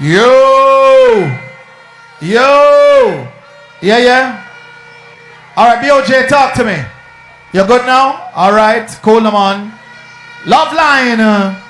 Yo! Yo! Yeah, yeah? Alright, BOJ, talk to me. You good now? Alright, cool them on. Love line.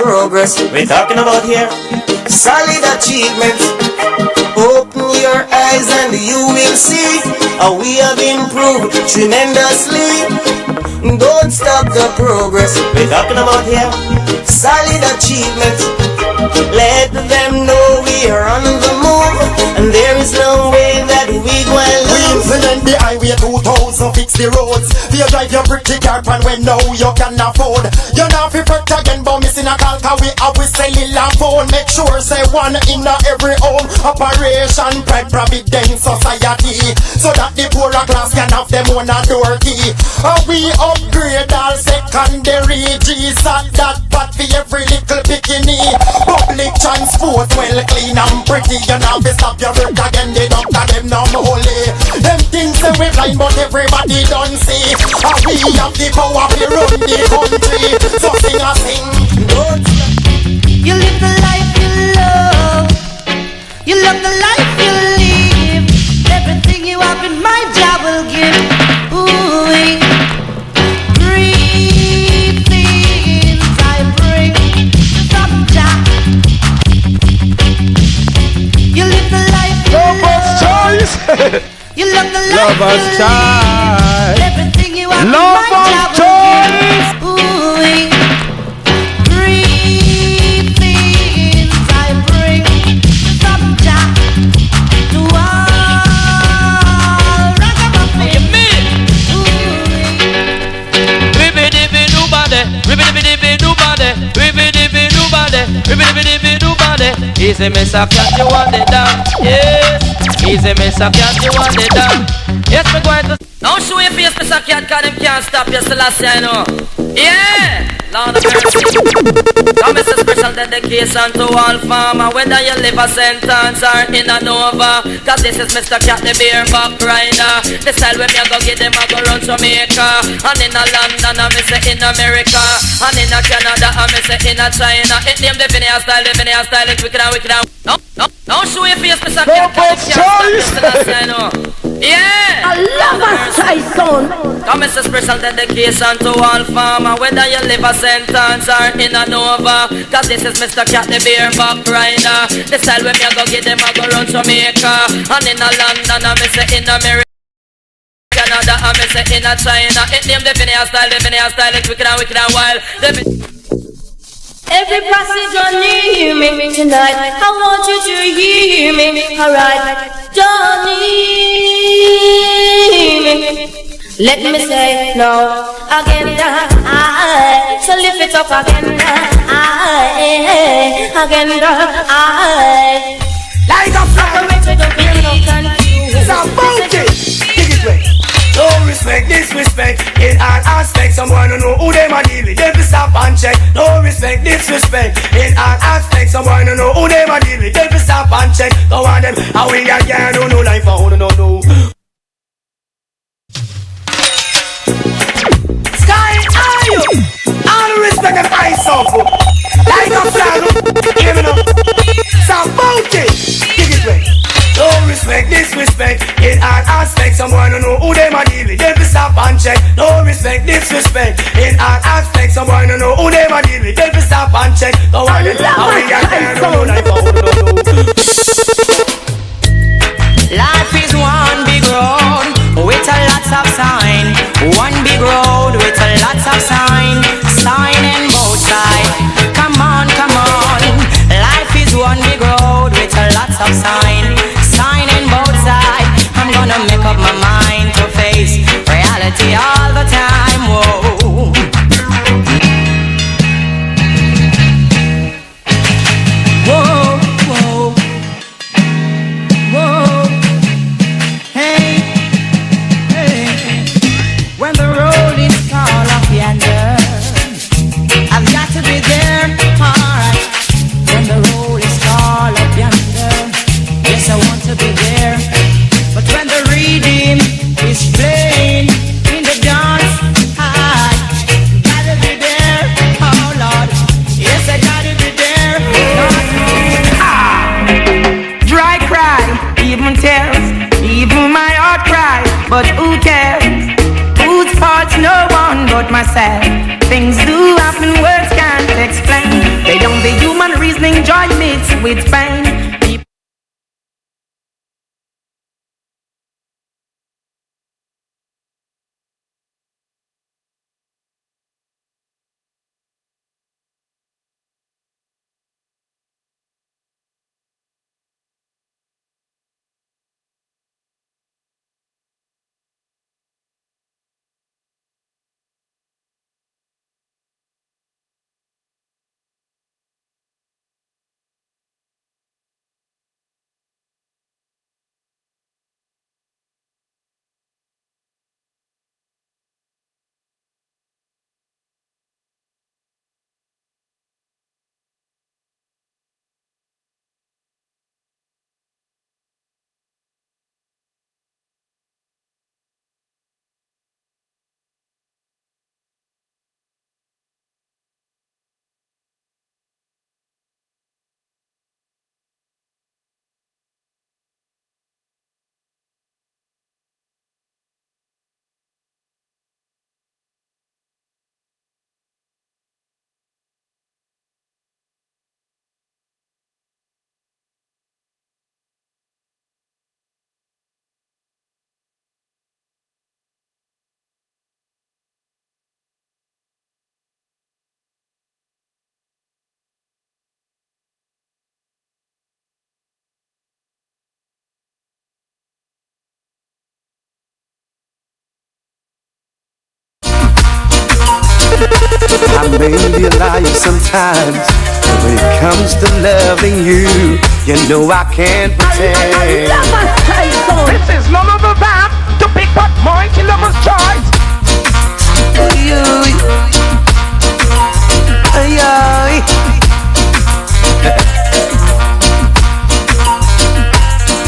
Progress we're talking about here, solid achievements. Open your eyes and you will see how we have improved tremendously. Don't stop the progress we're talking about here, solid achievements. Let them know we are on the move, and there is no way that we will lose. We implement the highway 2000, fix the roads. You drive your pretty car and when now you can afford. You're not fit again, but missing a call, cause we always cellular phone. Make sure say one in every home. Operation Pride Providence Society, so that the poorer class can have them own a door key. We upgrade all secondary G's at that part for every little bikini. Public transport well clean and pretty. You know we stop your work again, they don't tell them no holy. Them things that we blind but everybody don't see. We have the power to run the country. So sing a sing. You live the life you love. You love the life you live. Everything you have in my job will give. Ooh, great things I bring from Jah. You live the life you love. You love the life you live. Everything you have in my job will give. Ooh, great things I bring from Jah to all ragamuffin. Easy, Mr. Cat, you want it down. Yes. Easy, Mr. Cat, you want it down. Yes, we're going to. Don't show your face, Mr. Cat, cause them can't stop you, Selassie, I know. Yeah! Lord of mercy. Come, Mr. Special dedication to all farmer, whether you live a sentence or in a Nova. Cause this is Mr. Cat, the beer back rider. The style when me go get them, I go run Jamaica. And in a London, I me say in America. And in a Canada, I me say in a China. It name the Vinny style, it's wicked and wicked and. No, don't show your face, Mr. Cat, cause you can't stop you, I know. Yeah! I love a shy son. Come, it's a special dedication to all farmer, whether you live a sentence or in a Nova. Cause this is Mr. Cat, the beer back rider. The style when me go get them, I go run Jamaica. And in a London, I me say in America. Canada, I me say in a China. It name the Vinny style, it's wicked and wild. Every passage on near me tonight, I want you to hear me. Alright, Johnny. Let me say no again, so lift it up again, again, Like a flag. It's a monkey. Dig it right. No respect, disrespect, in all aspects. Someone who know who them a deal with, them to stop and check. No respect, disrespect, in all aspects. Someone who know who them a deal with, them to stop and check. Don't want them, how we got yeah, no life, how no. Sky high, all respect and ice off. Like a flag, hear me now. It's a monkey, dig it right. No respect, disrespect, in all aspects. Someone who know who them a deal with, them to stop and check. No respect, disrespect, in all aspects. Someone who know who them a deal with, them to stop and check. Don't want them, how we got there, no life, how no. Life is one big road with a lots of sign. One big road with a lots of sign. Sign in both sides. Come on. Life is one big road with a lots of sign. Sign in both sides. I'm gonna make up my mind to face reality all the time. Whoa. When the road is tall up yonder, I've got to be there, alright. When the road is tall up yonder, yes, I want to be there. But when the redeem is playing in the dance, I gotta be there, oh Lord. Yes, I gotta be there. Dry cry, even tears, even my heart cries, but who cares? Whose fault's no one but myself. Things do happen, words can't explain. Beyond the human reasoning, joy mixed with pain. I may be a liar sometimes, when it comes to loving you, you know I can't pretend. This is none of the band to pick up my lover's choice.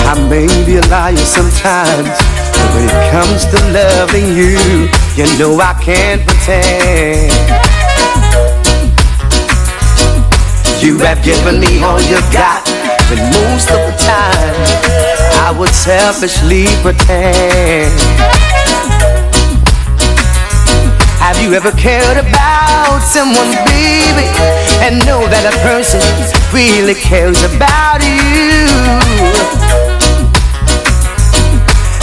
I may be a liar sometimes, but when it comes to loving you, you know I can't pretend. You have given me all you got, but most of the time I would selfishly pretend. Have you ever cared about someone, baby, and know that a person really cares about you?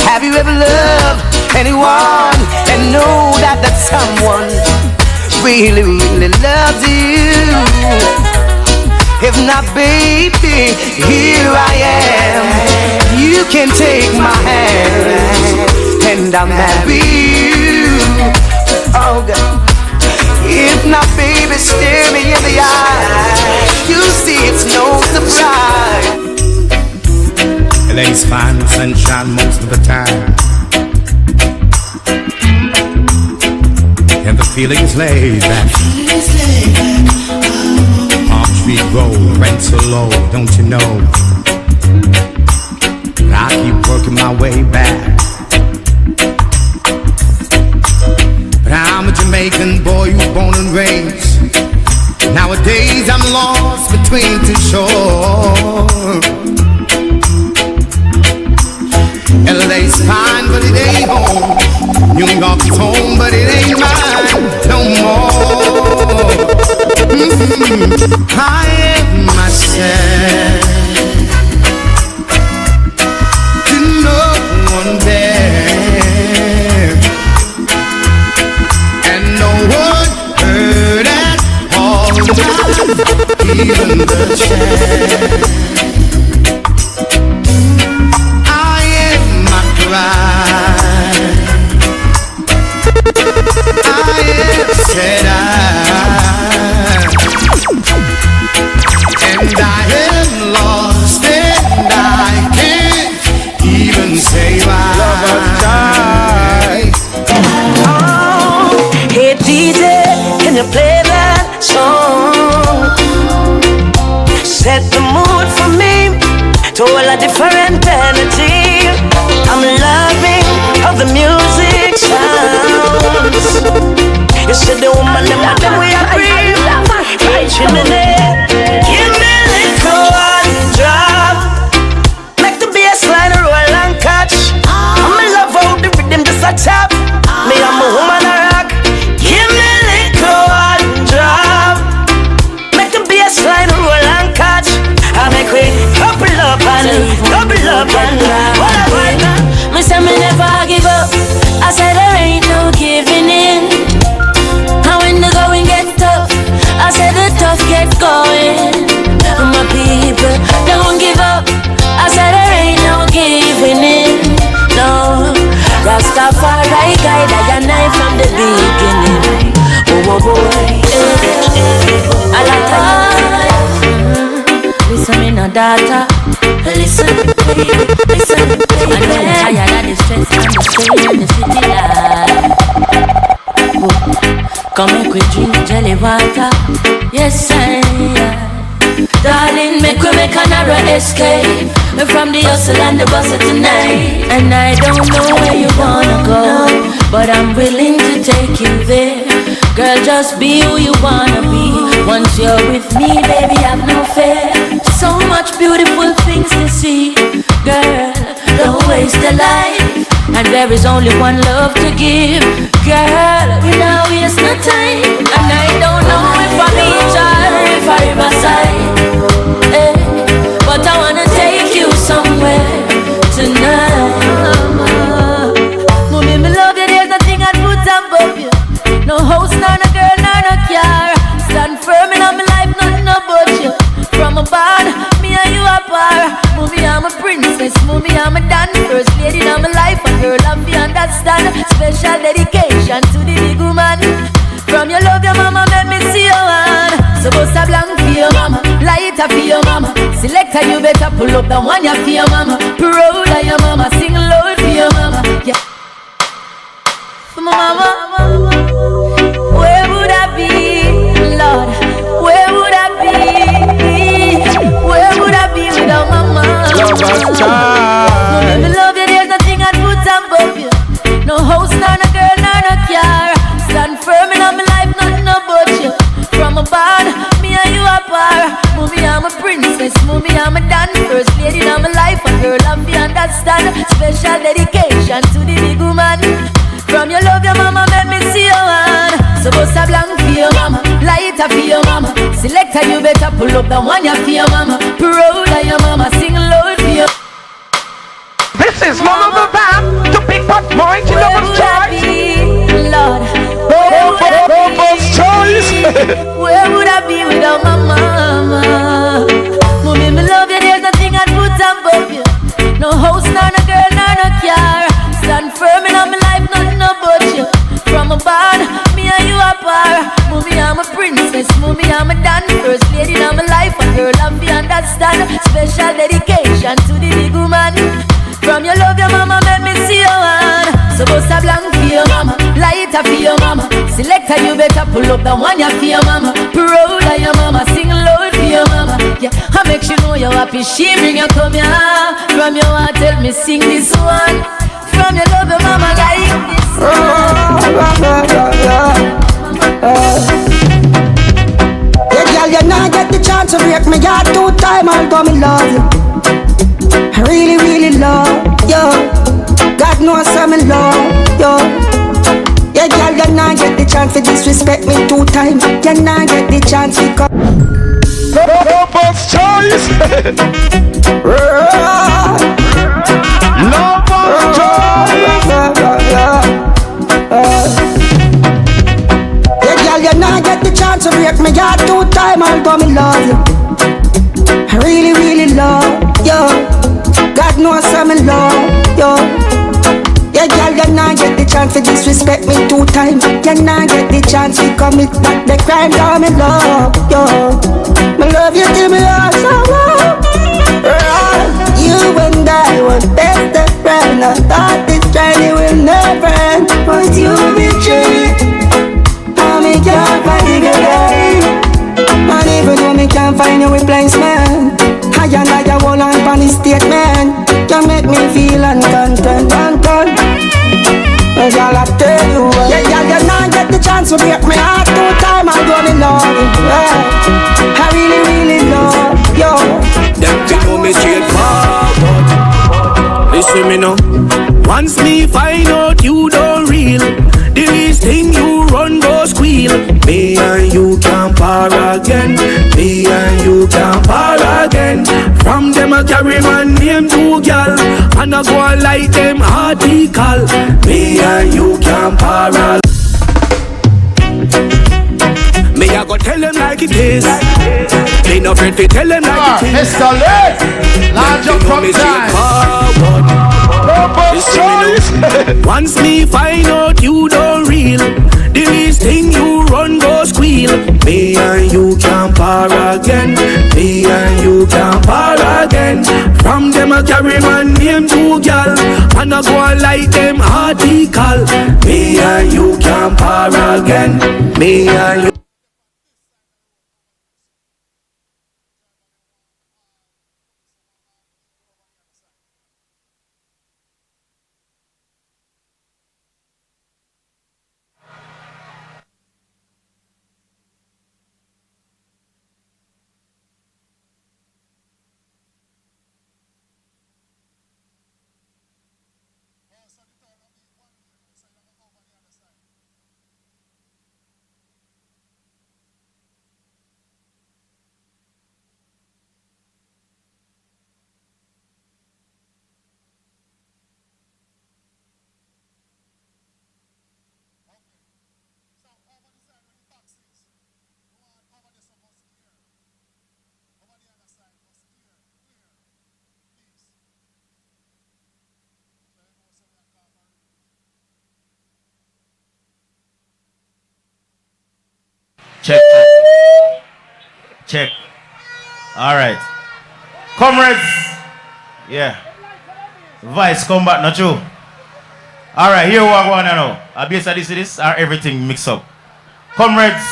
Have you ever loved anyone and know that that someone really, really loves you? If not, baby, here I am. You can take my hand and I'll marry you. Oh God. If not, baby, stare me in the eye. You see it's no surprise. LA's fine with sunshine most of the time, and the feeling's laid back. Palm Tree Road, rent so low, don't you know? I keep working my way back. But I'm a Jamaican boy who's born and raised. Nowadays I'm lost between two shores. LA's fine, but it ain't home. New York's home, but it ain't mine no more. I am myself to no one there, and no one heard at all, not even the chance. I am said and I am lost, and I can't even say why. Oh, hey DJ, can you play that song? Set the mood for me to all a different energy. I'm loving how the music sounds. You see the woman, the madam, we agree. Right, chimney. Give me a little one drop. Make the bass line roll and catch. I'm in love how the rhythm just a tap. Me, I'm a woman a rock. Give me a little one drop. Make the bass line roll and catch. I make we couple up and whatever. Me say me never give up. I said there ain't no giving in. And when the going get tough, I said the tough get going. My people don't give up. I said there ain't no giving in. No, Rastafari guide I and I from the beginning. Oh boy, I like it. Listen me no data. Listen, listen. I know I'm tired of the stress and the strain in the city life. Come make we drink jelly water. Yes, I darling, make we make a narrow escape from the hustle and the bustle tonight. And I don't know where you wanna go, but I'm willing to take you there. Girl, just be who you wanna be. Once you're with me, baby, have no fear. So much beautiful things to see. Girl, don't waste a life. And there is only one love to give. Girl, we don't waste no time. And I don't know if I'm each or if I riverside. But I wanna take you somewhere tonight. Mommy, me love you, there's nothing I'd put above you. No house, nor no girl, nor no car. Stand firm in my life, nothing about you. From a band, me and you apart. Mommy, I'm a princess, mommy, I'm a dance. First lady in my life, a girl, I'm the understand. Special dedication to the big woman. From your love, you're Lighter for your mama. Selector, you better pull up the one you for your mama. Proud of your mama. Sing loud for your mama. Yeah. For my mama. Where would I be, Lord? Where would I be? Where would I be without my mama? Mommy, me love you. There's nothing I'd put above you. No house, nor no girl, nor no car. Stand firm in my life, nothing about you. From a barn, me and you apart. Mommy, I'm a princess. Mommy, I'm a dan. First lady in my life. A girl, I'm the understand. Special dedication to the big woman. From your love, your mama made me see your one. So bust a blank for your mama, lighter for your mama. Selector, you better pull up the one you for your mama. Proud of your mama, sing loud for your. This is one of the band to pick Patmore into Lover's Choice. Lord, Lover's Choice. where would I be without my mama? Mommy, me love you, there's nothing I'd put above you. No house, nor no girl, nor no car. Stand firm in my life, nothing about you. From a barn, me and you apart. Mommy, I'm a princess. Mommy, I'm a dan. First lady in my life. A girl, I'm the understand. Special dedication to the big woman. From your love, your mama made me see your one. So bust a blank for your mama, lighter for your mama. Selector, you better pull up the one you for your mama. Proud of your mama, sing loud for your mama. Yeah, I make you know you're happy. She bring you come here. From your heart, tell me sing this one. From your love, your mama like this one. Yeah, girl, you not get the chance to break me heart 2 times. Although me love you, I really, really love you. God knows I'm in love you. Yeah, girl, you not get the chance to disrespect me 2 times. You not get the chance to come. Lover's Choice. Lover's Choice. Yeah, girl, you not get the chance to break me heart 2 times. Although me love you, I really, really love you. God knows I'm in love you. Yeah, girl, you not get the chance to disrespect me 2 times. You not get the chance to commit back the crime. Down me love you. Me love you till me heart so warm. You and I were best of friends. I thought this journey will never end, but you betrayed. Me can't find you again. And even though me can't find your replacement, I and I hold on for the statement. You make me feel uncontent. Girl, I tell you what. Yeah, girl, you not get the chance to break me heart 2 times. I'm gonna love you, yeah. I really, really love you. Them to know me straight forward. Listen me now. Once me find out you don't real, the least thing you run go squeal. Me and you can't par again. Me and you can't par again. From them I carry my name to gal, and I go and like them article. Me and you can't par again. Me I go tell them like it is. Me no afraid to tell them like it is. Mr. Lit, large up from time. Once me find out you don't real, the least thing you run go squeal. Me and you can't par again. Me and you can't par again. From them I carry my name to gal, and I go and like them article. Me and you can't par again. Me and you. Check. Check. Alright. Comrades. Yeah. Vice, come back, not you. Alright, here we are going now. I base of this or everything mixed up. Comrades,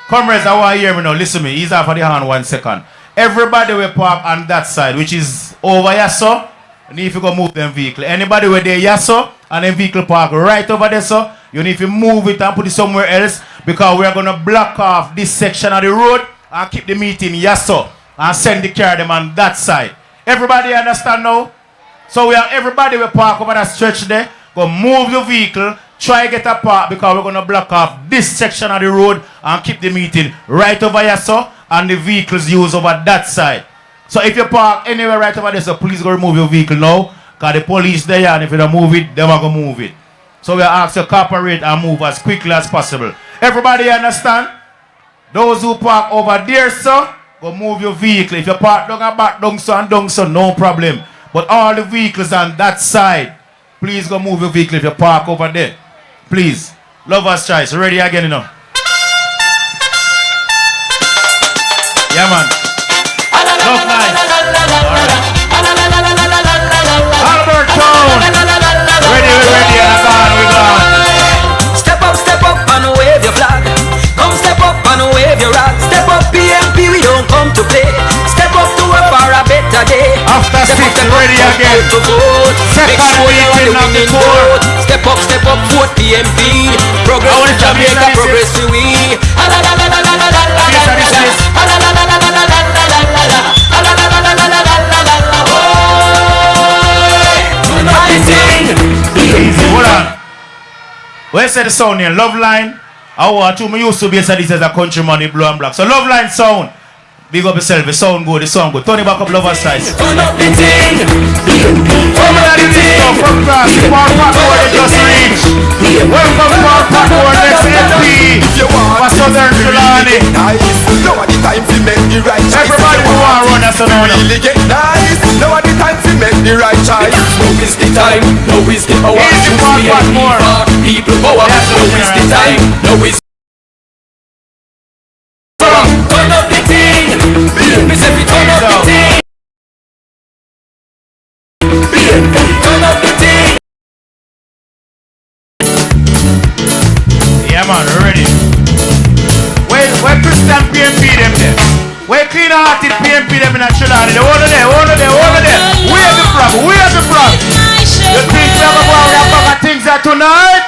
I want to hear me now. Listen to me. Ease off of the hand 1 second. Everybody will park on that side, which is over here, so. You need to go move them vehicle. Anybody where they here, so, and then vehicle park right over there, so. You need to move it and put it somewhere else because we are going to block off this section of the road and keep the meeting here, so. And send the car them on that side. Everybody understand now? So we have everybody will park over that stretch there. Go move the vehicle. Try get a park because we're going to block off this section of the road and keep the meeting right over here, so. And the vehicles used over that side. So if you park anywhere right over there, so please go remove your vehicle now. Because the police there, and if you don't move it, they're going to move it. So we ask you to cooperate and move as quickly as possible. Everybody understand? Those who park over there, sir, go move your vehicle. If you park down and back, down so, no problem. But all the vehicles on that side, please go move your vehicle if you park over there. Please. Lover's choice. Ready again, you know. Yeah, man. Love nice. Albert Town. Ready, and we gone. Step up and wave your flag. Come step up and wave your rag. Step up PNP, we don't come to play. Step up to work for a better day. After 6, ready again. Second weekend of the tour. Step up, vote PNP. Progress to Jamaica, progress to we. Easy, hold on. Where say the sound here? Love line. I want to. Me used to be this as a countryman in blue and black. So love line sound. Big up yourself. The sound good. The sound good. Turn it back up, lover's size. Turn up the thing. Come on, the thing. From class. Far Patmore they just reach. Welcome Far Patmore next MP. For Southern Trelawny. Nobody time to make the right choice. Everybody who want to run us on really get nice. Nobody time to make the right choice. No is the time. No is the hour. Easy Far Patmore. People power. No is the time. No is. Turn up the thing. Me say we turn up the thing. Turn up the thing. Yeah, man, ready. Where Christian PNP them there? Where clean-hearted PNP them in a Trelawny? They over there. Where the flag? You think we have a bag of things there tonight?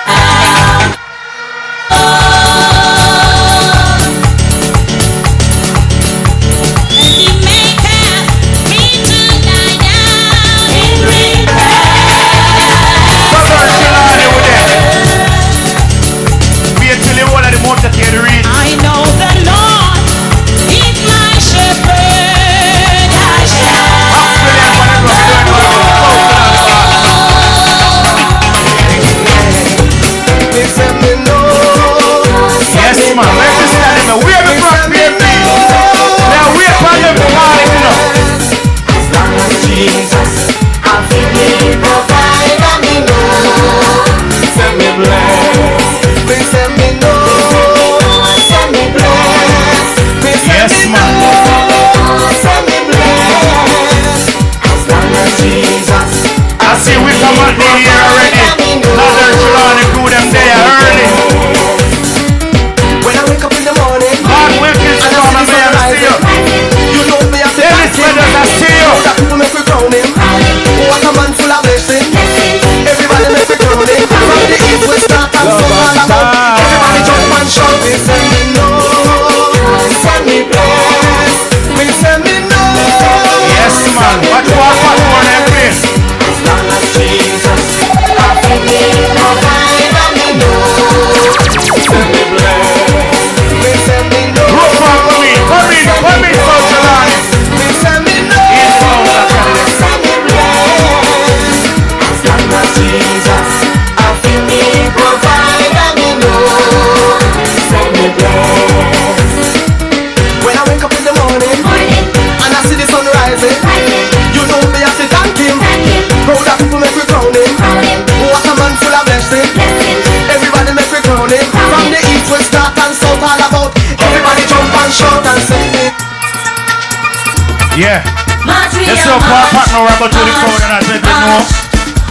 I know the Lord is my shepherd. I Me say me know Yeah. Yes, so Patmore about to the crowd and I said no.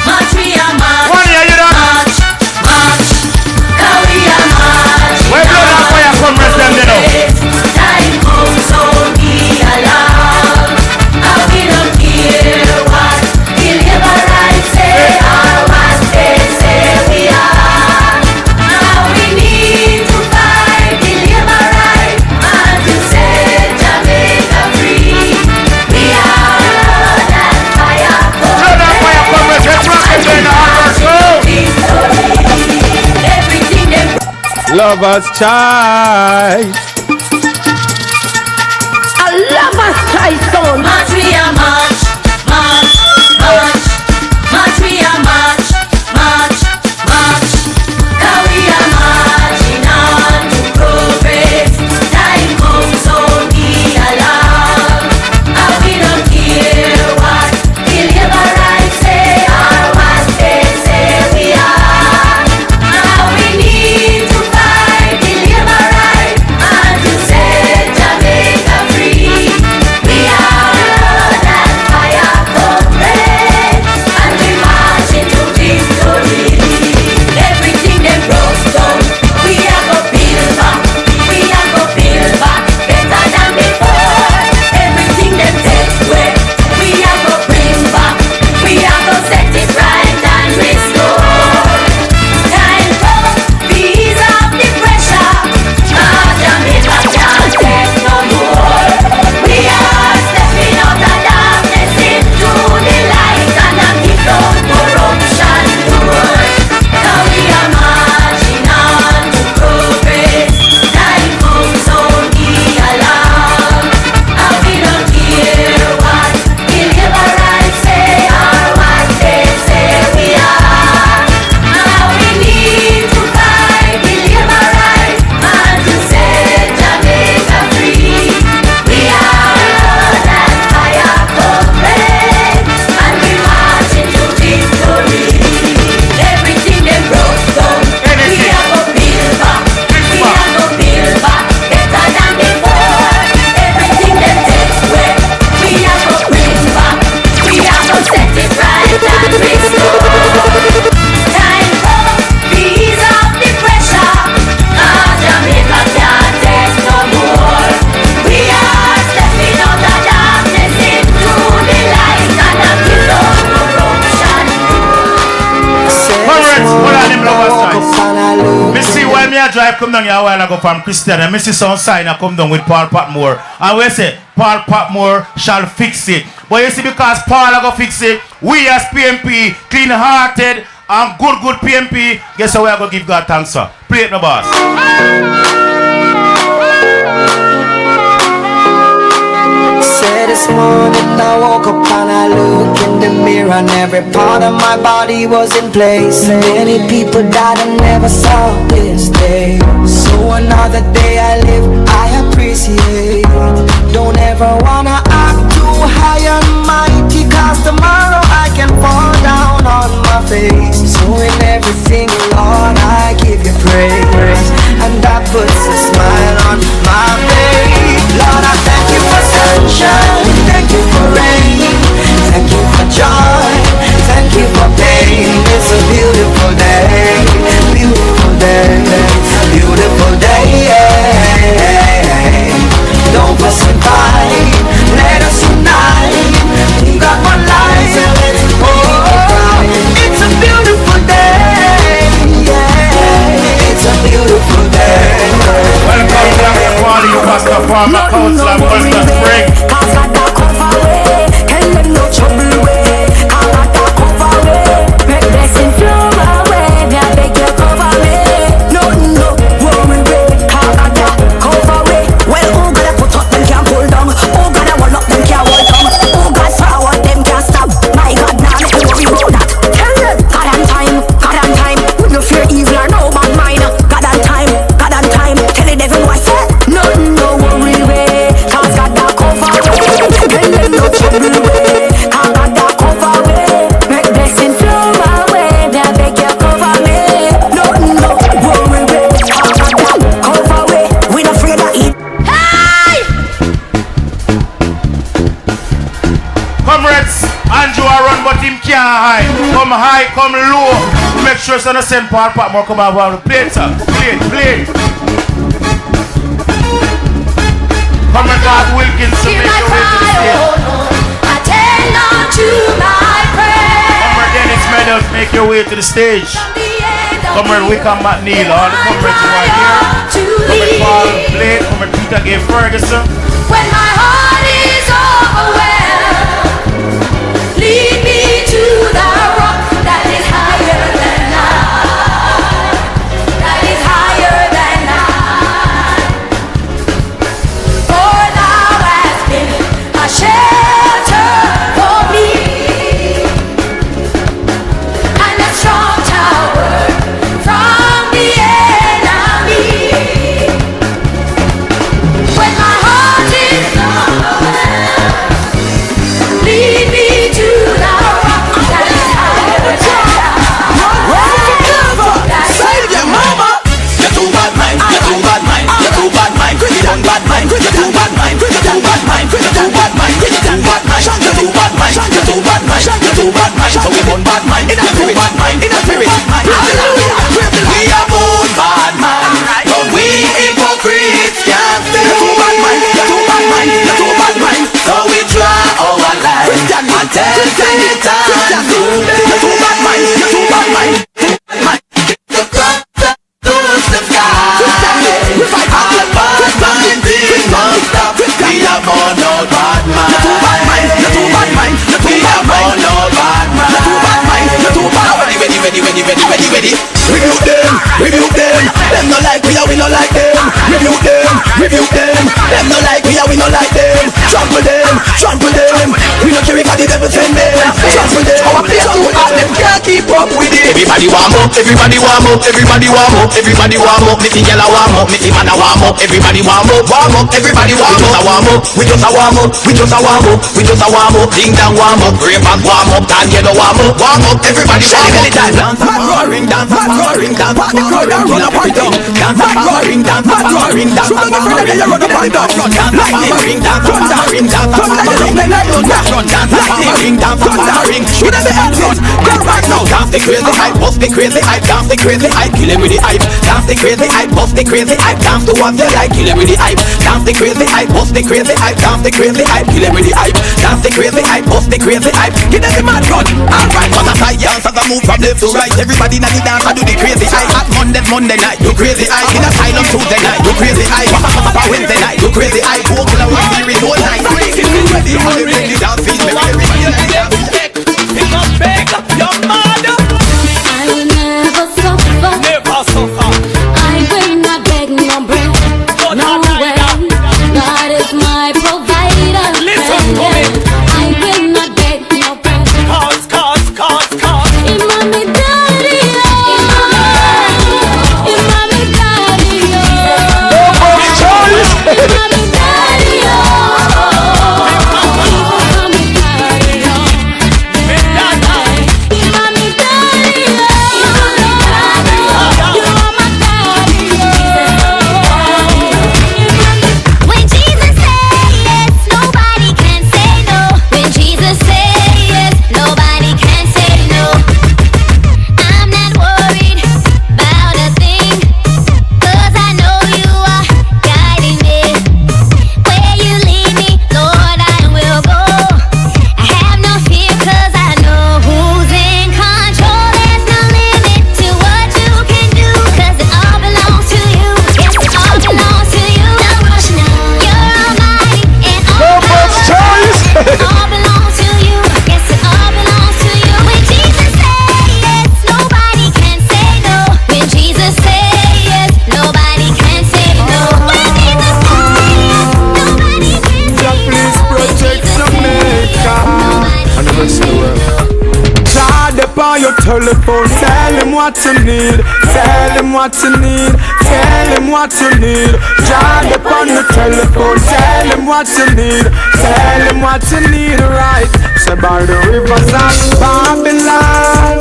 One year you done. Where blood and fire come rest them there now. Time comes only along. We don't care what deliverance say or what they say we are. Now we need to fight deliverance and to set Jamaica free. We are that fire. Blood and fire come rest them in the heart. Everything them Lover's child. A lover's child son. march, we are march, march, march, march, we are march, march, march. Now we are marching on to progress. Time comes only along. And we don't care what deliverance say or what they say we are. Now we need to fight deliverance and to set Jamaica free. We are that fire comrade, and we march into victory. Everything them broke down, we are go build back. We are go build back better than before. Everything them take away, we are go bring back. We are go set it right and restore. Time comes, ease off the pressure. Jamaica can't take no more. We are stepping out of darkness into the light and a kick out corruption doors. Now we are marching on to progress. Time comes only along. And we don't care what deliverance say or what they say we are. Now we need to fight deliverance and to set Jamaica free. We are that fire comrade, and we march into victory. Everything them broke down, we are go build back. We are go build back better than before. Everything them take away, we are go bring back. We are go set it right and restore. Time comes, ease off the pressure. Jamaica can't take no more. We are stepping out of darkness into the light and a kill out corruption. Comrades, hold on them lovers guys. Me see why me a drive come down here a while ago from Christian and me see some sign a come down with Paul Patmore. And we say, Paul Patmore shall fix it. But you see, because Paul a go fix it, we as PNP, clean-hearted and good PNP, guess how we are going to give God thanks for? Play it no boss. Say this morning I woke up and I look in the mirror and every part of my body was in place. Many people died and never saw this day. So another day I live, I appreciate. Don't ever wanna act too high and mighty, cause tomorrow I can fall down on my face. So in everything, Lord, I give you praise, and that puts a smile on my face. Lord, I thank you for sunshine, thank you for rain, thank you for joy, thank you for pain. It's a beautiful day, beautiful day, beautiful day. Don't fuss and fight, let us unite. We got one life, oh, it's a beautiful day, yeah, it's a beautiful day. Welcome to the party, you Pastor Farmer, Council of Western Spring. Cause I don't cover way, tell them no trouble way. Cause I don't cover way, make blessing flow my way. Me I beg you cover me, no worry way. Cause I don't cover way. Well, who gonna put up them can't pull down? Who gonna hold up them can't hold down? Who got forward them can't stop? My God, now make me worry about that. Tell them God on time. We no fear evil or no bad mind. God on time. Tell the devil what I said. No worry way, cause God don't cover way. can't hide. Come high, come low. Make sure so no send Paul Patmore come over. Play it, sir. Play it. Come and God Wilkins to make your way to the stage. Attend unto my prayer. Come and Dennis Meadows, make your way to the stage. Come and Wickham, McNeel, all the comrades who are here. Come and Paul Blade, come and Peter Gay Ferguson. When my heart is overwhelmed, lead me to the rock that is higher than I. That is higher than I. For thou hast been a shelter for me and a strong tower from the enemy. When my heart is overwhelmed, lead me to the rock that is higher than I. Say it again, mama. You're too bad mind. You're too bad mind. You're too bad mind. You done bad mind. You're too bad mind. You're too bad mind. You're too bad mind. You're too bad mind. You're too bad mind. You're too bad mind. You're too bad mind. So we born bad mind. In a spirit, bad mind. In a spirit, hallelujah. We are born bad man, but we hypocrites can't stay. You're too bad mind. You're too bad mind. You're too bad mind. So we draw our line and tell Satan to you're too bad mind. You're too bad mind. The cross that goes the sky. All bad mind things won't stop. We are born out bad mind. You're too bad mind. You're too bad mind. We are born out bad mind. You're too bad mind. You're too bad. Ready. Rebuke them. Them no like we are, we no like them. Rebuke them. Them no like we are, we no like them. Trample them. We no care if the devil send them. Trample them. Our place too hard, them can't keep up with it. Everybody warm up. Everybody warm up. Missy yellow warm up. Missy man a warm up. Everybody warm up. Everybody warm up. We just a warm up. Ding dong warm up. Bring back warm up. Dan yellow warm up. Everybody warm up. Roaring dance, roaring dance, run up and down. Dance, roaring dance, roaring dance. Shoot up the you run up and down. Roaring dance, roaring dance, roaring dance. Shoot at the exit. Go right now. Dance the crazy hype, bust the crazy hype, dance the crazy hype, kill him with the hype. Dance the crazy hype, bust the crazy hype, dance to what they like, kill him with the hype. Dance the crazy hype, bust the crazy hype, dance the crazy hype, kill him with the hype. Dance the crazy hype, bust the crazy hype, give them the mad run. Alright, on the side, dance as I move from left to right. Everybody now the dance, I do the crazy hype. At Monday night, do crazy hype. In asylum Tuesday night, do crazy hype. Papa Wednesday night, do crazy hype. Walk in a one series, all night. Ready, the dance feet, pick up, beg your mother. I will never suffer. I will not beg no bread. No way. God is my provider. Listen to me. I will not beg no bread. Cause. Imami daddy, Imami daddy, Imami daddy, telephone, tell him what you need, tell him what you need, tell him what you need. John upon the telephone, tell him what you need, tell him what you need, right? Say by the rivers of Babylon,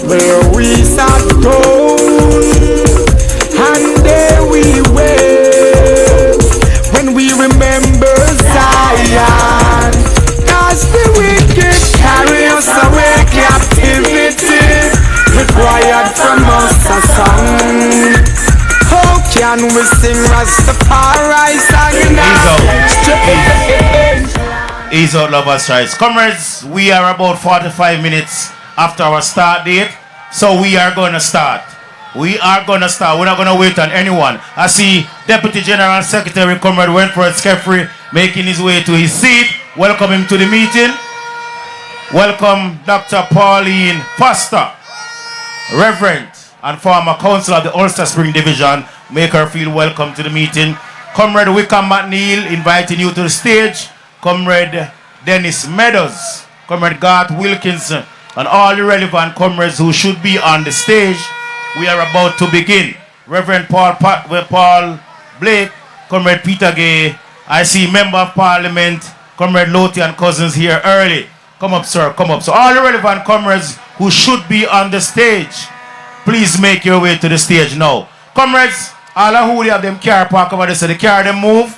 where we sat down, and there we wait, when we remember Zion, cause the wicked carry us away. and we sing Rastafari song. Ease out, lovers' choice. Comrades, we are about 45 minutes after our start date, so we are going to start. We are going to start. We're not going to wait on anyone. I see Deputy General Secretary Comrade Wentworth Skeffrey making his way to his seat. Welcome him to the meeting. Welcome Dr. Pauline Foster, Reverend and former councillor of the Ulster Spring Division. Make her feel welcome to the meeting. Comrade Wickham McNeel inviting you to the stage. Comrade Dennis Meadows, Comrade Garth Wilkinson, and all the relevant comrades who should be on the stage. We are about to begin. Reverend Paul Blake, Comrade Peter Gay. I see Member of Parliament, Comrade Lothian and Cousins here early. Come up, sir, come up. So all the relevant comrades who should be on the stage, please make your way to the stage now. Comrades, all who have them car park over there, so the car them move.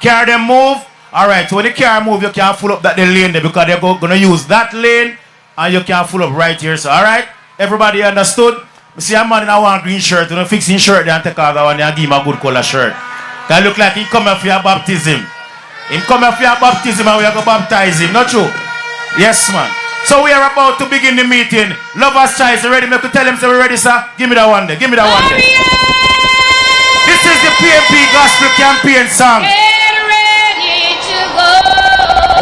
Car them move. Alright, so when the car move, you can't full up that lane there because they're going to use that lane and you can't full up right here. So alright, everybody understood? You see a man in a one green shirt, you know, fix his shirt and take off that one and give him a good color shirt. That look like he come here for your baptism. He come here for your baptism and we are going to baptize him, not true? Yes, man. So we are about to begin the meeting. Lovers' choice, you ready? Make to tell him, so we're ready, sir? Give me that one there. Give me that one there. This is the PNP Gospel Campaign song. Get ready to go.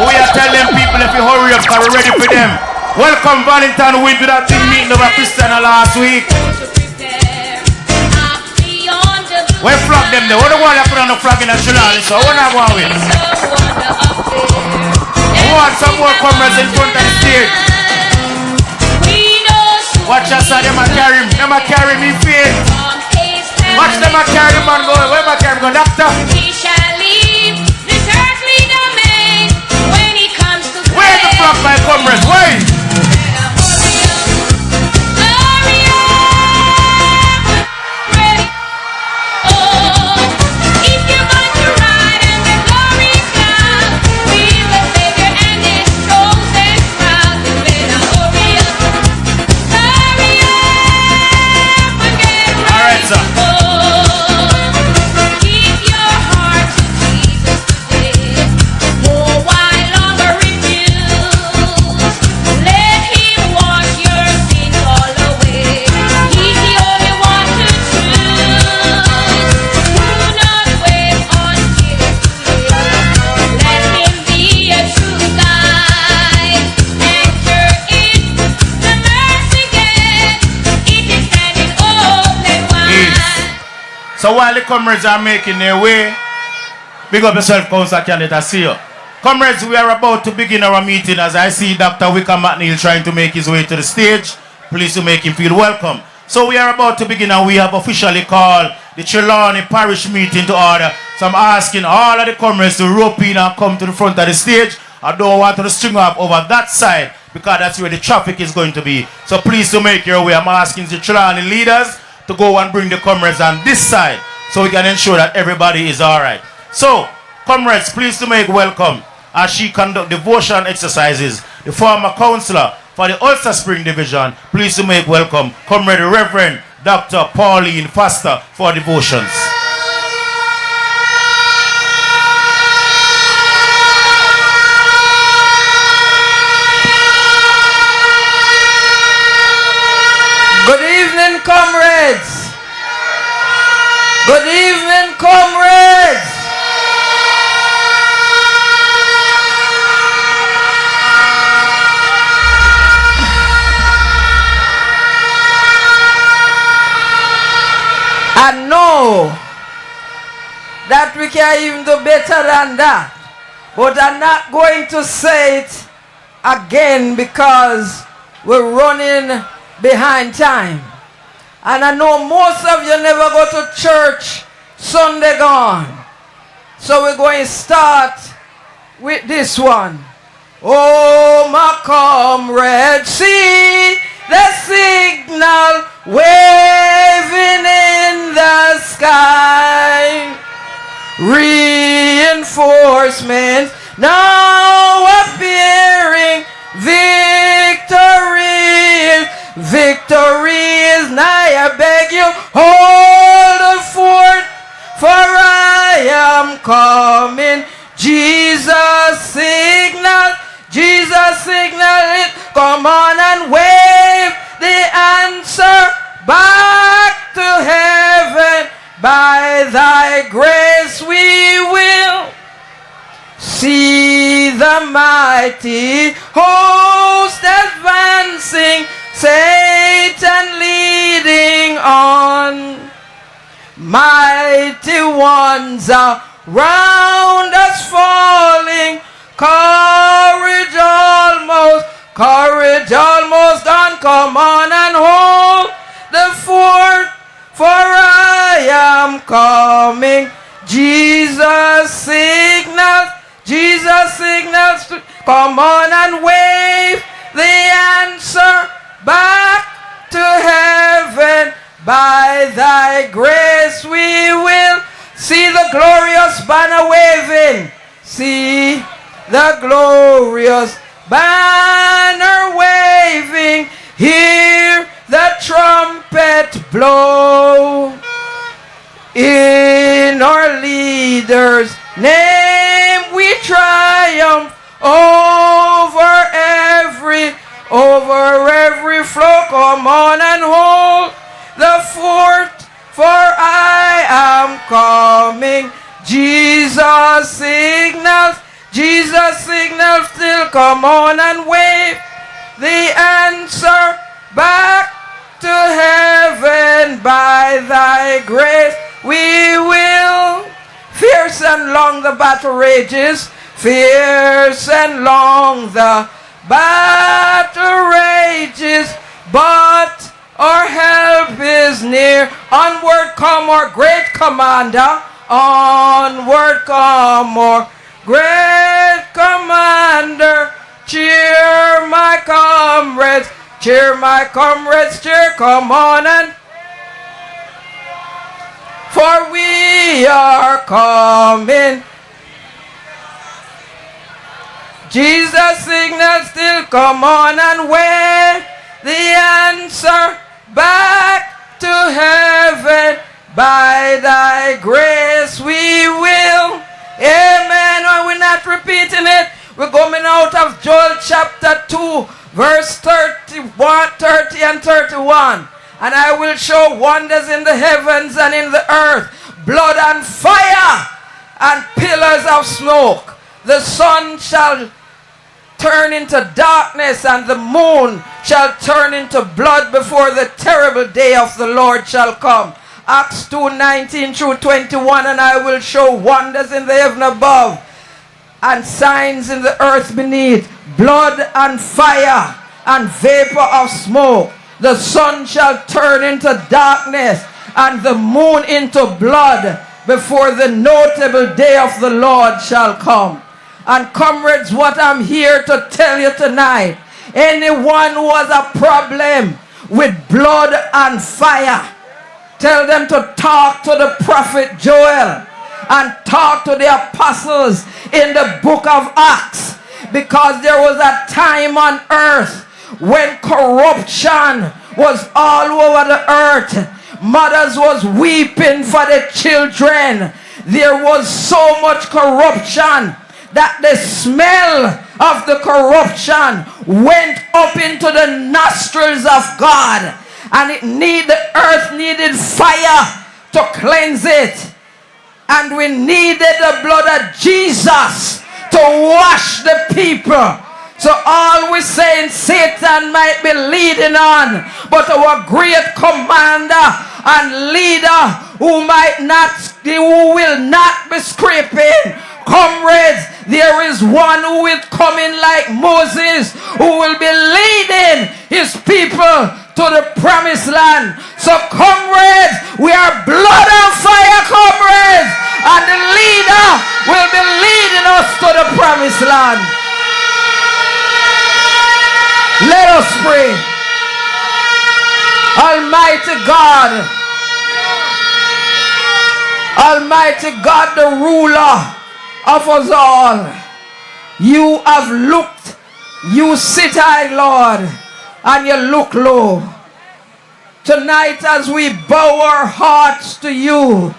We are telling people if you hurry up, because we're ready for them. Welcome Valentine Wind to that big meeting over Christiana last week. We flag them there. What the one that put on the flag in the Trelawny? So what am I going with? I want some more comrades in front of the stage. Watch us, them a carry him. Them a carry me feet. Watch them a carry him and go. Where am I carry him? Go, doctor. He shall leave this earthly domain when he comes to play. Where's the flag, my comrades? Where? So while the comrades are making their way, big up yourself, Council candidate, I see you. Comrades, we are about to begin our meeting as I see Dr. Wickham McNeel trying to make his way to the stage. Please to make him feel welcome. So we are about to begin and we have officially called the Trelawny Parish meeting to order. So I'm asking all of the comrades to rope in and come to the front of the stage. I don't want to string up over that side because that's where the traffic is going to be. So please to make your way. I'm asking the Trelawny leaders to go and bring the comrades on this side so we can ensure that everybody is alright. So, comrades, please to make welcome as she conduct devotion exercises the former councillor for the Ulster Spring Division. Please to make welcome Comrade Reverend Dr. Pauline Foster for devotions. Good evening, comrades. Good evening, comrades. I know that we can even do better than that, but I'm not going to say it again because we're running behind time. And I know most of you never go to church Sunday gone. So we're going to start with this one. Oh, my comrades, see the signal waving in the sky. Reinforcements now appearing. Victory is nigh. I beg you, hold the fort. coming. Jesus signal it. Come on and wave the answer back to heaven. By thy grace we will see the mighty host advancing, Satan leading on. Mighty ones around us falling, courage almost done. Come on and hold the fort, for I am coming. Jesus signals. Come on and wave the answer back to heaven. By thy grace we will see the glorious banner waving. See the glorious banner waving. Hear the trumpet blow. In our leader's name we triumph over every flow. Come on and hold the fort, for I am coming. Jesus signals still. Come on and wave the answer back to heaven. By thy grace we will. Fierce and long the battle rages. Fierce and long the battle rages. But our help is near. Onward come our great commander. Onward come our great commander. Cheer my comrades. Cheer my comrades. Cheer. Come on and. For we are coming. Jesus signals still. Come on and wave the answer back to heaven. By thy grace we will. Amen. And we're not repeating it. We're coming out of Joel chapter 2, verse 30 and 31. And I will show wonders in the heavens and in the earth, blood and fire and pillars of smoke. The sun shall turn into darkness and the moon shall turn into blood before the terrible day of the Lord shall come. Acts 2:19 through 21. And I will show wonders in the heaven above and signs in the earth beneath, blood and fire and vapor of smoke. The sun shall turn into darkness and the moon into blood before the notable day of the Lord shall come. And comrades, what I'm here to tell you tonight, anyone who has a problem with blood and fire, tell them to talk to the prophet Joel and talk to the apostles in the book of Acts, because there was a time on earth when corruption was all over the earth. Mothers was weeping for the children. There was so much corruption that the smell of the corruption went up into the nostrils of God, and the earth needed fire to cleanse it, and we needed the blood of Jesus to wash the people. So all we're saying, Satan might be leading on, but our great commander and leader who will not be scraping. Comrades, there is one who is coming like Moses, who will be leading his people to the promised land. So comrades, we are blood and fire, comrades, and the leader will be leading us to the promised land. Let us pray. Almighty God, the ruler of us all, you have looked, you sit high, Lord, and you look low. Tonight as we bow our hearts to you,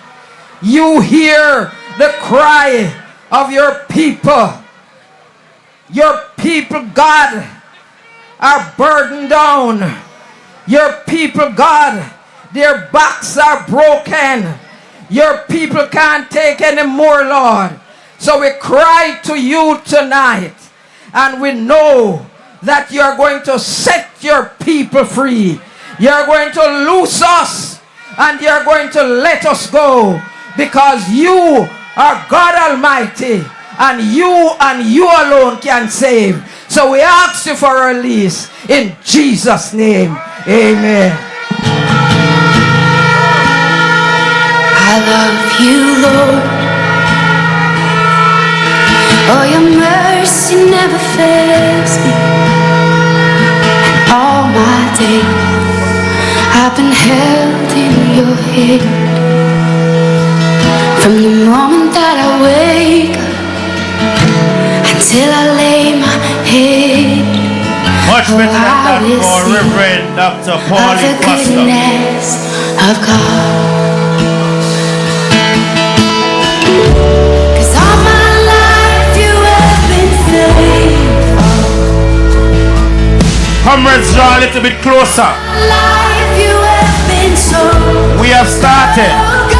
you hear the cry of your people. Your people, God, are burdened down. Your people, God, their backs are broken. Your people can't take any more, Lord. So we cry to you tonight, and we know that you're going to set your people free. You're going to loose us, and you're going to let us go, because you are God Almighty, and you alone can save. So we ask you for a release in Jesus' name. Amen. I love you, Lord. Oh, your mercy never fails me. All my days I've been held in your hand. From the moment that I wake up until I lay my head. Much better than that for Reverend Dr. Paul the goodness of God. 'Cause all my life you have been faithful. Comrades, draw a little bit closer. Life you have been so We have started. good.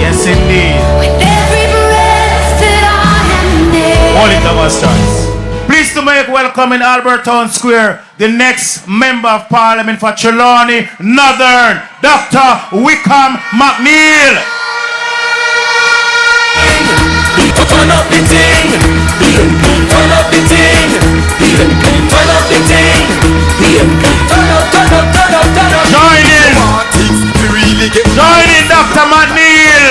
Yes, indeed. With every breath that I am there. All it of us choice. Please to make welcome in Albert Town Square the next Member of Parliament for Trelawny Northern, Dr. Wickham McNeel. Turn up the thing, turn up the thing, turn up the thing, turn up. Join in, Dr. McNeel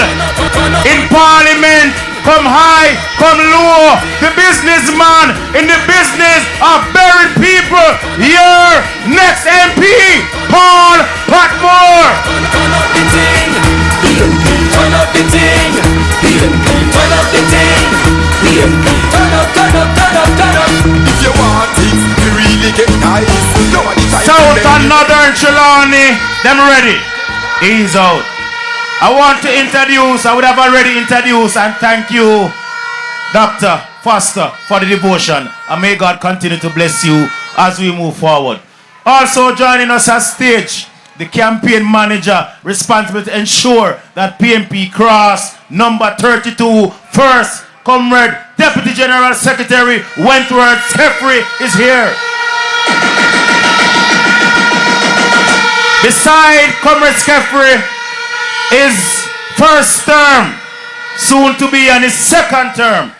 in Parliament. Come high, come low. The businessman in the business of burying people. Your next MP, Paul Patmore. Turn up the thing, turn up the thing, turn up the thing, turn up. If you want things to really get nice, South and Northern Trelawny, them ready. Ease out. I want to introduce, I would have already introduced, and thank you, Dr. Foster, for the devotion. And may God continue to bless you as we move forward. Also joining us on stage, the campaign manager responsible to ensure that PNP cross number 32 first, Comrade Deputy General Secretary Wentworth Jeffrey is here. Beside Comrade Jeffrey is first term, soon to be on his second term,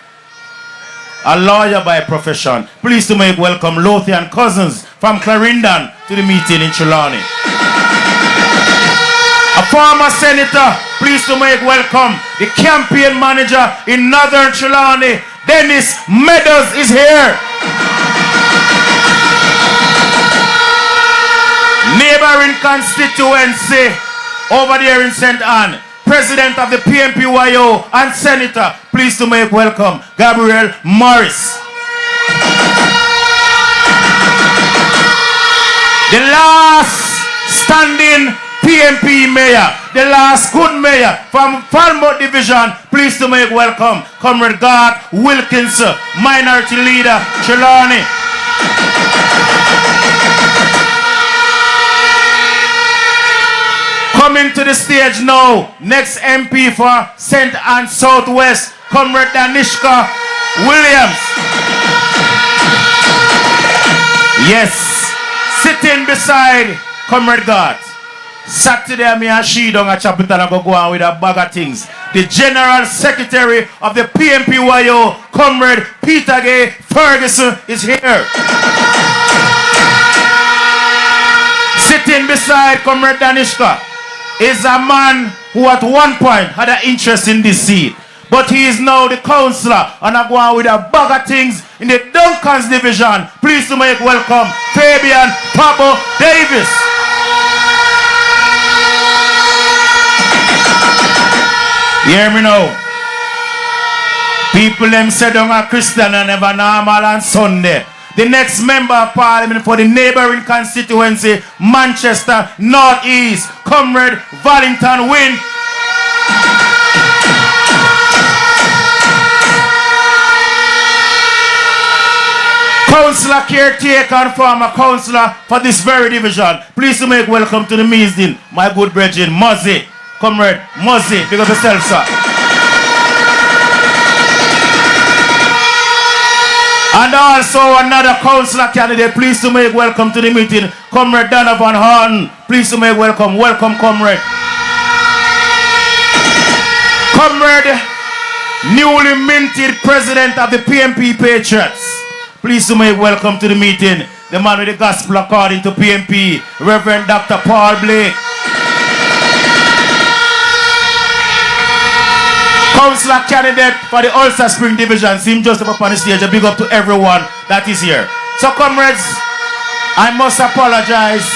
a lawyer by profession. Pleased to make welcome Lothian Cousins from Clarendon to the meeting in Trelawny. A former senator, pleased to make welcome the campaign manager in Northern Trelawny, Dennis Meadows is here. Neighboring constituency over there in St. Anne, President of the PNP and Senator, pleased to make welcome Gabriel Morris. The last standing PNP mayor, the last good mayor from Falmouth Division, pleased to make welcome Comrade Garth Wilkins, Minority Leader, Trelawny. Coming to the stage now, next MP for St. Anne Southwest, Comrade Danishka Williams. Yes, sitting beside Comrade Garth. Saturday, me and she don't have chapter and go on with a bag of things. The General Secretary of the PNPYO, Comrade Peter Gay Ferguson, is here. Sitting beside Comrade Danishka is a man who at one point had an interest in this seat, but he is now the councillor and I go on with a bag of things in the Duncans division. Pleased to make welcome Fabian Pablo Davis. Hear me now. People them say don't a Christian and never normal on Sunday. The next member of parliament for the neighboring constituency, Manchester North East, Comrade Valentin Wynne. Councillor caretaker and former councillor for this very division. Please to make welcome to the meeting, my good brethren, Muzzy. Comrade Muzzy, big up yourself, sir. And also another councillor candidate, please to make welcome to the meeting, Comrade Donovan Horn. Please to make welcome. Welcome, comrade. Comrade, newly minted president of the PNP Patriots. Please to make welcome to the meeting, the man with the gospel according to PNP, Reverend Dr. Paul Blake. Councillor candidate for the Ulster Spring Division, seem just up on the stage. A big up to everyone that is here. So comrades, I must apologize.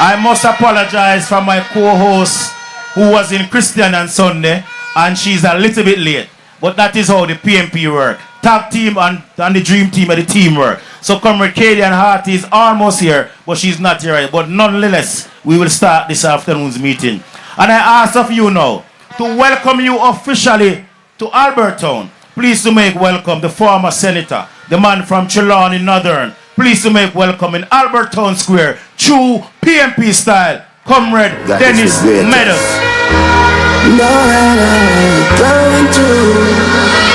I must apologize for my co-host who was in Christian on Sunday, and she's a little bit late. But that is how the PNP work. Tag team and the dream team and the teamwork. So comrade Katie and Harty is almost here, but she's not here yet. But nonetheless, we will start this afternoon's meeting. And I ask of you now to welcome you officially to Albertown. Please to make welcome the former senator, the man from Trelawny Northern. Please to make welcome in Albertown Square, true PNP style, Comrade Dennis Meadows. Lord, I'm going to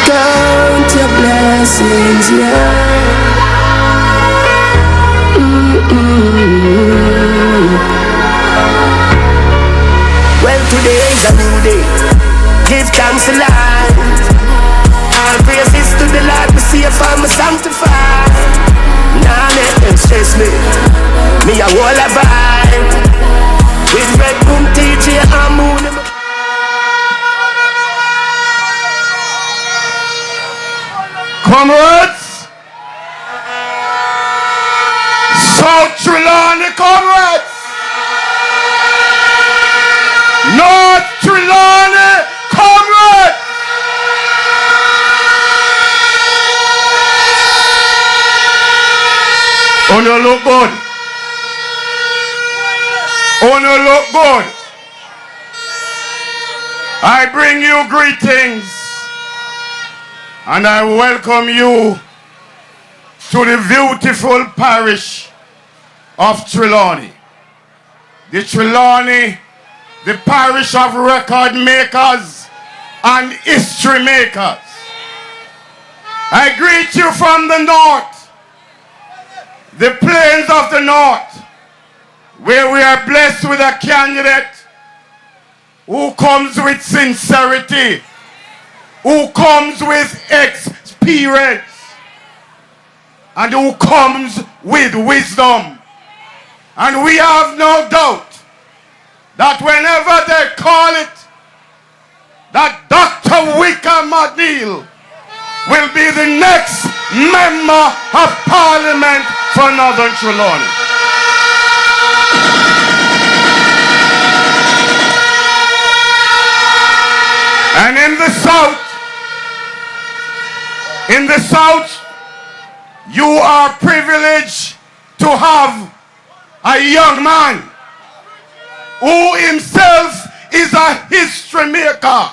count your blessings, yeah. Well, today is a new day. Give thanks to life. All praises to the Lord, me safe and me sanctified. Nah, make them stress me. Me a whole a vibe. With red boom TJ and moon. Comrades, South Trelawny comrades, North Trelawny comrades. Oh, no, look good. Oh, no, look good. I bring you greetings. And I welcome you to the beautiful parish of Trelawny. The Trelawny, the parish of record makers and history makers. I greet you from the north, the plains of the north, where we are blessed with a candidate who comes with sincerity, who comes with experience, and who comes with wisdom. And we have no doubt that whenever they call it, that Dr. Wickham McNeel will be the next member of Parliament for Northern Trelawny. And in the South, you are privileged to have a young man who himself is a history maker.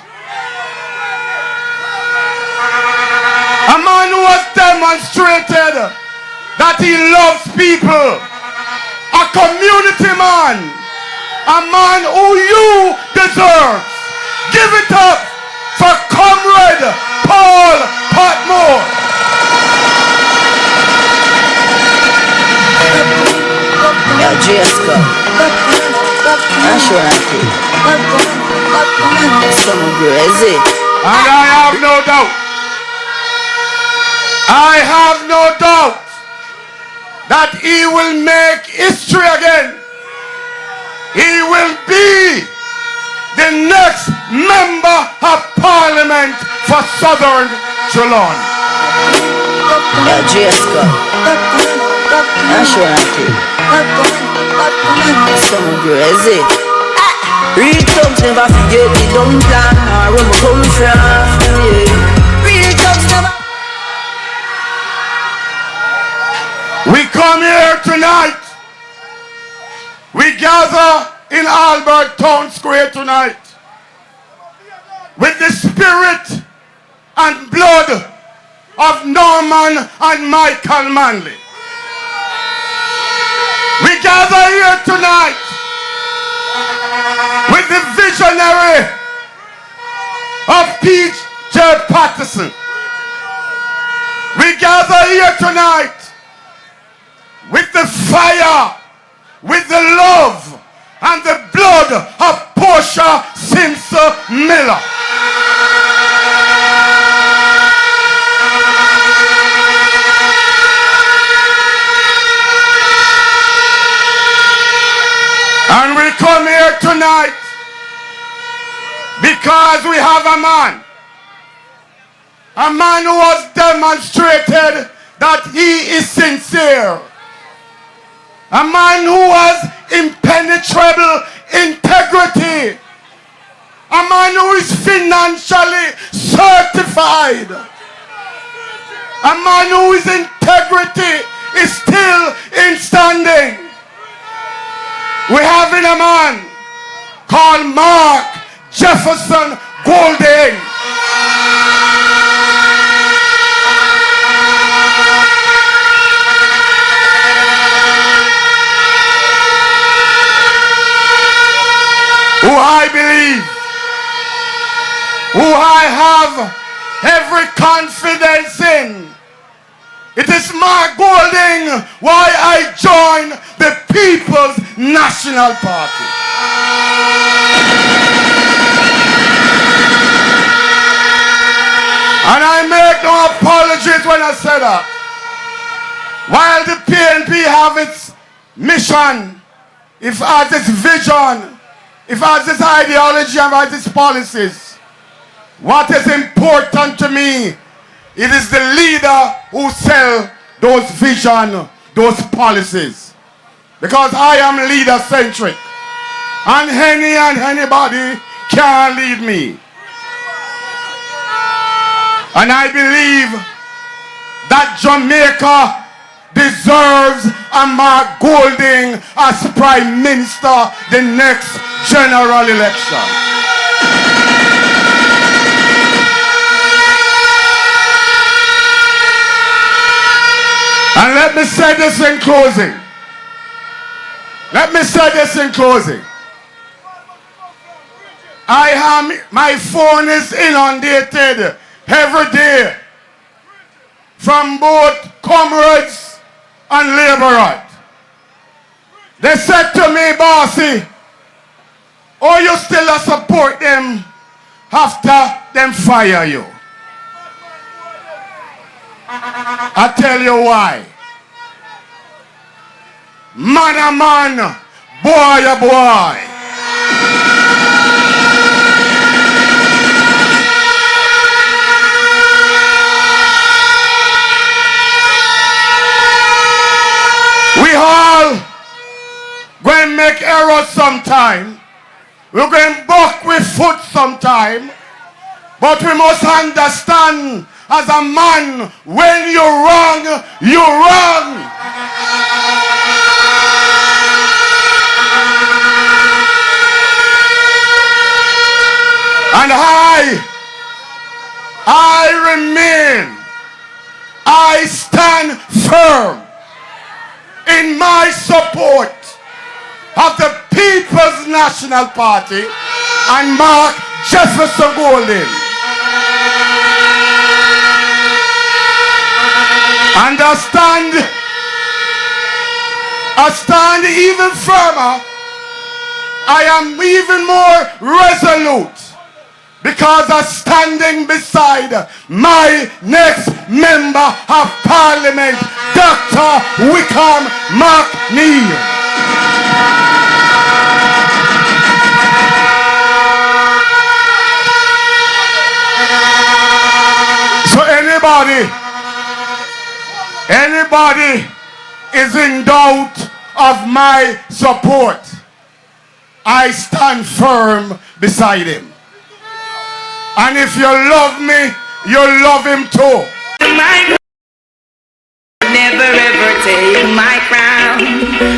A man who has demonstrated that he loves people. A community man. A man who you deserve. Give it up for Comrade Paul Patmore. Yeah, Jessica. I'm sure I can. Some crazy. And I have no doubt that he will make history again. He will be the next member of Parliament for Southern Trelawny. Yeah, Jessica. I'm sure I can. Some crazy. Real thugs never forget the dumb plan or where we come from. Yeah. Real thugs never. We come here tonight. We gather in Albert Town Square tonight with the spirit and blood of Norman and Michael Manley. We gather here tonight with the visionary of P.J. Patterson. We gather here tonight with the fire, with the love, and the blood of Portia Simpson Miller. And we come here tonight because we have a man who has demonstrated that he is sincere, a man who has impenetrable integrity, a man who is financially certified, a man whose integrity is still in standing. We have in a man called Mark Jefferson Golding. Who I believe, who I have every confidence in. It is Mark Golding why I joined the People's National Party. And I make no apologies when I say that. While the PNP have its mission, if it has its vision, if it has its ideology and has its policies, what is important to me, it is the leader who sell those vision, those policies. Because I am leader-centric. And anybody can lead me. And I believe that Jamaica deserves a Mark Golding as Prime Minister the next general election. And let me say this in closing. My phone is inundated every day from both comrades and laborers. They said to me, Bossy, oh, you still support them after them fire you. I tell you why. Man a man, boy a boy. We all going to make errors sometime. We're going to buck with foot sometime. But we must understand as a man, when you're wrong, you're wrong. And I stand firm in my support of the People's National Party and Mark Jefferson Golding. And I stand even firmer. I am even more resolute because I'm standing beside my next member of Parliament, Dr. Wickham McNeel. So anybody is in doubt of my support, I stand firm beside him. And if you love me, you love him too. Never ever take my crown.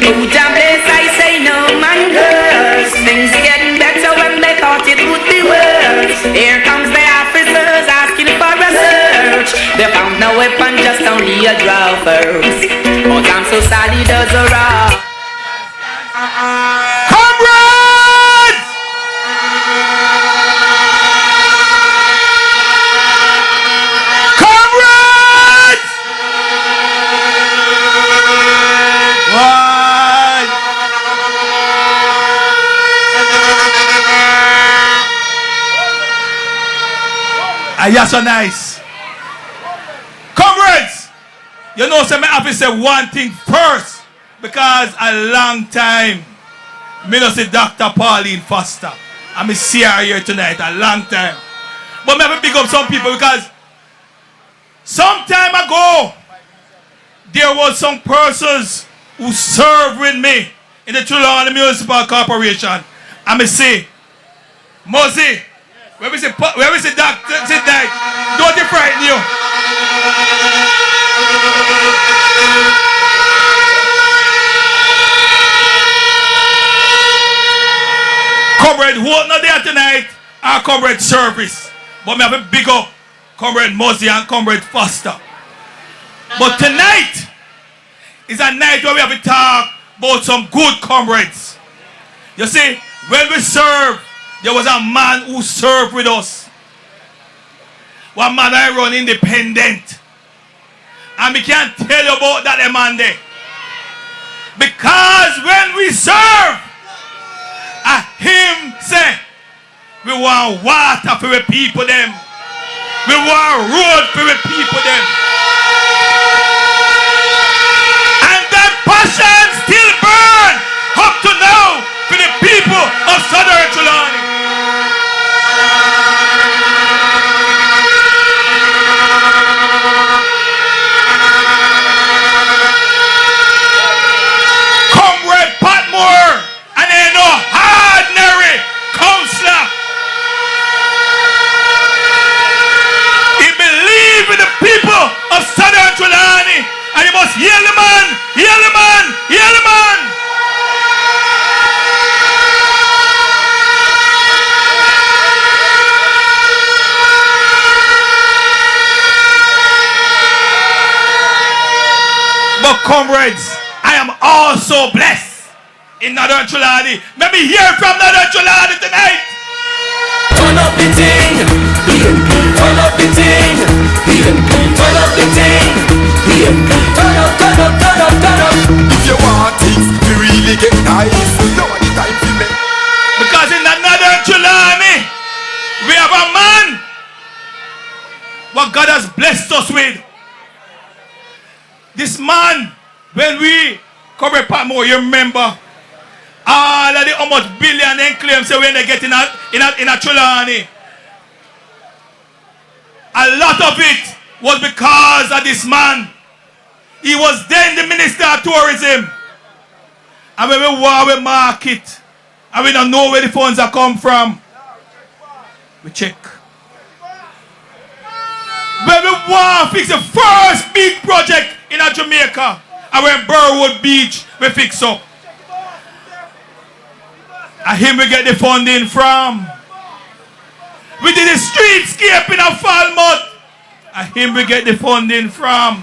Oh, damn bless, I say no man curse. Things are getting better when they thought it would be worse. Here comes the officers asking for a search. They're count no weapon, just only a draw first. But I'm so solid as a rock. Comrades! Comrades! What? You're so nice. Comrades! You know, so I have to say one thing first. Because a long time, me not see Dr. Pauline Foster. I'm see her here tonight, a long time. But me have to pick up some people because some time ago, there was some persons who served with me in the Trelawny Municipal Corporation. And me say, Mosey, where we say Dr. sit down, don't it frighten you. Comrade Holt not there tonight, our Comrade Service. But me have a big up Comrade Mosey and Comrade Foster. But tonight is a night where we have to talk about some good comrades. You see, when we serve, there was a man who served with us. One man I run independent. And we can't tell you about that man there. Because when we serve, him say, we want water for the people them. We want road for the people them. And that passion still burn up to now for the people of Southern Trelawny. Comrade Patmore, and they know ordinary counselor. He believed in the people of Southern Trelawny, and he must heal the man, heal the man, heal the man. But comrades, I am also blessed in Northern Trelawny. Let me hear from Northern Trelawny tonight. Turn up the thing, PNP. Turn up the thing, PNP. Turn up the thing, PNP. Turn up, turn up, turn up, turn up. If you want things to really get nice, now the time to make. Because in the Northern Trelawny, we have a man what God has blessed us with. This man, when we cover Patmore, you remember all of the how much billion and claims say when they get in a Trelawny. A lot of it was because of this man. He was then the Minister of Tourism. And when we war we market, and we don't know where the funds are come from, we check. When we war fix the first big project in a Jamaica, and when Burwood Beach we fix up. And him we get the funding from. We did the streetscape in a Falmouth. And him we get the funding from.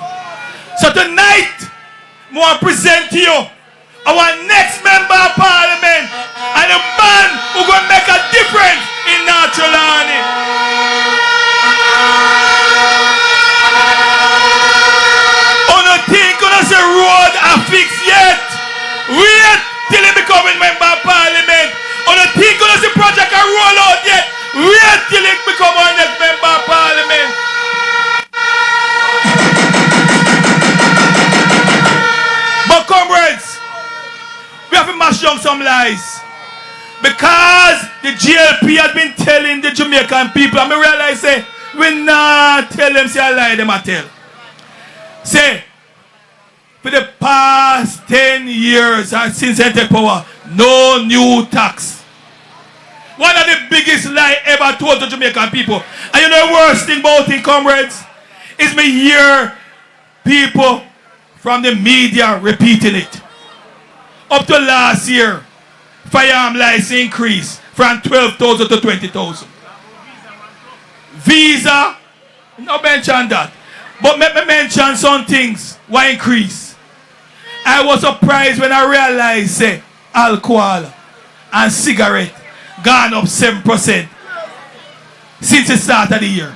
So tonight, I want to present to you our next member of parliament and a man who going to make a difference in North Trelawny. On a thing gonna say road are fixed yet. Wait till he becoming member of parliament. On a thing gonna say project a roll out yet. Wait till he become our next member of parliament. But comrades, we have to mash down some lies. Because the GLP has been telling the Jamaican people, and I realize say, we not tell them say a lie them a tell. Say, for the past 10 years since they take power, no new tax. One of the biggest lies ever told to Jamaican people. And you know the worst thing about it, comrades, is me hear people from the media repeating it. Up to last year, firearm license increased from 12,000 to 20,000. Visa, no mention that. But let me mention some things why increase. I was surprised when I realized say alcohol and cigarette gone up 7% since the start of the year.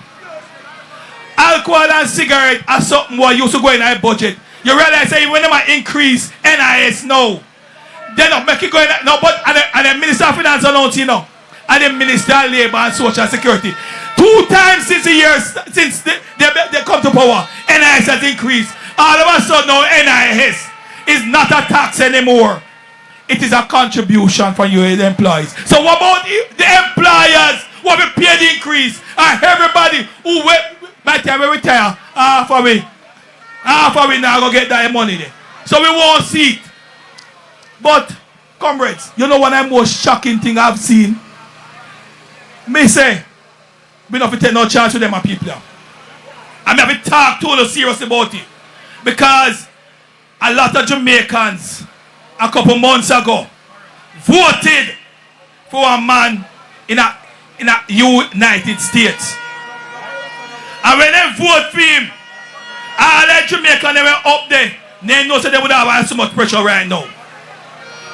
Alcohol and cigarette are something what used to go in our budget. You realize that when they increase NIS now, they not make it go in no, but and the Minister of Finance announced, you know, and the Minister of Labour and Social Security. 2 times since the year since they come to power, NIS has increased. All of a sudden now NIS is not a tax anymore. It is a contribution for you the employees. So what about the employers who have paid the increase? And everybody who by the time we retire, half of we now go get that money there. So we won't see it. But comrades, you know one of the most shocking thing I've seen? Me say, we don't have to take no chance with them and people. I have to talk totally serious about it. Because a lot of Jamaicans a couple months ago voted for a man in a United States. And when they vote for him, all the Jamaicans they were up there, they know that they would have so much pressure right now.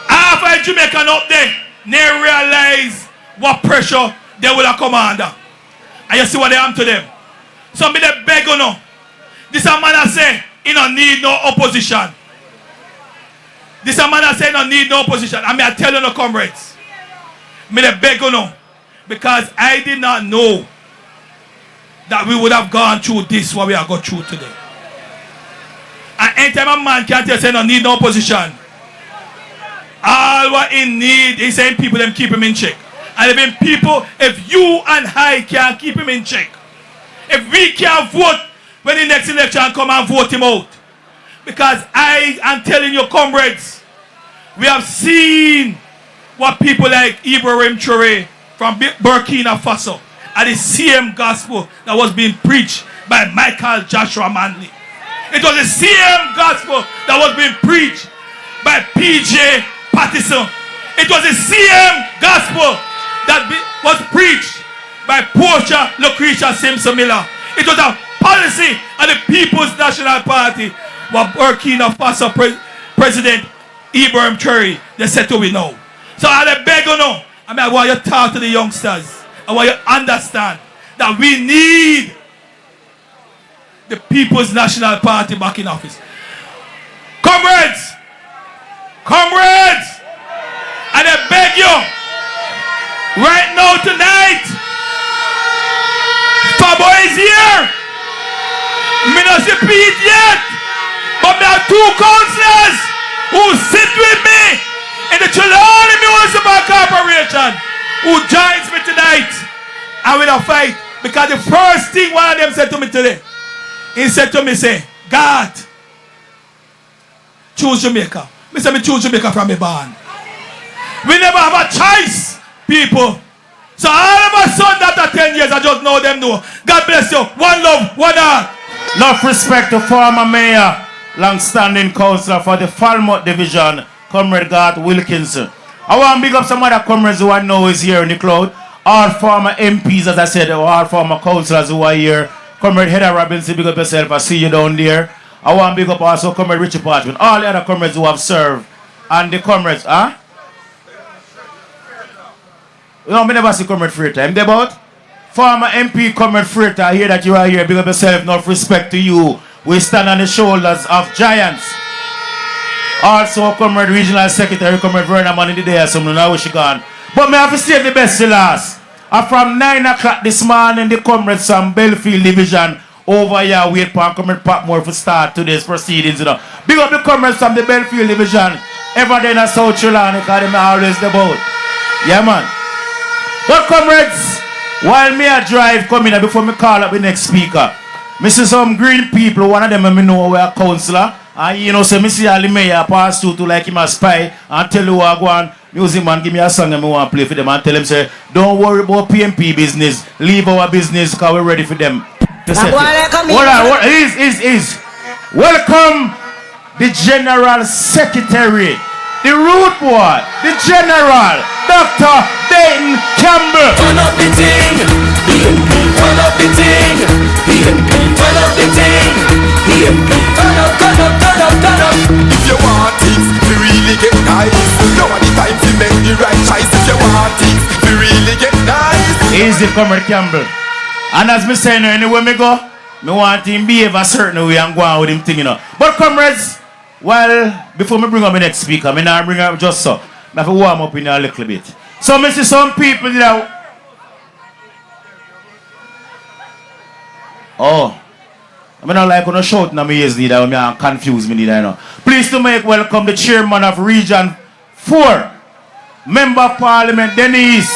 Half of Jamaican up there, they realize what pressure they would have come under. And you see what they am to them. Some of them beg on. This a man that say, he don't need no opposition. This a man that say, he don't need no opposition. I mean, I tell you no comrades. Me they beg on. Because I did not know that we would have gone through this, what we have gone through today. And anytime a man can't tell say, he don't need no opposition. All what he need is saying people them keep him in check. And even people, if you and I can't keep him in check, if we can't vote when the next election come and vote him out. Because I am telling you comrades, we have seen what people like Ibrahim Traoré from Burkina Faso are the same gospel that was being preached by Michael Joshua Manley. It was the same gospel that was being preached by PJ Patterson. It was the same gospel that was preached by Portia Lucretia Simpson Miller. It was a policy of the People's National Party what Burkina Faso President Ibrahim Traoré they said to we know. So I beg you now. I mean, I want you to talk to the youngsters. I want you to understand that we need the People's National Party back in office. Comrades, and I beg you, right now tonight, Fabo is here. Me not see Pete yet, but there are 2 councillors who sit with me in the Trelawny Municipal Corporation who joins me tonight and we don't fight. Because the first thing one of them said to me today, he said to me, say, God, choose Jamaica. Me say me choose Jamaica from me born. We never have a choice, people. So all of a sudden after 10 years, I just know them know. God bless you. One love, one heart. Love, respect to former mayor, long-standing councillor for the Falmouth Division, Comrade Garth Wilkinson. I want to big up some other comrades who I know is here in the crowd. All former MPs, as I said, all former councillors who are here. Comrade Heather Robinson, big up yourself. I see you down there. I want to big up also Comrade Richie Parchment. All the other comrades who have served. And the comrades, huh? No, I never see Comrade Freighter. I'm about former MP Comrade Freighter. I hear that you are here. Big up yourself. Enough respect to you. We stand on the shoulders of giants. Also, Comrade Regional Secretary, Comrade Vernon Man in the day or something. I wish you gone. But me have to save the best to last. From 9 o'clock this morning, the comrades from Belfield Division over here wait for Comrade Patmore to start today's proceedings. You know. Big up the comrades from the Belfield Division. Ever then a South Trelawny, because them always the boat. Yeah, man. But comrades, while me a drive coming in before me call up the next speaker, me see some green people, one of them I know we are councillor, and you know, so me see all the mayor pass through to like him a spy and tell you what I go on. Music man give me a song and me want to play for them and tell them say, don't worry about PNP business, leave our business because we're ready for them. Hold on, is welcome the General Secretary, the root boy, the General, Dr. Dayton Campbell. Turn up the thing, turn up the thing. PNP, turn up the thing. PNP, turn up, turn up, turn up, turn up. If you want things to really get nice, now are the time to make the right choice. If you want things to really get nice. Easy, Comrade Campbell. And as me saying, anywhere me go, me want him behave a certain way and go on with him thing, you know. But comrades, well, before me bring up my next speaker, me now bring up just so. I have to warm up in a little bit. So me see some people that I don't like when I shout in my ears neither, when I confuse me neither, you know. Please to make welcome the chairman of Region 4, Member of Parliament Denise.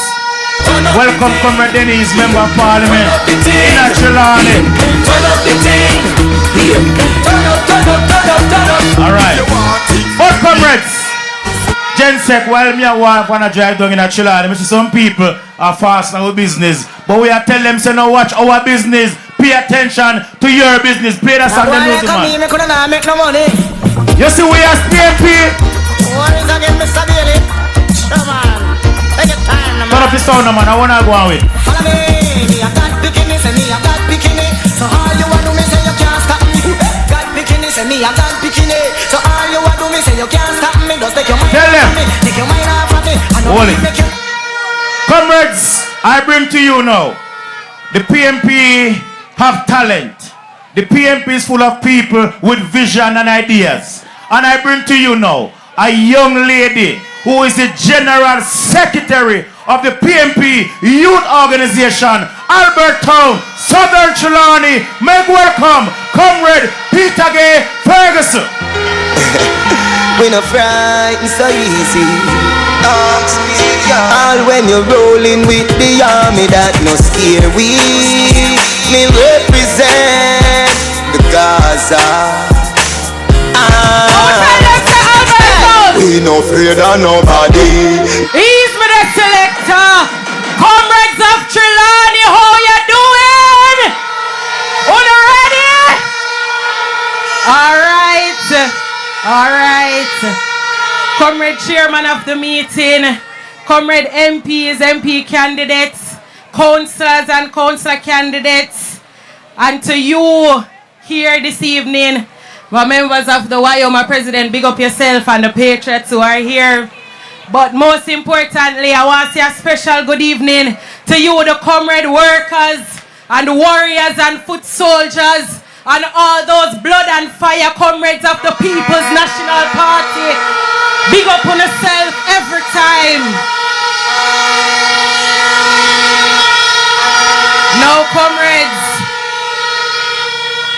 Welcome, Comrade Denise, Member of Parliament in Trelawny. Alright. But comrades, Jensek, while me a walk when I drive down in Trelawny, I see some people are fast on our business. But we are telling them, say no, watch our business. Pay attention to your business. Play that song, them music, man. Make no money. You see we are PNP. What is again, Mr. Daly? Come on. Take your time, man. Turn up the sound, man. I wanna go on with. Follow me. I got bikini, say me, I got bikini. So all you want to me, say you can't stop me. Got bikini, say me, I got bikini. So all you want to me, say you can't stop me. Just take your mind Tell them. off me. Take your mind off of me. I know Hold me it. make you. Comrades, I bring to you now. The PNP have talent. The PNP is full of people with vision and ideas. And I bring to you now a young lady who is the General Secretary of the PNP Youth Organization, Albertown, Southern Trelawny. Make welcome, Comrade Peter Gay Ferguson. We no frightened so easy. All when you're rolling with the army that no scare we. Me represent the Gaza. We no afraid of nobody. He's me the selector. Comrades of Trelawny, how you doing? Are you ready? Alright. Comrade chairman of the meeting, comrade MPs, MP candidates, councillors and councillor candidates, and to you here this evening, my members of the Wyoming President, big up yourself and the patriots who are here. But most importantly, I want to say a special good evening to you, the comrade workers and warriors and foot soldiers and all those blood and fire comrades of the People's National Party. Big up on yourself every time. Now, comrades,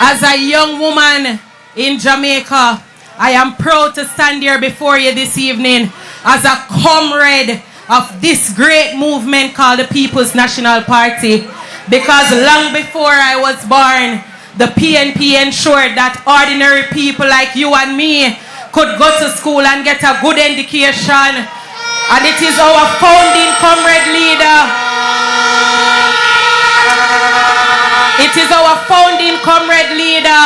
as a young woman in Jamaica, I am proud to stand here before you this evening as a comrade of this great movement called the People's National Party. Because long before I was born, the PNP ensured that ordinary people like you and me could go to school and get a good education. And it is our founding comrade leader. It is our founding comrade leader,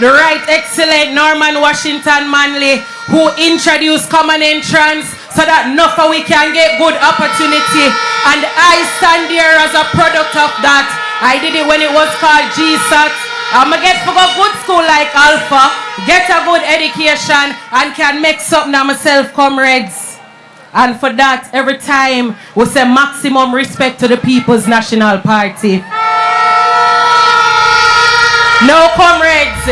the Right Excellent Norman Washington Manley, who introduced common entrance so that enough of we can get good opportunity. And I stand here as a product of that. I did it when it was called GSAT. I'm going to get to go good school like Alpha, get a good education, and can make something of myself, comrades. And for that, every time we say maximum respect to the People's National Party. No, comrades,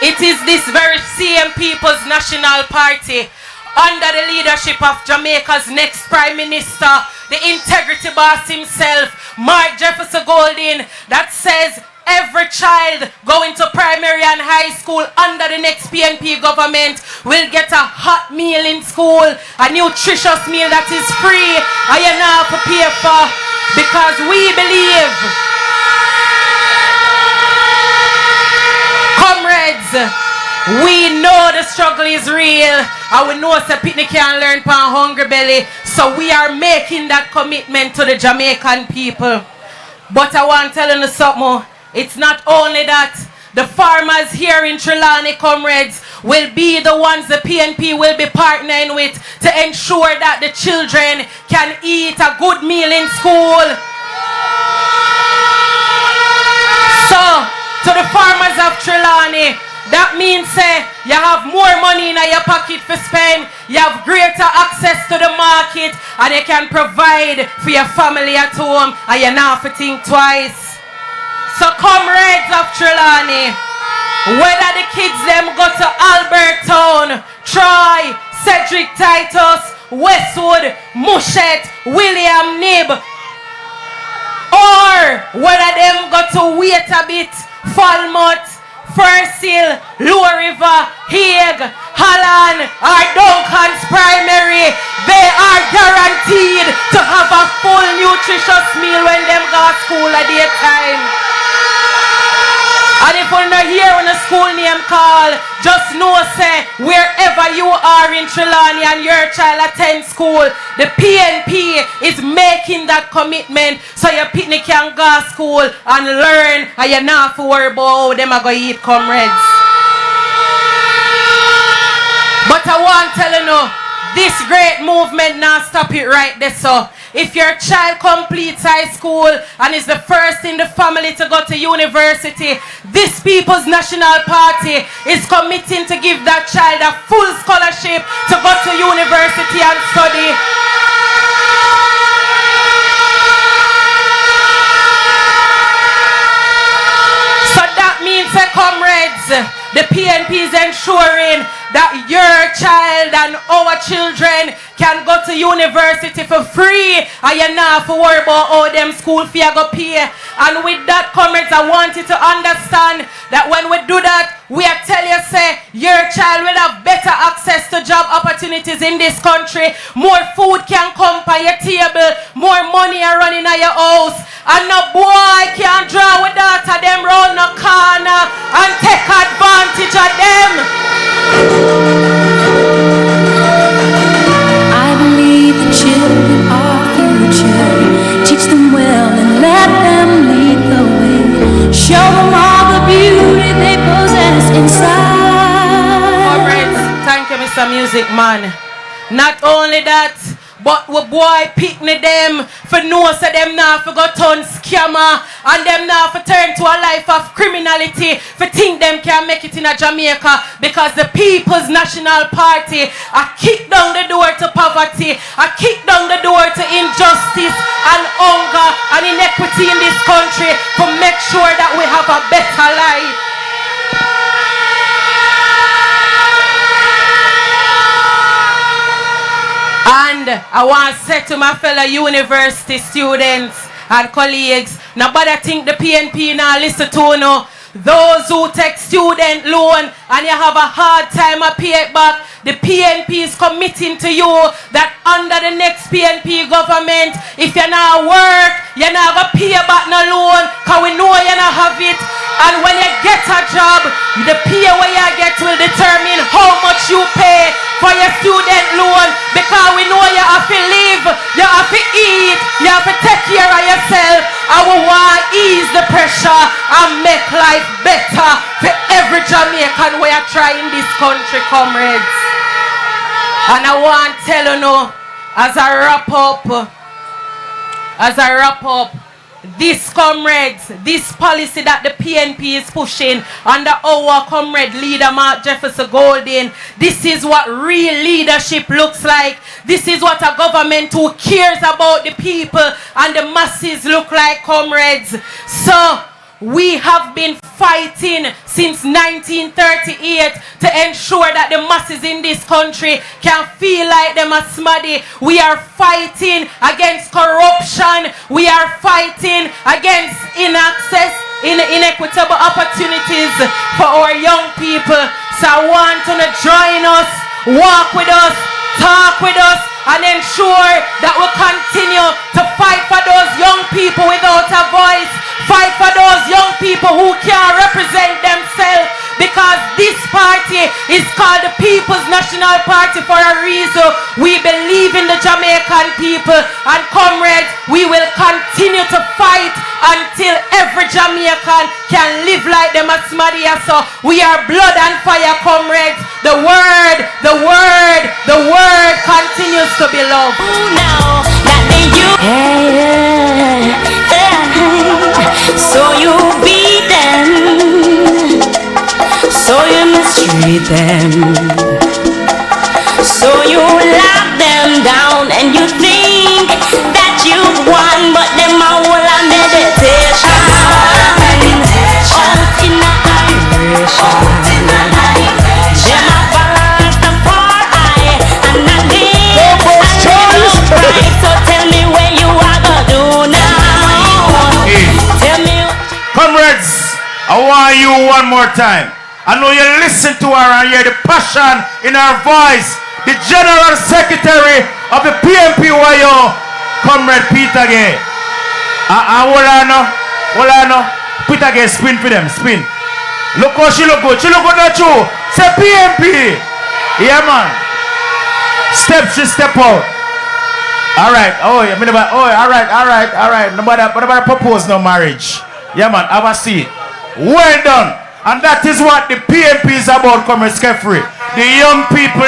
it is this very same People's National Party under the leadership of Jamaica's next Prime Minister, the integrity boss himself, Mark Jefferson Golding, that says every child going to primary and high school under the next PNP government will get a hot meal in school, a nutritious meal that is free, and you know to pay for, because we believe, comrades, we know the struggle is real, and we know that picnic can learn from hungry belly, so we are making that commitment to the Jamaican people. But I want to tell you something. It's not only that. The farmers here in Trelawny, comrades, will be the ones the PNP will be partnering with to ensure that the children can eat a good meal in school. So, to the farmers of Trelawny, that means you have more money in your pocket to spend, you have greater access to the market, and you can provide for your family at home, and you not have to think twice. So comrades of Trelawny, whether the kids them go to Albertown, Troy, Cedric Titus, Westwood, Mushet, William Nib, or whether them go to Wait a Bit, Falmouth, First Hill, Lower River, Hague, Holland, or Duncan's Primary, they are guaranteed to have a full nutritious meal when them go to school at daytime. And if you're not here when the school name call, just know say wherever you are in Trelawny and your child attends school, the PNP is making that commitment so your picnic can go to school and learn, and you're not to worry about how them are going to eat, comrades. But I want to tell you, this great movement now stop it right there. So if your child completes high school and is the first in the family to go to university, this People's National Party is committing to give that child a full scholarship to go to university and study. So that means, comrades, the PNP is ensuring that your child and our children can go to university for free, and you're not to worry about how them school fee go pay. And with that, comrades, I want you to understand that when we do that, we are tell you say your child will have better access to job opportunities in this country. More food can come by your table, more money are running at your house, and no boy can draw with that them round the corner and take advantage of them. I believe the children are future. Teach them well and let them lead the way. Show them all the beauty they possess inside. Comrades, thank you, Mr. Music Man. Not only that, but we boy picnic them for know so them now for go turn scammer and them now for turn to a life of criminality for think them can make it in a Jamaica, because the People's National Party are kick down the door to poverty, are kick down the door to injustice and hunger and inequity in this country to make sure that we have a better life. And I want to say to my fellow university students and colleagues, nobody think the PNP now listen to no. Those who take student loan and you have a hard time to pay it back, the PNP is committing to you that under the next PNP government, if you're not work, you're not going to pay back no loan, because we know you not have it. And when you get a job, the pay where you get will determine how much you pay for your student loan, because we know you have to live, you have to eat, you have to take care of yourself. I will want to ease the pressure and make life better for every Jamaican we are trying this country, comrades. And I want to tell you now, as I wrap up, this, comrades, this policy that the PNP is pushing under our comrade leader Mark Jefferson Golding, this is what real leadership looks like. This is what a government who cares about the people and the masses look like, comrades. So we have been fighting since 1938 to ensure that the masses in this country can feel like them are smaddy. We are fighting against corruption. We are fighting against inequitable opportunities for our young people. So I want you to join us, walk with us, talk with us, and ensure that we continue to fight for those young people without a voice, fight for those young people who can't represent themselves, because this party is called the People's National Party for a reason. We believe in the Jamaican people, and comrades, we will continue to fight until every Jamaican can live like them as Maria. So we are blood and fire, comrades. The word continues to be loved. Now that you so you be there. treat them. So you lock them down and you think that you've won, but them are all a meditation. Out in the iration. Them a balance the far eye and a live and no right. So tell me where you are gonna do now. Tell me. Comrades, I want you one more time. I know you listen to her and hear the passion in her voice. The General Secretary of the PNP, Comrade Peter Gay. Hold on. Peter Gay, spin for them, spin. Look how she look good. She look good, not you. Say PNP. Yeah, man. She step out. All right. All right. Nobody propose no marriage. Yeah, man. Have a seat. Well done. And that is what the PNP is about, Comrade Skeffrey. The young people,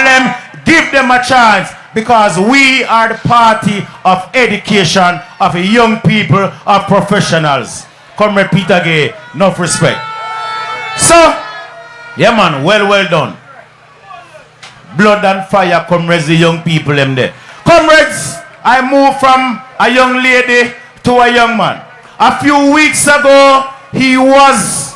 give them a chance, because we are the party of education, of young people, of professionals. Comrade Peter Gay, enough respect. So, yeah man, well done. Blood and fire, comrades, the young people there. Comrades, I moved from a young lady to a young man. A few weeks ago, he was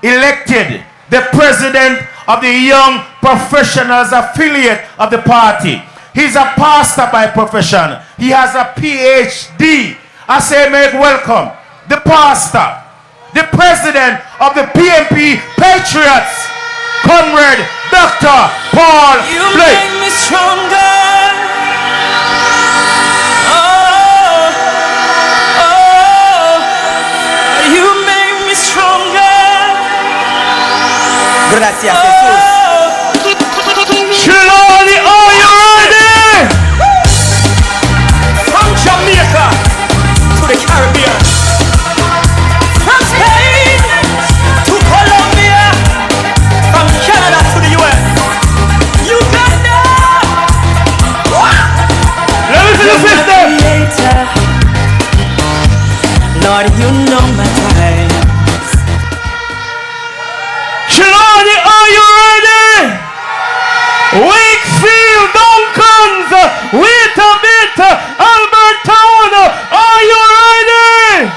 elected the president of the Young Professionals Affiliate of the party. He's a pastor by profession. He has a PhD. I say make welcome the pastor, the president of the PNP Patriots, Comrade Dr. Paul You Blake. make me stronger. You make me stronger. Gracias, Jesus. Trelawny, are you ready? From Jamaica to the Caribbean, From Spain to Colombia, from Canada to the US, Uganda. Let me see the system. Creator. Lord, you know my time. Trelawny, are you ready? Wakefield, Duncans, wait a bit, Albert Town, are you ready?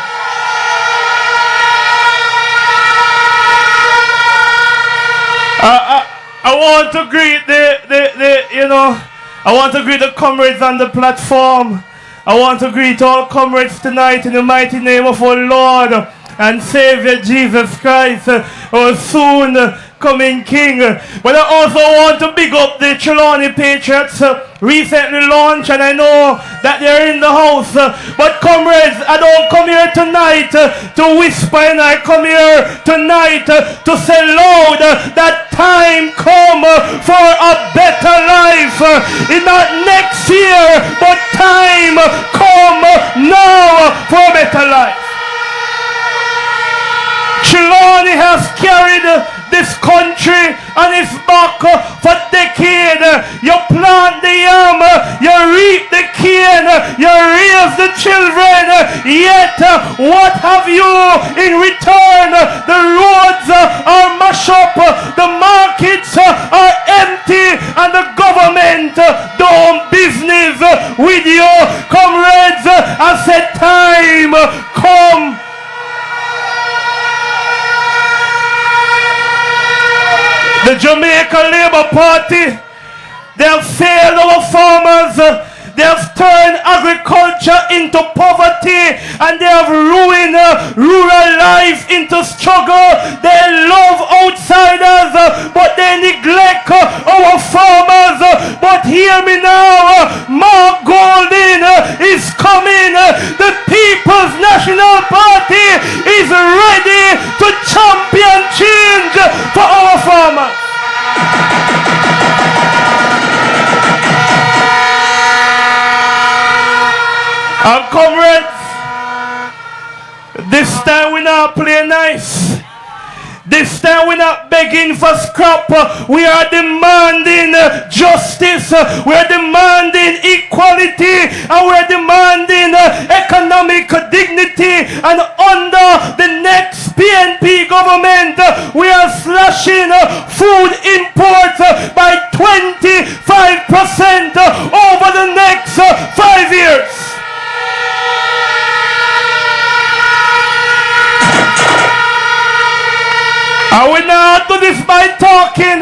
I want to greet I want to greet the comrades on the platform. I want to greet all comrades tonight in the mighty name of our Lord and Savior Jesus Christ, our soon coming King. But I also want to big up the Trelawny Patriots, recently launched, and I know that they're in the house. But comrades, I don't come here tonight to whisper, and I come here tonight to say loud that time come for a better life. It's not next year, but time come now for a better life. Trelawny has carried this country on his back for decades. You plant the yam, you reap the cane, you raise the children, yet what have you in return? The roads are mashed up, the markets are empty, and the government don't business with you. Comrades, I said time come. The Jamaica Labour Party, they have failed our farmers, they have turned agriculture into poverty, and they have ruined rural life into struggle. They love outsiders, but they neglect our farmers. But hear me now, Mark Golding is coming. The People's National Party is ready to champion change for our farmers. And comrades, this time we not play nice. This time we're not begging for scrap. We are demanding justice. We are demanding equality. And we are demanding economic dignity. And under the next PNP government, we are slashing food imports by 25% over the next 5 years. And we not do this by talking.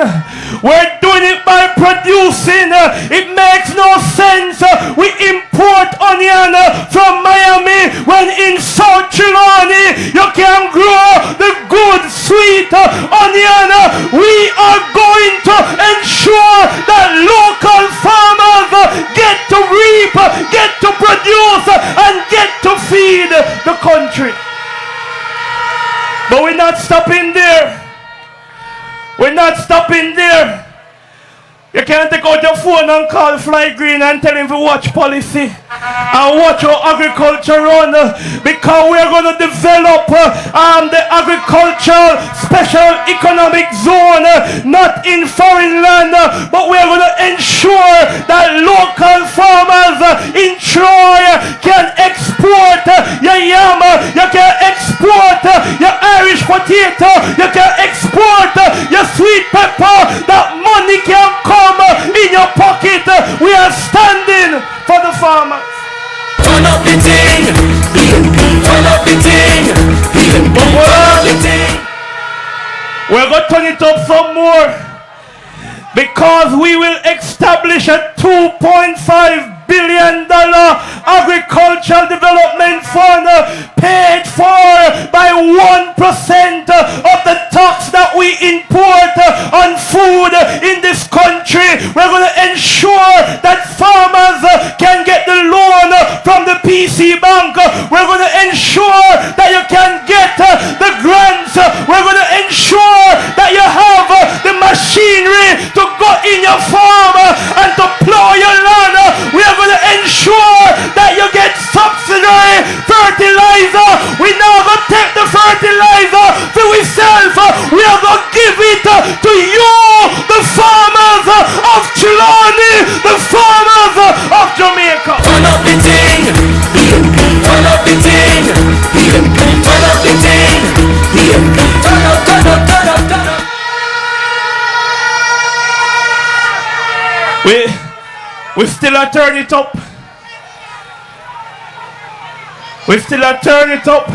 We're doing it by producing. It makes no sense. We import onion from Miami when in South Trelawny you can grow the good sweet onion. We are going to ensure that local farmers get to reap, get to produce, and get to feed the country. But we're not stopping there. We're not stopping there. You can't take out your phone and call Fly Green and tell him to watch policy and watch your agriculture run, because we are going to develop the agricultural special economic zone, not in foreign land, but we are going to ensure that local farmers in Troy can export your yam, you can export your Irish potato, you can export your sweet pepper, that money can come in your pocket. We are standing for the farmers. Turn up the thing, turn up the thing, turn up the thing. We're going to turn it up some more, because we will establish a $2.5 billion agricultural development fund paid for by 1% of the tax that we import on food in this country. We're going to ensure that farmers can get the loan from the PC Bank. We're going to ensure that you can get the grants. We're going to ensure that you have the machinery to go in your farm and to plow your land. We are going to ensure that you get subsidiary fertilizer. We now going to take the fertilizer for ourselves. We are going to give it to you, the farmers of Trelawny, the farmers of Jamaica. Turn up the thing, turn up the thing, turn up the thing, turn up, turn up, turn up, turn up. We still are turn it up. We still are turn it up,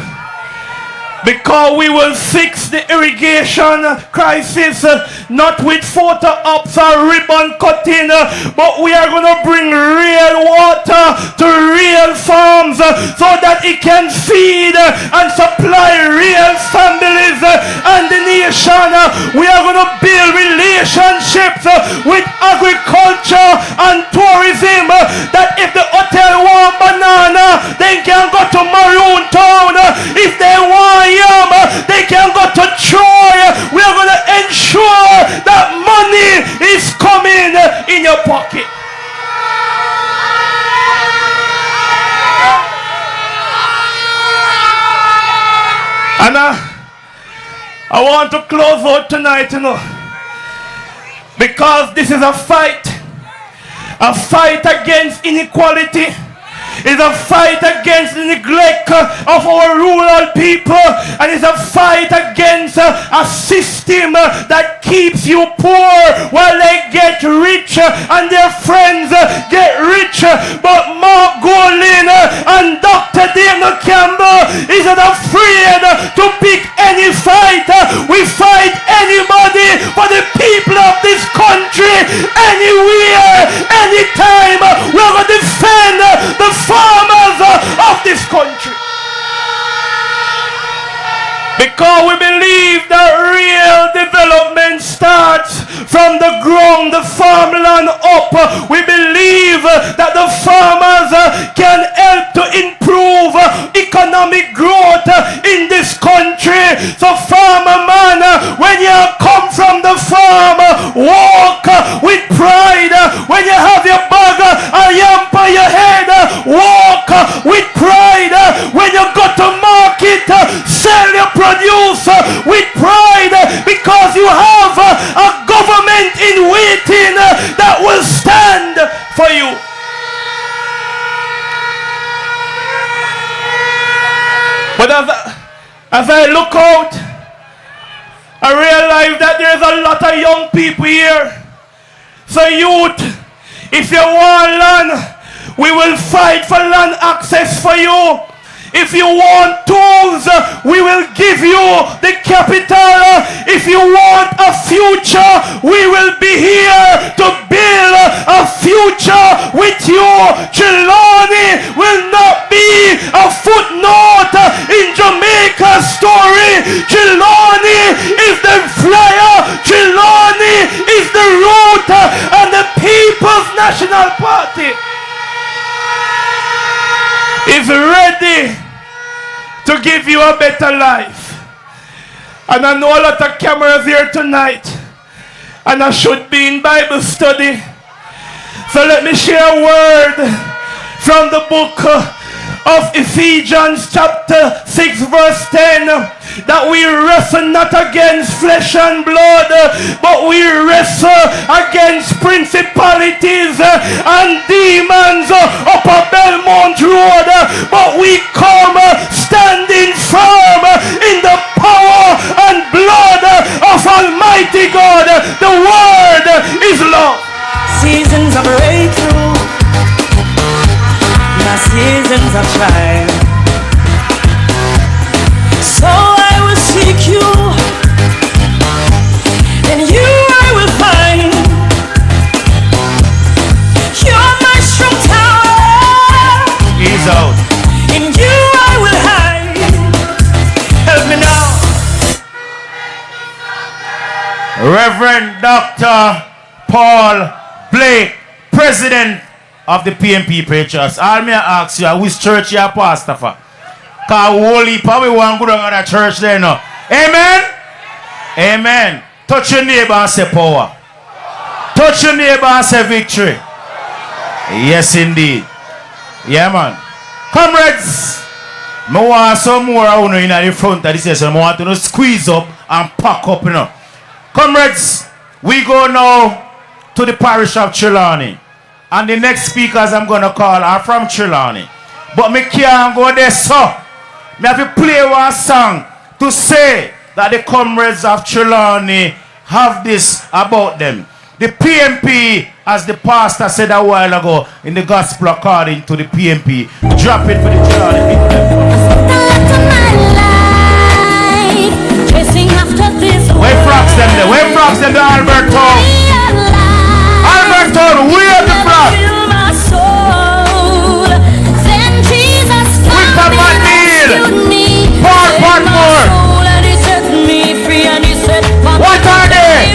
because we will fix the irrigation crisis, not with photo ops or ribbon cutting, but we are going to bring real water to real farms so that it can feed and supply real families and the nation. We are going to build relationships with agriculture and tourism, that if the hotel want banana, they can go to Maroon Town. If they want yam, they can go to Troy. We are going to ensure that money is coming in your pocket. And I want to close out tonight, because this is a fight against inequality. It's a fight against the neglect of our rural people, and it's a fight against a system that keeps you poor while they get rich and their friends get rich. But Mark Golin and Dr. Daniel Campbell isn't afraid to pick any fight. We fight anybody for the people of this country, anywhere, anytime. We're going to defend the farmers of this country, because we believe that real development starts from the ground, the farmland up. We believe that the farmers can help to improve economic growth in this country. So farmer man, when you come from the farm, walk with pride. When you have your bag and yam on your head, walk with pride. When you go to market, sell your produce with pride, because you have a government in waiting that will stand for you. But as I look out, I realize that that there's a lot of young people here. So youth, if you want land, we will fight for land access for you. If you want tools, we will give you the capital. If you want a future, we will be here to build a future with you. Trelawny will not be a footnote in Jamaica's story. Trelawny is the flyer. Trelawny is the root and the People's National Party is ready to give you a better life. And I know a lot of cameras here tonight, and I should be in Bible study. So let me share a word from the book of Ephesians chapter 6 verse 10. That we wrestle not against flesh and blood, but we wrestle against principalities and demons up a Belmont Road. But we come standing firm in the power and blood of Almighty God. The word is love. Seasons of breakthrough, my seasons of trial. So I will seek you, and you I will find. You're my strong tower. Ease out. In you I will hide. Help me now. Reverend Dr. Paul Blake, President of the PNP Preachers. All me ask you, which church you are pastor for? Because holy probably want to go to that church there now. Amen? Amen. Touch your neighbor and say power. Touch your neighbor and say victory. Yes, indeed. Yeah, man. Comrades, I want some more in the front of this session. I want to squeeze up and pack up, you know. Comrades, we go now to the parish of Trelawny. And the next speakers I'm going to call are from Trelawny. But me can't go there, so me have to play one song to say that the comrades of Trelawny have this about them. The PNP, as the pastor said a while ago in the gospel according to the PNP, drop it for the Trelawny people. Where frogs them there? Where frogs them there, Alberto? Alberto, where the frogs? Wickham, McNeel, Patmore. What are they?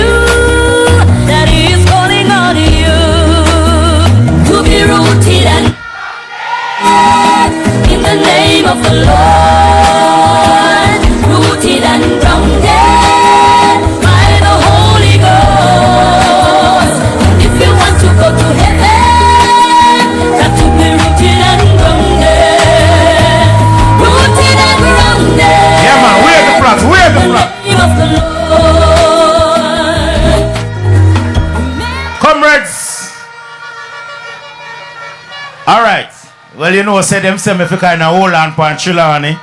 That is calling on you to be rooted and in the name of the Lord, rooted and grounded by the Holy Ghost. If you want to go to heaven, got to be rooted and grounded. Rooted and grounded. Yeah, man, where the flags? Where the flags? Of the Lord. Comrades. Alright. Well, you know, say them say me if you kind of hold on pan Trelawny.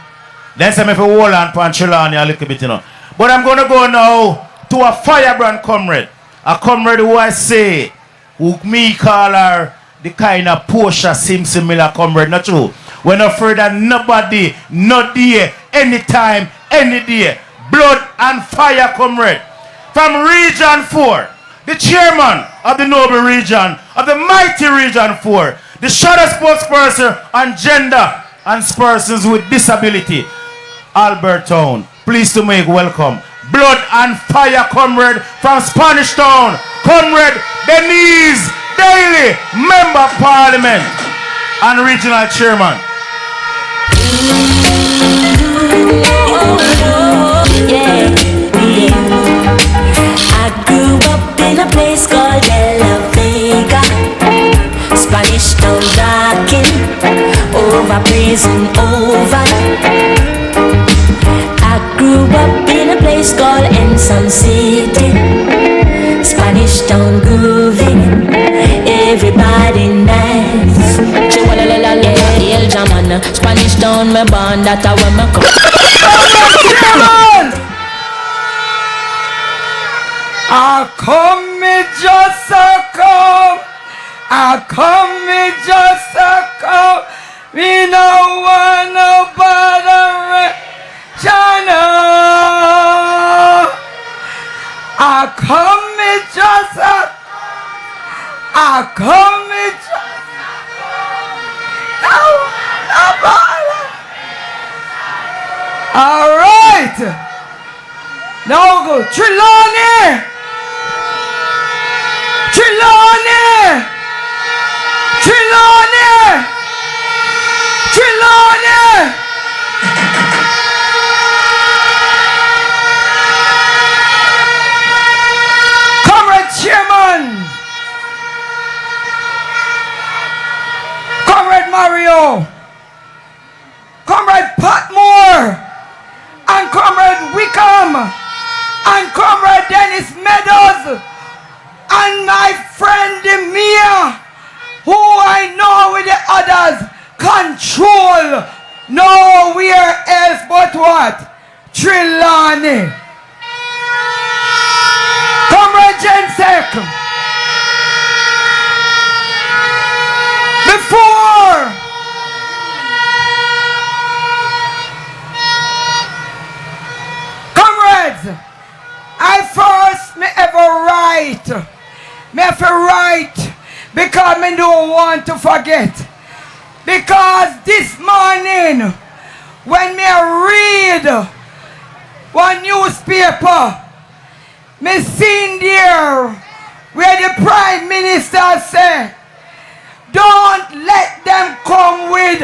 Then say me if you hold on pan Trelawny a little bit, you know. But I'm going to go now to a firebrand comrade. A comrade who I say, who me call her the kind of Portia Simpson Miller comrade, not true. We're not afraid of nobody, no day, anytime, any day. Blood and fire comrade. From Region 4, the chairman of the noble region, of the mighty Region 4, the shadow spokesperson on gender and persons with disability, Albert Town. Pleased to make welcome. Blood and fire comrade from Spanish Town, comrade Denise Daly, member of parliament and regional chairman. Yeah, I grew up in a place called De La Vega, Spanish Town rocking, over prison over. I grew up in a place called Ensom City, Spanish Town grooving, everybody nice. El Jaman, Spanish Town, my band, that's how we come. I come, me just a come. I come, me just a come. Me no want no bother. I come, me just a. I come, me just. No bother. All right. Now go Trelawny. Trelawny! Trelawny! Trelawny! Comrade Chairman! Comrade Mario! Comrade Patmore! And Comrade Wickham! And Comrade Dennis Meadows! And my friend Mia, who I know with the others, control nowhere else but what? Trelawny. Comrade Jensek. Before comrades, I first may ever write. Me have to write because me don't want to forget. Because this morning, when me read one newspaper, me seen there where the Prime Minister said, don't let them come with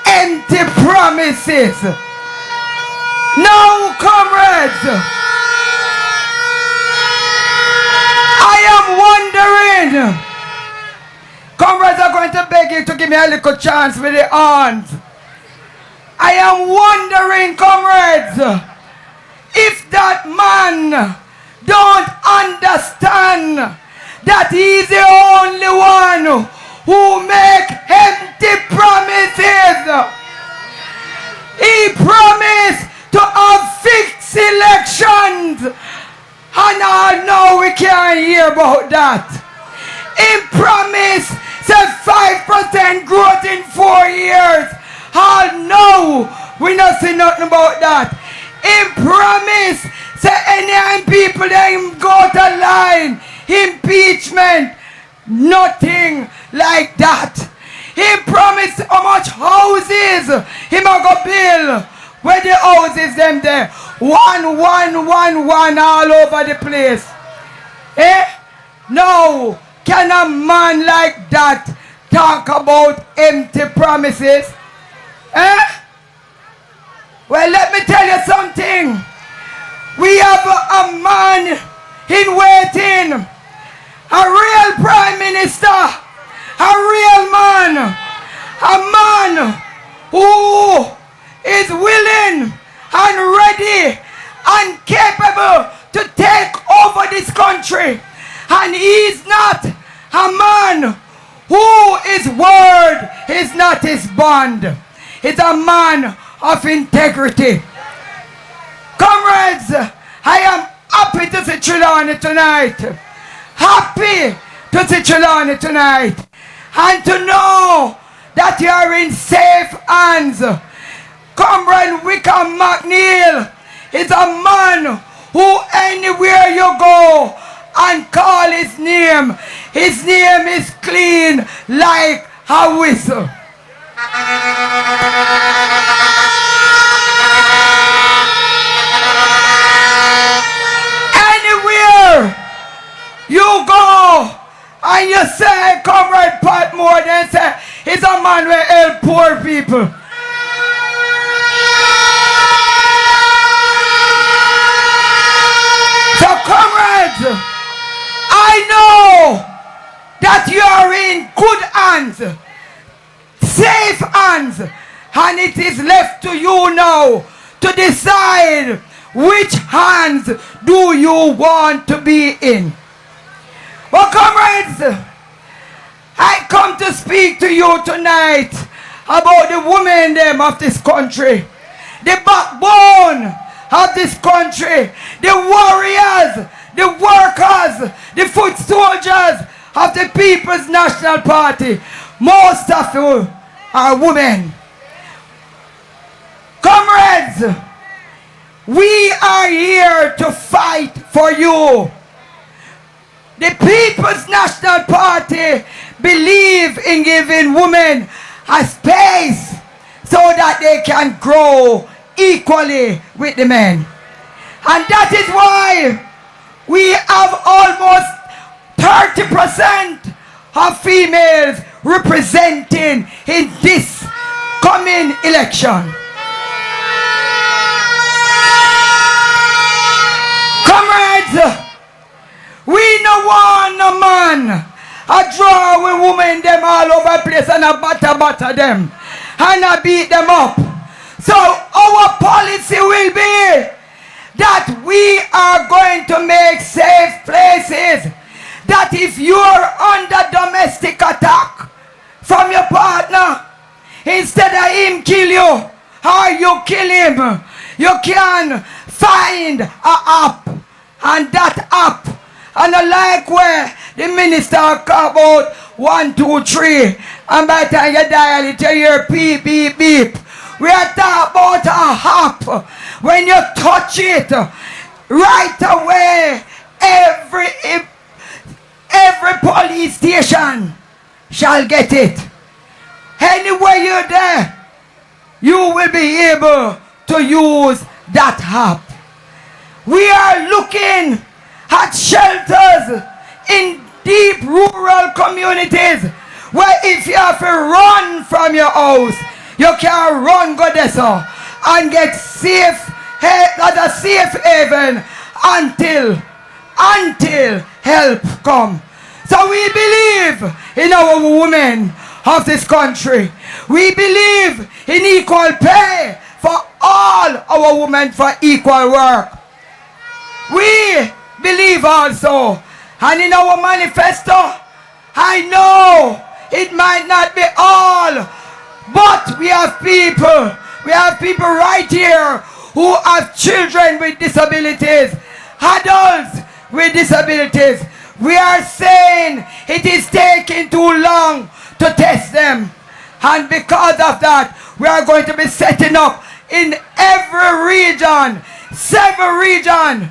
empty promises. Now, comrades, I am wondering, comrades are going to beg you to give me a little chance with the hands. I am wondering, comrades, if that man don't understand that he's the only one who make empty promises. He promised to have fixed elections. And I know we can't hear about that. He promised say 5% growth in 4 years. I know we not see nothing about that. He promised say any people that him go to line, impeachment, nothing like that. He promised how much houses he might go build. Where the houses them there? One all over the place. Eh? No. Can a man like that talk about empty promises? Eh? Well, let me tell you something. We have a man in waiting. A real Prime Minister. A real man. A man who is willing and ready and capable to take over this country. And he is not a man who his word is not his bond. He's a man of integrity. Comrades, I am happy to see Trelawny tonight. Happy to see Trelawny tonight. And to know that you are in safe hands. Comrade Wickham McNeel is a man who anywhere you go and call his name is clean like a whistle. Anywhere you go and you say Comrade Patmore, then say he's a man who help poor people. So comrades, I know that you are in good hands, safe hands, and it is left to you now to decide which hands do you want to be in. Well, comrades, I come to speak to you tonight about the women them of this country, the backbone of this country, the warriors, the workers the foot soldiers of the People's National Party, most of you are women. Comrades, we are here to fight for you. The People's National Party believe in giving women a space so that they can grow equally with the men. And that is why we have almost 30% of females representing in this coming election. Comrades, we no want no man a draw with women them all over the place and a batter them and a beat them up. So our policy will be that we are going to make safe places, that if you are under domestic attack from your partner, instead of him kill you or you kill him, you can find an app, and that app, and like where the minister talk about 1, 2, 3, and by the time you dial it, you hear beep, beep, beep. We are talking about a app. When you touch it, right away, every police station shall get it. Anywhere you're there, you will be able to use that app. We are looking at shelters in deep rural communities where if you have to run from your house, you can run go there so, and get safe at a safe haven until help come. So we believe in our women of this country. We believe in equal pay for all our women for equal work. We believe also, and in our manifesto, I know it might not be all, but we have people right here who have children with disabilities, adults with disabilities. We are saying it is taking too long to test them. And because of that, we are going to be setting up in every region, several regions,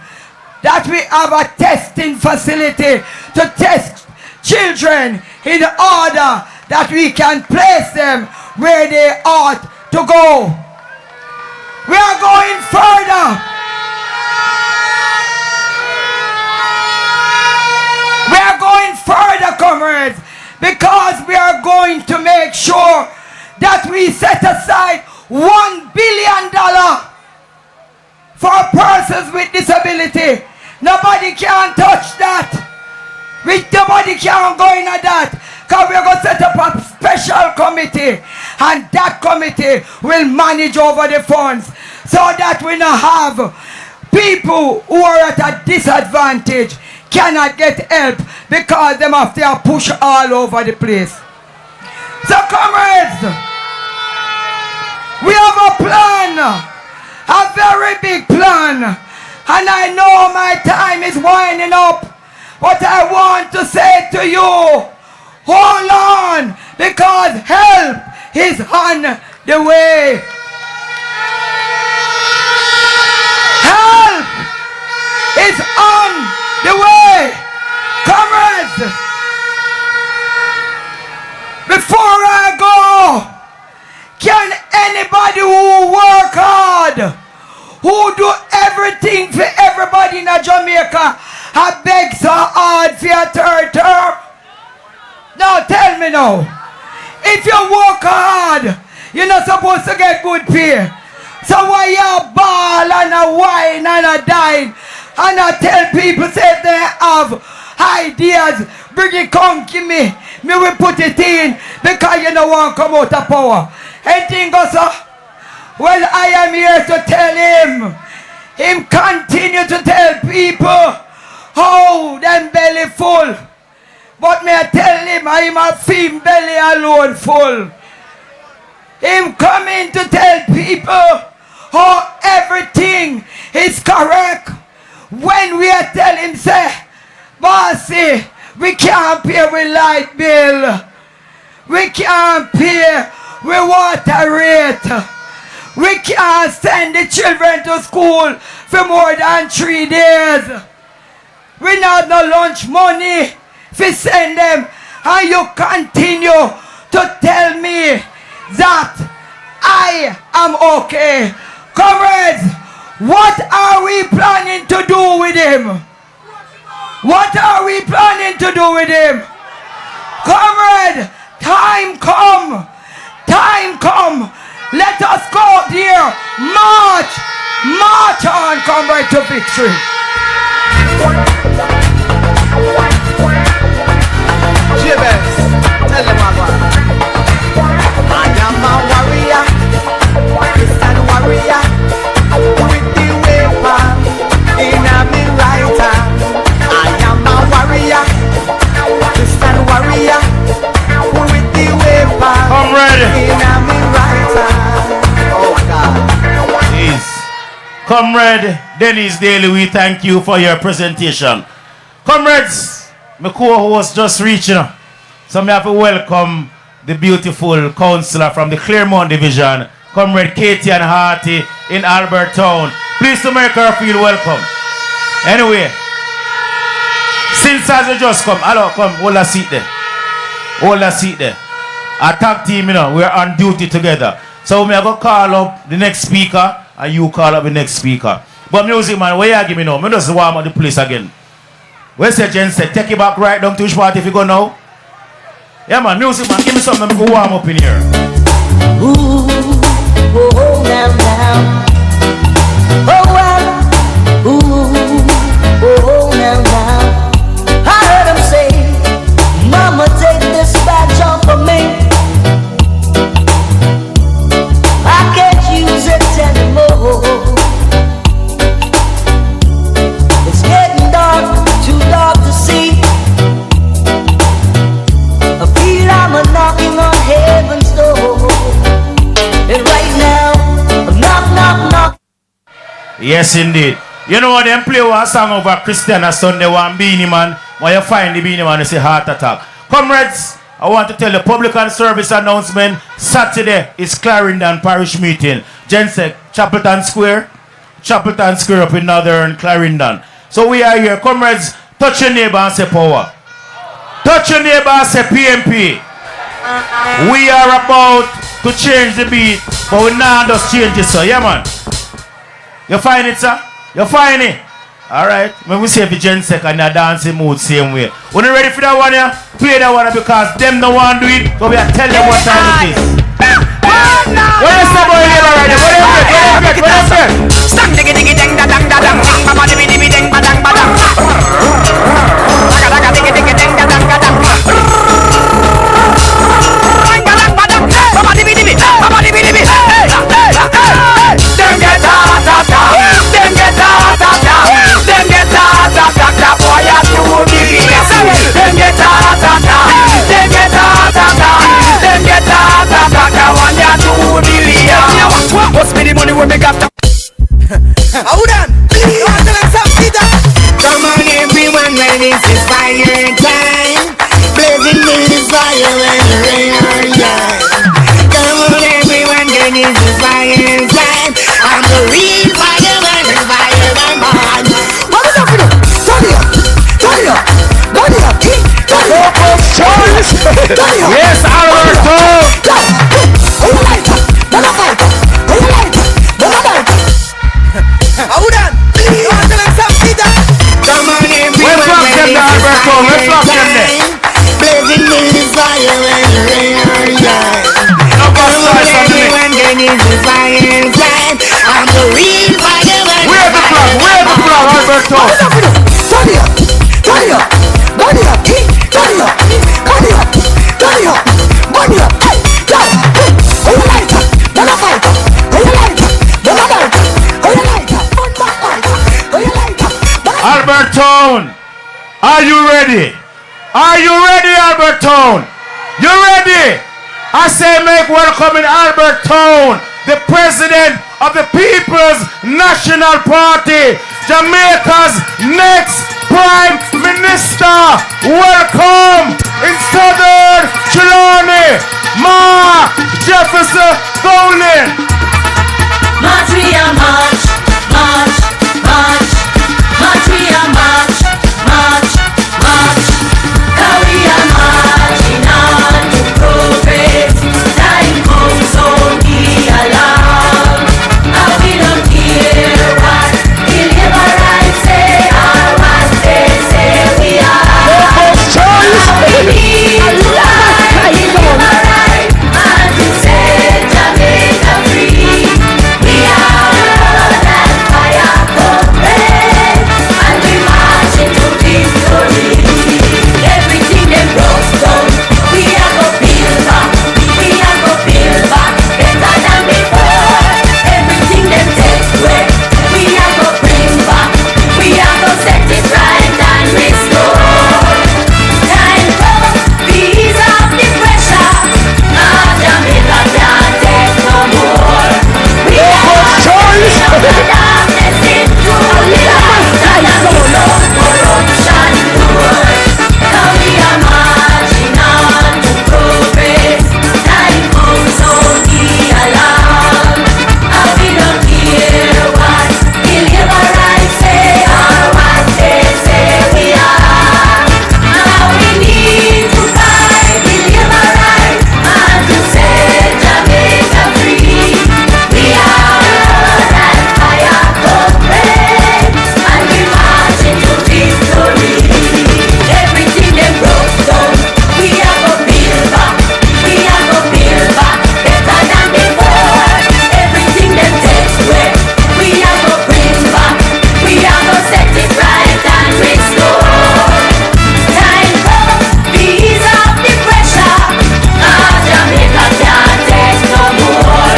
that we have a testing facility to test children in order that we can place them where they ought to go. We are going further. We are going further, comrades, because we are going to make sure that we set aside $1 billion for persons with disability. Nobody can touch that. Nobody can go into that. Because we're going to set up a special committee, and that committee will manage over the funds so that we don't have people who are at a disadvantage cannot get help because them have to push all over the place. So comrades, we have a plan, a very big plan, and I know my time is winding up, but I want to say to you, hold on, because help is on the way. Help is on the way. Comrades, before I go, can anybody who work hard, who do everything for everybody in Jamaica, I beg so hard for your third term? Now tell me now. If you work hard, you're not supposed to get good pay. So why you ball and a whine and a dine and I tell people say they have ideas, bring it come give me will put it in because you don't want to come out of power. Anything goes so? Well, I am here to tell him continue to tell people how them belly full. But may I tell him I'm a film belly alone full. Him coming to tell people how everything is correct. When we are telling him say, boss, see, we can't pay with light bill. We can't pay with water rate. We can't send the children to school for more than 3 days. We not no lunch money to send them. And you continue to tell me that I am okay. Comrades, what are we planning to do with him? What are we planning to do with him? Comrade, time come. Time come. Let us go out there. March. March on, comrade, to victory. Jibes, tell them about I am a warrior, Christian warrior, with the weapon in my right hand. I am a warrior, Christian warrior, with the weapon in my right hand. Oh God. Please. Comrade Dennis Daly, we thank you for your presentation. Comrades, my co-host just reaching. So I have to welcome the beautiful councillor from the Claremont Division, Comrade Katie and Harty in Albert Town. Please to make her feel welcome. Anyway, since as you just come, hello, come, hold a seat there. Hold a seat there. Our tag team, you know, we're on duty together. So we are going to call up the next speaker and you call up the next speaker. But music man, where you give me now? I just warm up the place again. Where's the gent said, take it back right down to which part if you go now? Yeah man, music man, give me something to go warm up in here. Ooh, oh, down, down. Oh, well. Ooh, oh, down, down. I heard him say, Mama, take this badge off of me. I can't use it anymore. It's getting dark, too dark to see. I feel I'm knocking on heaven's door. And right now, knock, knock, knock. Yes indeed. You know what, them play one song over Christian and Sunday, one Beanie Man. When you find the Beanie Man, you say heart attack. Comrades, I want to tell you, public and service announcement, Saturday is Clarendon Parish meeting. Jensek, Chapelton Square up in Northern Clarendon. So we are here. Comrades, touch your neighbor and say power. Touch your neighbor and say PNP. We are about to change the beat, but we now just change it, sir. Yeah, man. You find it, sir? You find it? Alright. When we say the Jensek and your dancing mood same way. When you ready for that one, yeah? Play that one because them no one do it, so we are telling them what time it is. What is the boy here already? What is it? Stang diggy diggy dang da dang da dang dang ba diggy diggy dang ba dang ba dang. Daga daga diggy diggy dang da dang da dang. Dang ba dang ba dang. Ba diggy diggy. Ba diggy diggy. Hey hey hey. Dem get ta ta ta. Dem get ta ta ta. Dem get ta ta ta ta. Boy ya tu diggy. Dem get ta ta ta. Dem get ta ta ta. Dem get ta ta ta ta. One ya tu diggy. What's me the money when me got? Hold on! Come on everyone, when this is fire time. Blazing with fire and rain time. Come on everyone, when this is fire time. I'm the real fireman, the fireman man. What is up with you? Turn it up! Turn it up! Turn it up! Turn it up! Yes, Alberto! Who you like? Then I fight! Who you like? Then I fight! Hold on! Come on everyone, let's lock them there. Blazing with fire and rain time. Come on everyone, then it's the fire time. I'm the real fireman. Where's the flag? Where's the flag, Alberto? Turn it up! Turn it up! Turn it up! Turn it up! Turn it up! Turn it up! Turn it up! Hey! Go! Who you like? Then I fight! Who you like? Then I fight! Who you like? Who you like? Albertown, are you ready? Are you ready, Albertown? You ready? I say make welcome in Albertown, the president of the People's National Party, Jamaica's next Prime Minister, welcome in Southern Trelawny, Ma Jefferson Golden. March, we are march, march, march, march, we are march, march, march. Now we are marching on to progress. Time comes only along. Now we don't care what the liberals say or what they say we are. Now we need to fight the liberals and to set Jamaica free. We are that fire corporate and we march into victory. Everything them broke down, we are go build back. We are go build back better than before. Everything them take away, we are go bring back. We are go set it right and restore. Time come, ease off the pressure. Jamaica can't take no more. We are turning the darkness into light and we know corruption doors. Now we are marching on to progress. Time comes only along. And we don't care what the liberals say or what they say we are. Now we need to fight the liberals and to set Jamaica free. We are that fire corporate and we march into victory. Everything them broke down, we are go build back. We are go build back better than before. Everything them take away, we are go bring back. We are go set it right and restore. Time come, ease off the pressure. Jamaica can't take no more.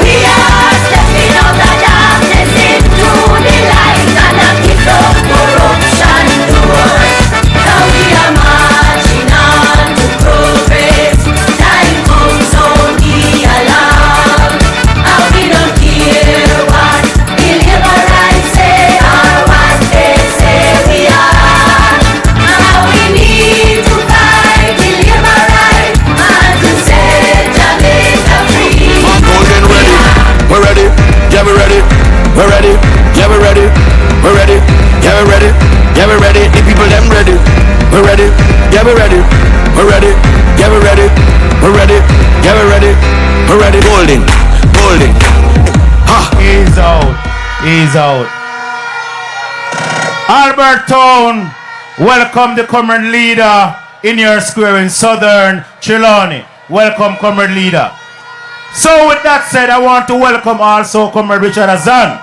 We are stepping out of darkness into the light and a kick up corruption doors. Now we are marching on to progress. Time comes only along. And we don't care what the liberals say or what they say we are. Now we need to fight the liberals and to set Jamaica free. Golden ready, we're ready, yeah we're ready, we're ready, yeah we're ready, we're ready, yeah we're ready, yeah we're ready, the people them ready, we're ready, yeah we're ready, we're ready, yeah we're ready, we're ready, yeah we're ready, we're ready, golden, golden, ha. Ease out, ease out. Albert Town, welcome the comrade leader in your square in Southern Trelawny. Welcome, comrade leader. So with that said, I want to welcome also comrade Richard Azan.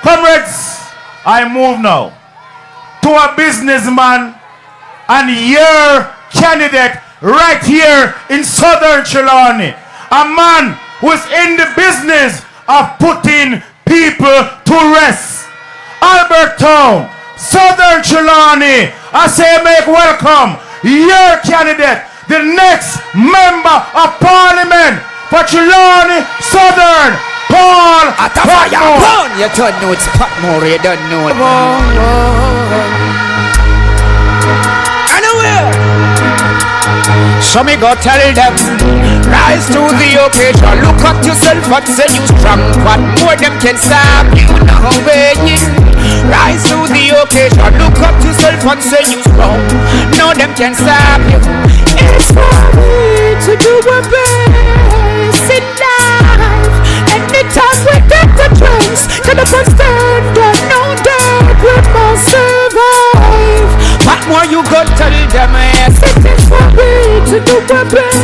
Comrades, I move now to a businessman and your candidate right here in Southern Trelawny. A man who is in the business of putting people to rest. Albert Town, Southern Trelawny, I say make welcome your candidate, the next member of parliament for Trelawny Southern, Paul Patmore. You don't know it's Patmore, you don't know it. Anyway, so me go tell them, rise to the occasion. Look at yourself and say you strong. What more them can stop you now? Rise to the occasion. Look at yourself and say you strong. No them can stop you. It's for me to do my best in life. Anytime we get the chance, can I stand that no doubt we must survive. What more you go tell them? Yes, it is for me to do my best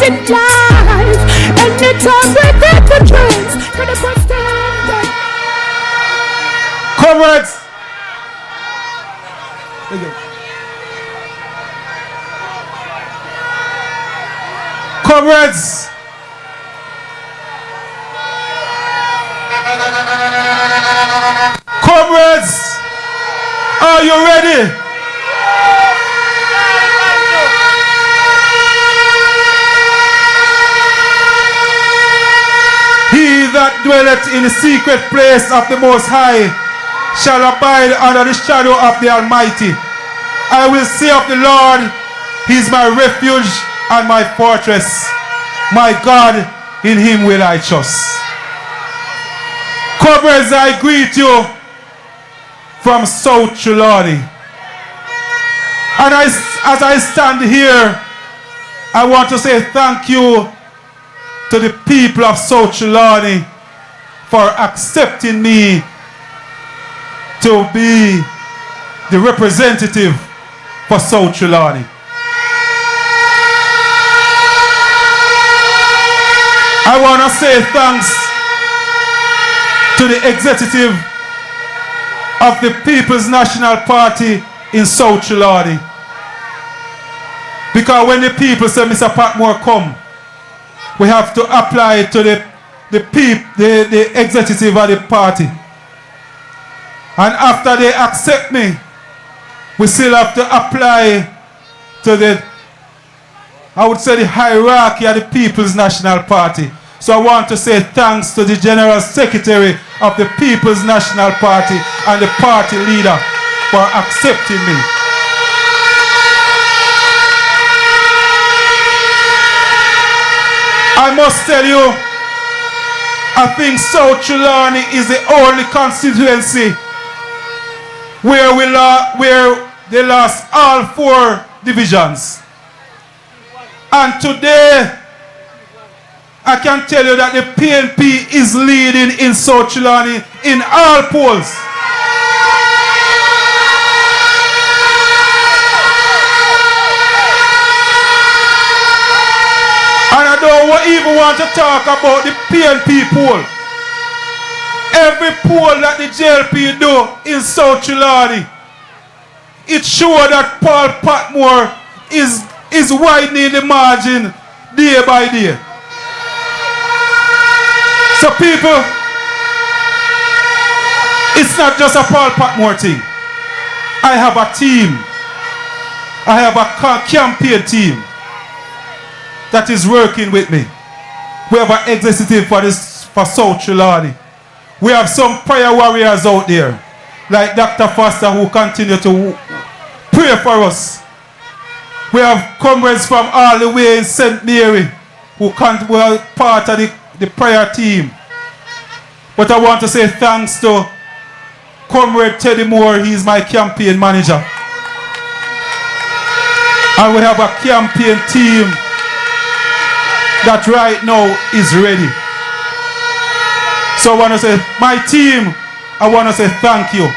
in life. Anytime we get the chance, can I stand that? Comrades, comrades, comrades, are you ready? He that dwelleth in the secret place of the Most High shall abide under the shadow of the Almighty. I will say of the Lord, He is my refuge and my fortress. My God, in Him will I trust. Comrades, I greet you from South Trelawny. And as I stand here, I want to say thank you to the people of South Trelawny for accepting me to be the representative for South Trelawny. I want to say thanks to the executive of the People's National Party in South Trelawny. Because when the people say Mr. Patmore come, we have to apply to the executive of the party. And after they accept me, we still have to apply to the hierarchy of the People's National Party. So I want to say thanks to the General Secretary of the People's National Party and the party leader for accepting me. I must tell you, I think South Trelawny is the only constituency where they lost all 4 divisions. And today, I can tell you that the PNP is leading in South Trelawny in all polls. And I don't even want to talk about the PNP poll. Every poll that the JLP do in South Trelawny, it shows that Paul Patmore is widening the margin day by day. So people, it's not just a Paul Patmore thing. I have a team. I have a campaign team that is working with me. We have an executive for South Trelawny. We have some prayer warriors out there, like Dr. Foster, who continue to pray for us. We have comrades from all the way in St. Mary who are part of the prayer team. But I want to say thanks to Comrade Teddy Moore. He's my campaign manager. And we have a campaign team that right now is ready. So I want to say, my team, I want to say thank you.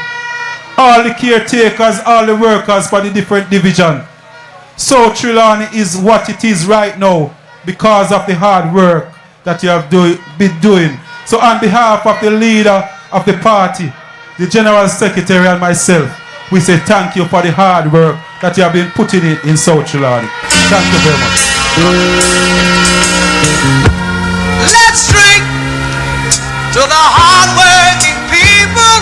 All the caretakers, all the workers for the different division. South Trelawny is what it is right now because of the hard work that you have been doing. So on behalf of the leader of the party, the General Secretary and myself, we say thank you for the hard work that you have been putting in South Trelawny. Thank you very much. Let's drink to the hard-working people,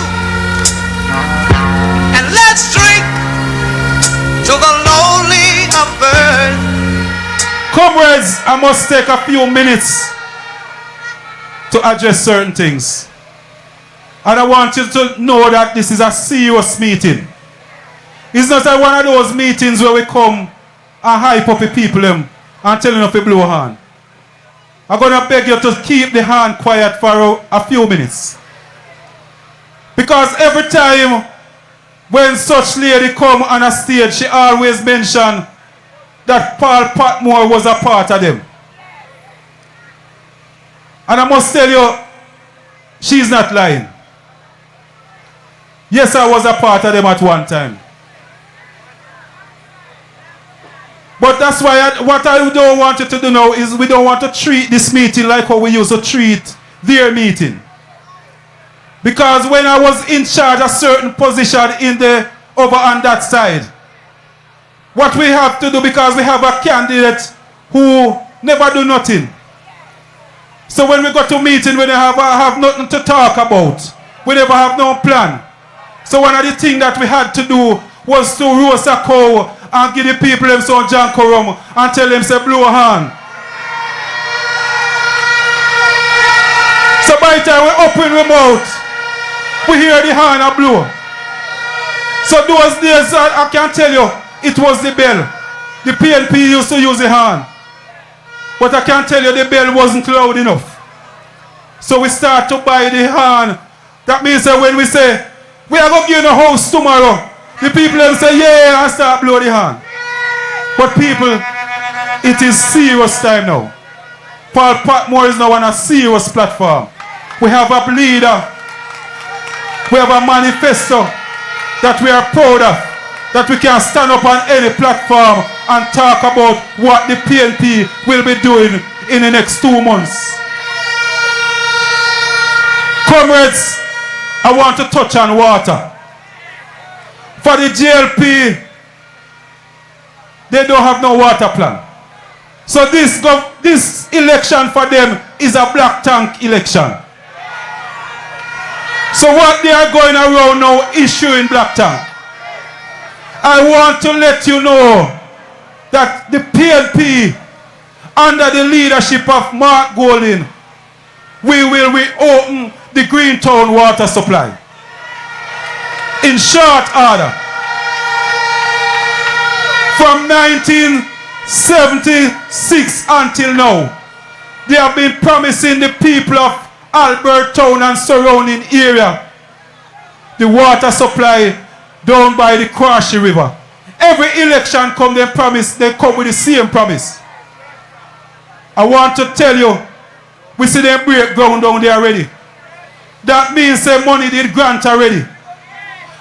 and let's drink to the lonely of earth. Comrades, I must take a few minutes to address certain things. And I want you to know that this is a serious meeting. It's not like one of those meetings where we come and hype up the people and tell them to blow a hand. I'm going to beg you to keep the hand quiet for a few minutes. Because every time when such lady come on a stage, she always mention that Paul Patmore was a part of them. And I must tell you, she's not lying. Yes, I was a part of them at one time. But that's why what I don't want you to do now is we don't want to treat this meeting like how we used to treat their meeting. Because when I was in charge of a certain position over on that side, what we have to do, because we have a candidate who never do nothing. So when we go to meeting, we don't have nothing to talk about. We never have no plan. So one of the things that we had to do was to roast a cow and give the people them some jankorum and tell them say blow a hand. So by the time we open the mouth, we hear the hand a blow. So those days I can tell you, it was the bell. The PNP used to use the horn. But I can tell you the bell wasn't loud enough. So we start to buy the horn. That means that when we say, we are going to give you a house tomorrow, the people then say, yeah, and start blow the horn. But people, it is serious time now. Paul Patmore is now on a serious platform. We have a leader. We have a manifesto that we are proud of. That we can stand up on any platform and talk about what the PNP will be doing in the next 2 months. Comrades, I want to touch on water. For the GLP, they don't have no water plan. So this election for them is a black tank election. So what they are going around now issuing black tank. I want to let you know that the PNP, under the leadership of Mark Golding, we will reopen the Greentown water supply. In short order. From 1976 until now, they have been promising the people of Albertown and surrounding area the water supply down by the Trelawny River. Every election come, they promise, they come with the same promise. I want to tell you, we see them break ground down there already. That means the money did grant already.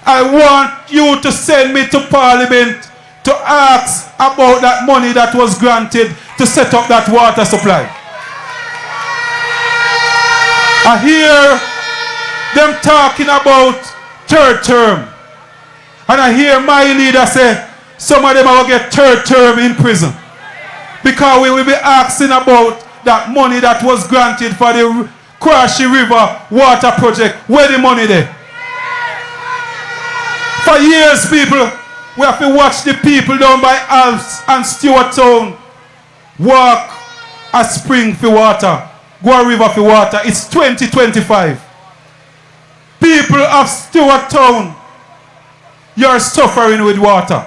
I want you to send me to Parliament to ask about that money that was granted to set up that water supply. I hear them talking about third term. And I hear my leader say, some of them will get third term in prison. Because we will be asking about that money that was granted for the Trelawny River water project. Where the money there? For years, people, we have to watch the people down by Alps and Stewart Town walk a spring for water, go a river for water. It's 2025. People of Stewart Town, you're suffering with water.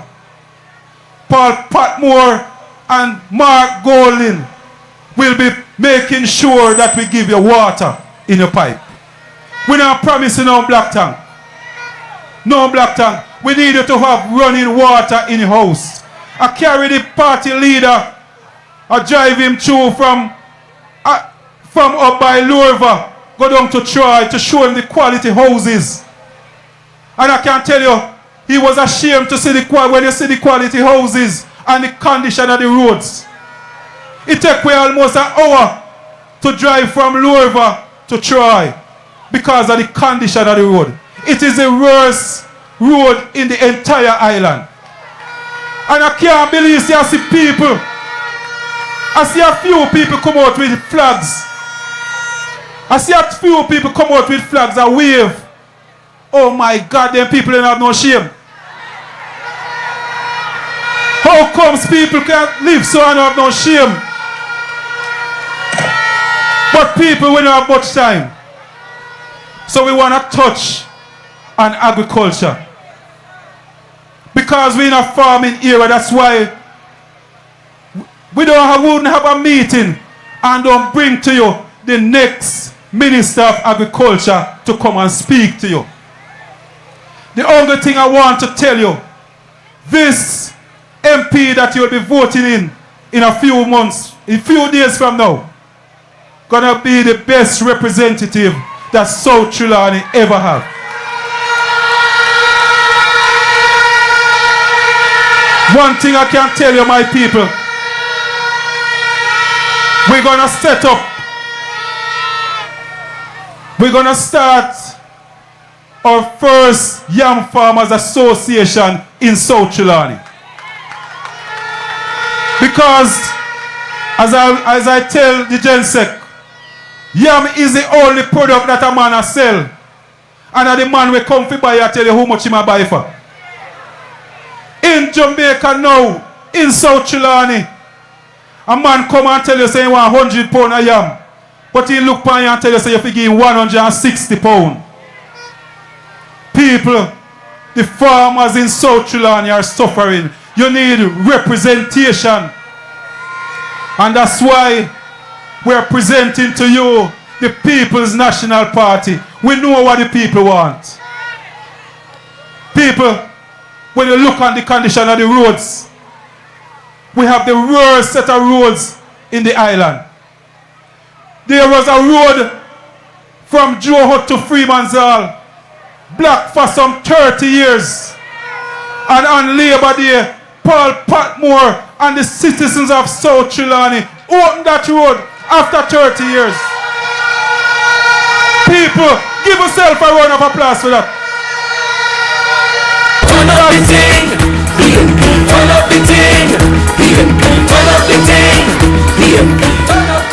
Paul Patmore and Mark Golding will be making sure that we give you water in your pipe. We're not promising no black tank. No black tank. We need you to have running water in your house. I carry the party leader. I drive him through from up by Lurva, go down to Troy to show him the quality houses. And I can tell you, he was ashamed to see when you see the quality houses and the condition of the roads. It took me almost an hour to drive from Lurva to Troy because of the condition of the road. It is the worst road in the entire island. And I can't believe I see people. I see a few people come out with flags. I see a few people come out with flags and wave. Oh my God, them people don't have no shame. How comes people can't live so and have no shame? But people we don't have much time. So we want to touch on agriculture. Because we're in a farming era, that's why we wouldn't have a meeting and don't bring to you the next Minister of Agriculture to come and speak to you. The only thing I want to tell you, this MP that you'll be voting in a few months, in a few days from now, gonna be the best representative that South Trelawny ever have. One thing I can tell you, my people, we're gonna start our first Yam Farmers Association in South Trelawny. Because, as I tell the Gensec, yam is the only product that a man has sell. And the man will come to buy, I tell you how much he might buy for. In Jamaica now, in South Trelawny, a man come and tell you say he want 100 pounds of yam. But he look upon you and tell you say you have to give him 160 pounds. People, The farmers in South Trelawny are suffering. You need representation. And that's why we're presenting to you the People's National Party. We know what the people want. People, when you look at the condition of the roads, we have the worst set of roads in the island. There was a road from Joe Hut to Freeman's Hall, blocked for some 30 years. And on Labour Day, Paul Patmore and the citizens of South Trelawny opened that road after 30 years. People, give yourself a round of applause for that. Turn up the thing, turn up the thing, turn up the thing, turn up.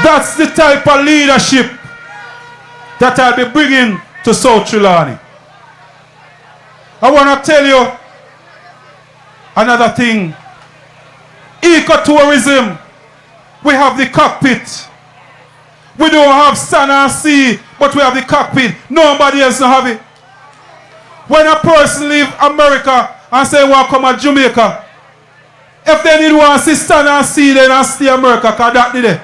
That's the type of leadership that I'll be bringing to South Trelawny. I want to tell you another thing. Ecotourism. We have the cockpit. We don't have sun and sea, but we have the cockpit. Nobody else don't have it. When a person leave America and say, want to come to Jamaica, if they need one see sun and sea, then I stay America, because that did it.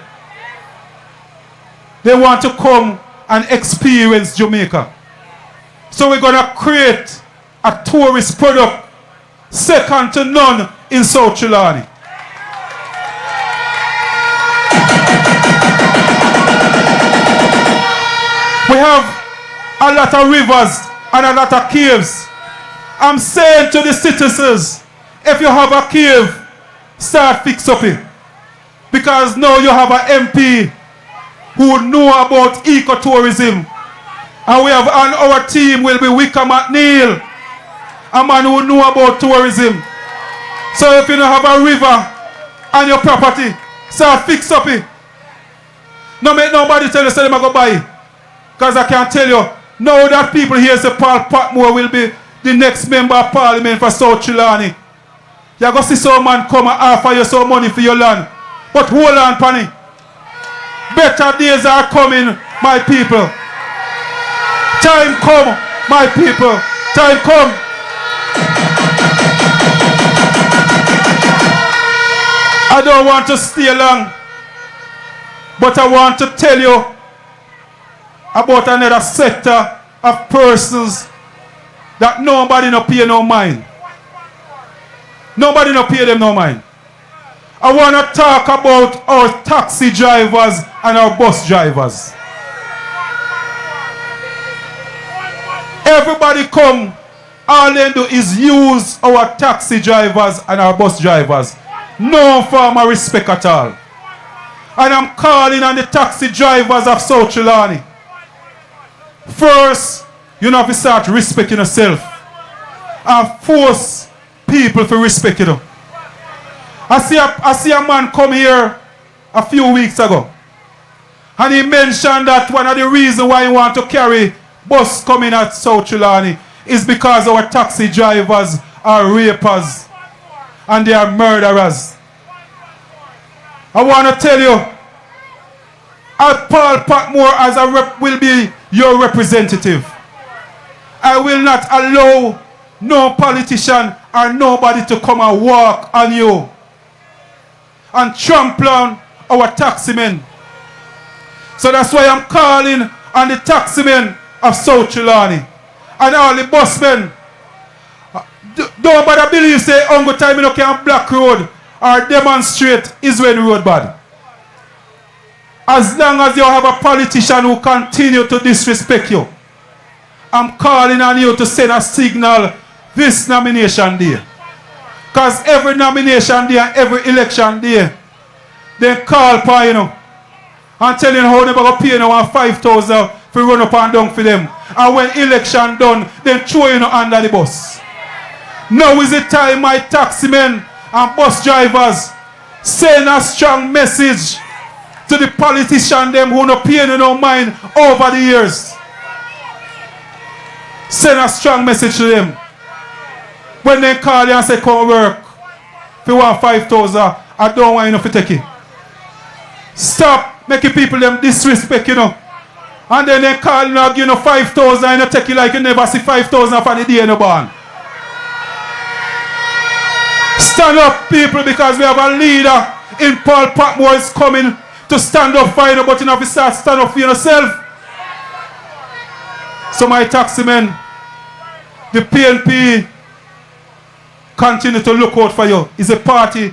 They want to come and experience Jamaica. So we're going to create a tourist product second to none in South Trelawny. We have a lot of rivers and a lot of caves. I'm saying to the citizens, if you have a cave, start fix up it. Because now you have an MP who know about ecotourism. And we have on our team will be Wickham McNeel, a man who know about tourism. So if you don't have a river on your property, start fix up it. No make nobody tell you say them go buy. Because I can tell you, now that people here say Paul Patmore will be the next member of parliament for South Trelawny. You're going to see some man come and offer you some money for your land. But hold on, Panny. Better days are coming, my people. Time come, my people. Time come. I don't want to stay long, but I want to tell you about another sector of persons that nobody no pay no mind. Nobody no pay them no mind. I want to talk about our taxi drivers and our bus drivers. Everybody come, all they do is use our taxi drivers and our bus drivers. No form of respect at all. And I'm calling on the taxi drivers of South Trelawny. First, you have to start respecting yourself and force people to respect you. I see a man come here a few weeks ago, and he mentioned that one of the reasons why he want to carry bus coming at South Trelawny is because our taxi drivers are rapers and they are murderers. I want to tell you, Paul Patmore as a will be your representative. I will not allow no politician or nobody to come and walk on you and trample on our taximen. So that's why I'm calling on the taximen of South Trelawny and all the busmen. Don't bother believe say Uncle time you can block road or demonstrate is when road bad. As long as you have a politician who continue to disrespect you, I'm calling on you to send a signal this nomination day. Because every nomination day and every election day, they call for you know, and tell you how they're going to pay you know, 5,000 for run up and down for them. And when election done, they throw you know, under the bus. Now is the time my taximen and bus drivers send a strong message to the politicians them who no pay no mind over the years. Send a strong message to them. When they call you and say come work, if you want 5,000, I don't want you to take it. Stop making people them disrespect you know. And then they call you and give you 5,000 and you take it like you never see 5,000 for the day in the barn. Stand up, people, because we have a leader in Paul Patmore is coming to stand up for you, but you have to start stand up for yourself. So my taxi men, the PNP continue to look out for you. It's a party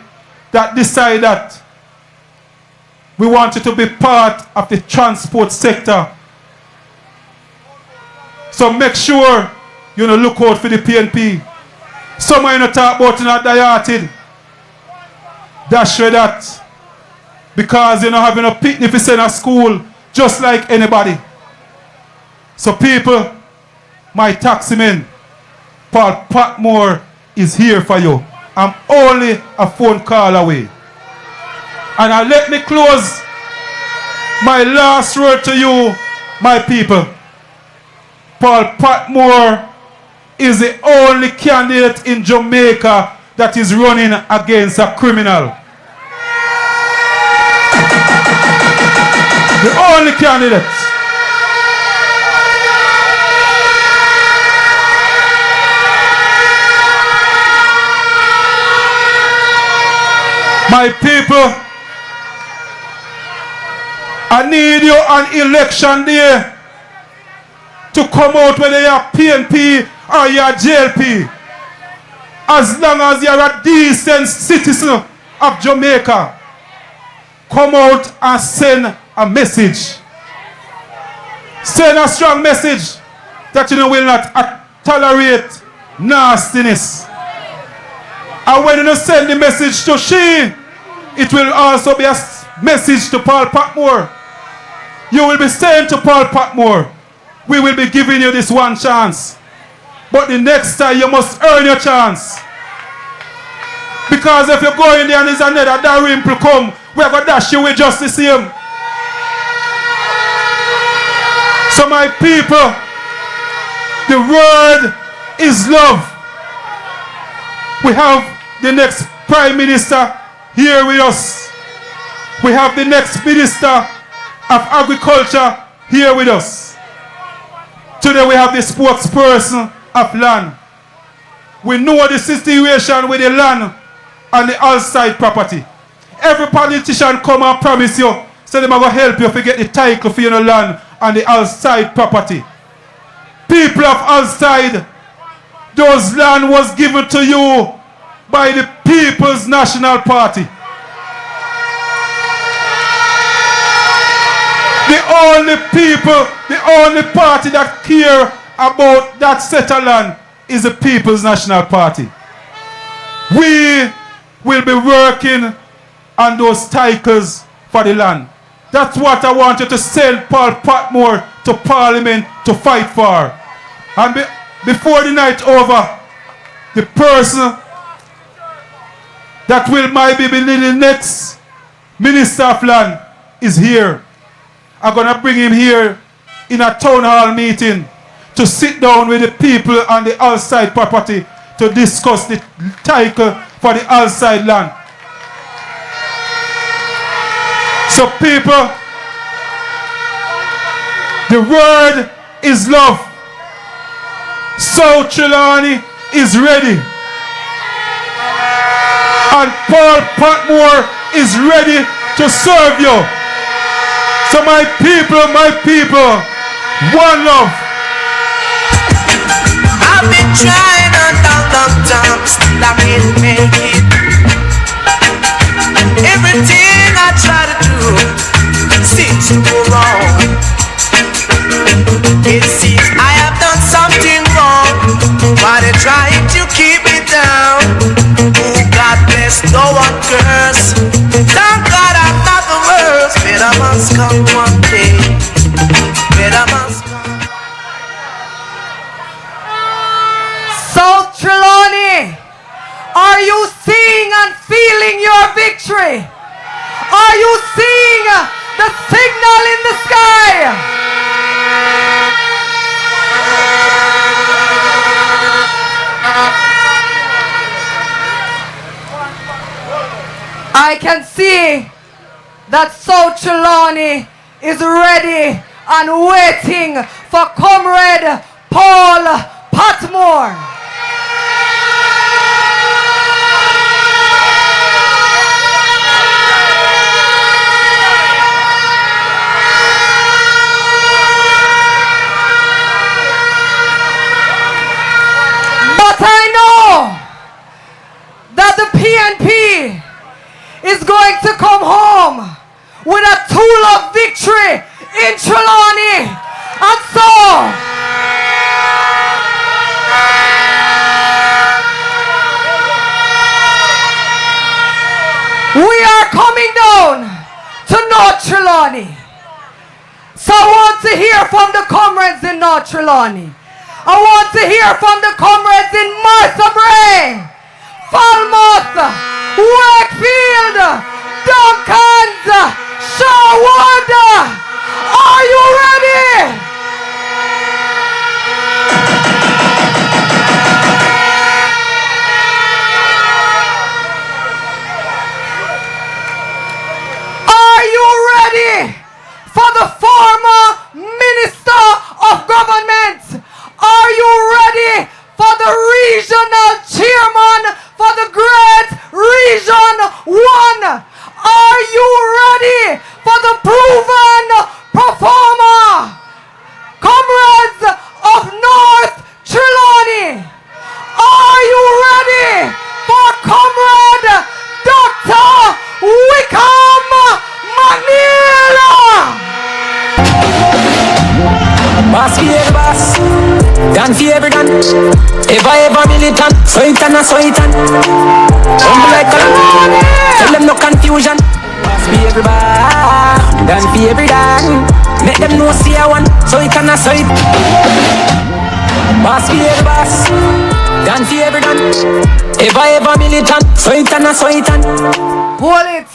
that decide that we want you to be part of the transport sector. So make sure you know look out for the PNP. Some of you know talk about not dieted. That's sure that because you know having a picnic for send a school just like anybody. So people, my taxi men, Paul Patmore is here for you. I'm only a phone call away. And I let me close my last word to you, my people. Paul Patmore is the only candidate in Jamaica that is running against a criminal. The only candidate. My people, I need you on election day to come out whether you're PNP or you're JLP. As long as you're a decent citizen of Jamaica, come out and send a message. Send a strong message that you will not tolerate nastiness. And when you send the message to she, it will also be a message to Paul Patmore. You will be saying to Paul Patmore, we will be giving you this one chance. But the next time you must earn your chance. Because if you go in there and there's another Darimple come, we're going to dash you with just the same. So my people, the word is love. We have the next Prime Minister here with us. We have the next Minister of Agriculture here with us. Today we have the spokesperson of land. We know the situation with the land and the outside property. Every politician come and promise you, so they're going to help you to get the title for your land and the outside property. People of outside, those land was given to you by the People's National Party. The only people, the only party that care about that set of land is the People's National Party. We will be working on those titles for the land. That's what I want you to send Paul Patmore to Parliament to fight for. And before the night over, the person that will maybe be the next Minister of Land is here. I'm going to bring him here in a town hall meeting to sit down with the people on the outside property to discuss the title for the outside land. So people, the word is love. So Trelawny is ready. And Paul Patmore is ready to serve you. So my people, one love. I've been trying a long time, still I can't make it. Everything I try to do seems to go wrong. It seems I have done something wrong, but I'm trying to keep it down. Oh, God bless, no one curse. Thank God I'm not the worst. Better must come one day. Better must come. So Trelawny, are you seeing and feeling your victory? Are you seeing the signal in the sky? I can see that So Trelawny is ready and waiting for Comrade Paul Patmore. But I know that the PNP is going to come home with a tool of victory in Trelawny. And so, we are coming down to North Trelawny. So I want to hear from the comrades in North Trelawny. I want to hear from the comrades in Martha Bray, Falmouth, Wakefield, Duncans, Sherwood. Are you ready? Are you ready for the former Minister of Government? Are you ready for the regional chairman for the Great Region 1? Are you ready for the proven performer? Comrades of North Trelawny, are you ready for Comrade Dr. Wickham McNeel? Boss for every boss, gun for every gun. Ever militant, so it and so it and humble like a tell them no confusion. Boss for every boss, gun for every gun. Make them know see I want, so it and so it. Boss for every boss, gun for every gun. Ever militant, so it and so it and hold it,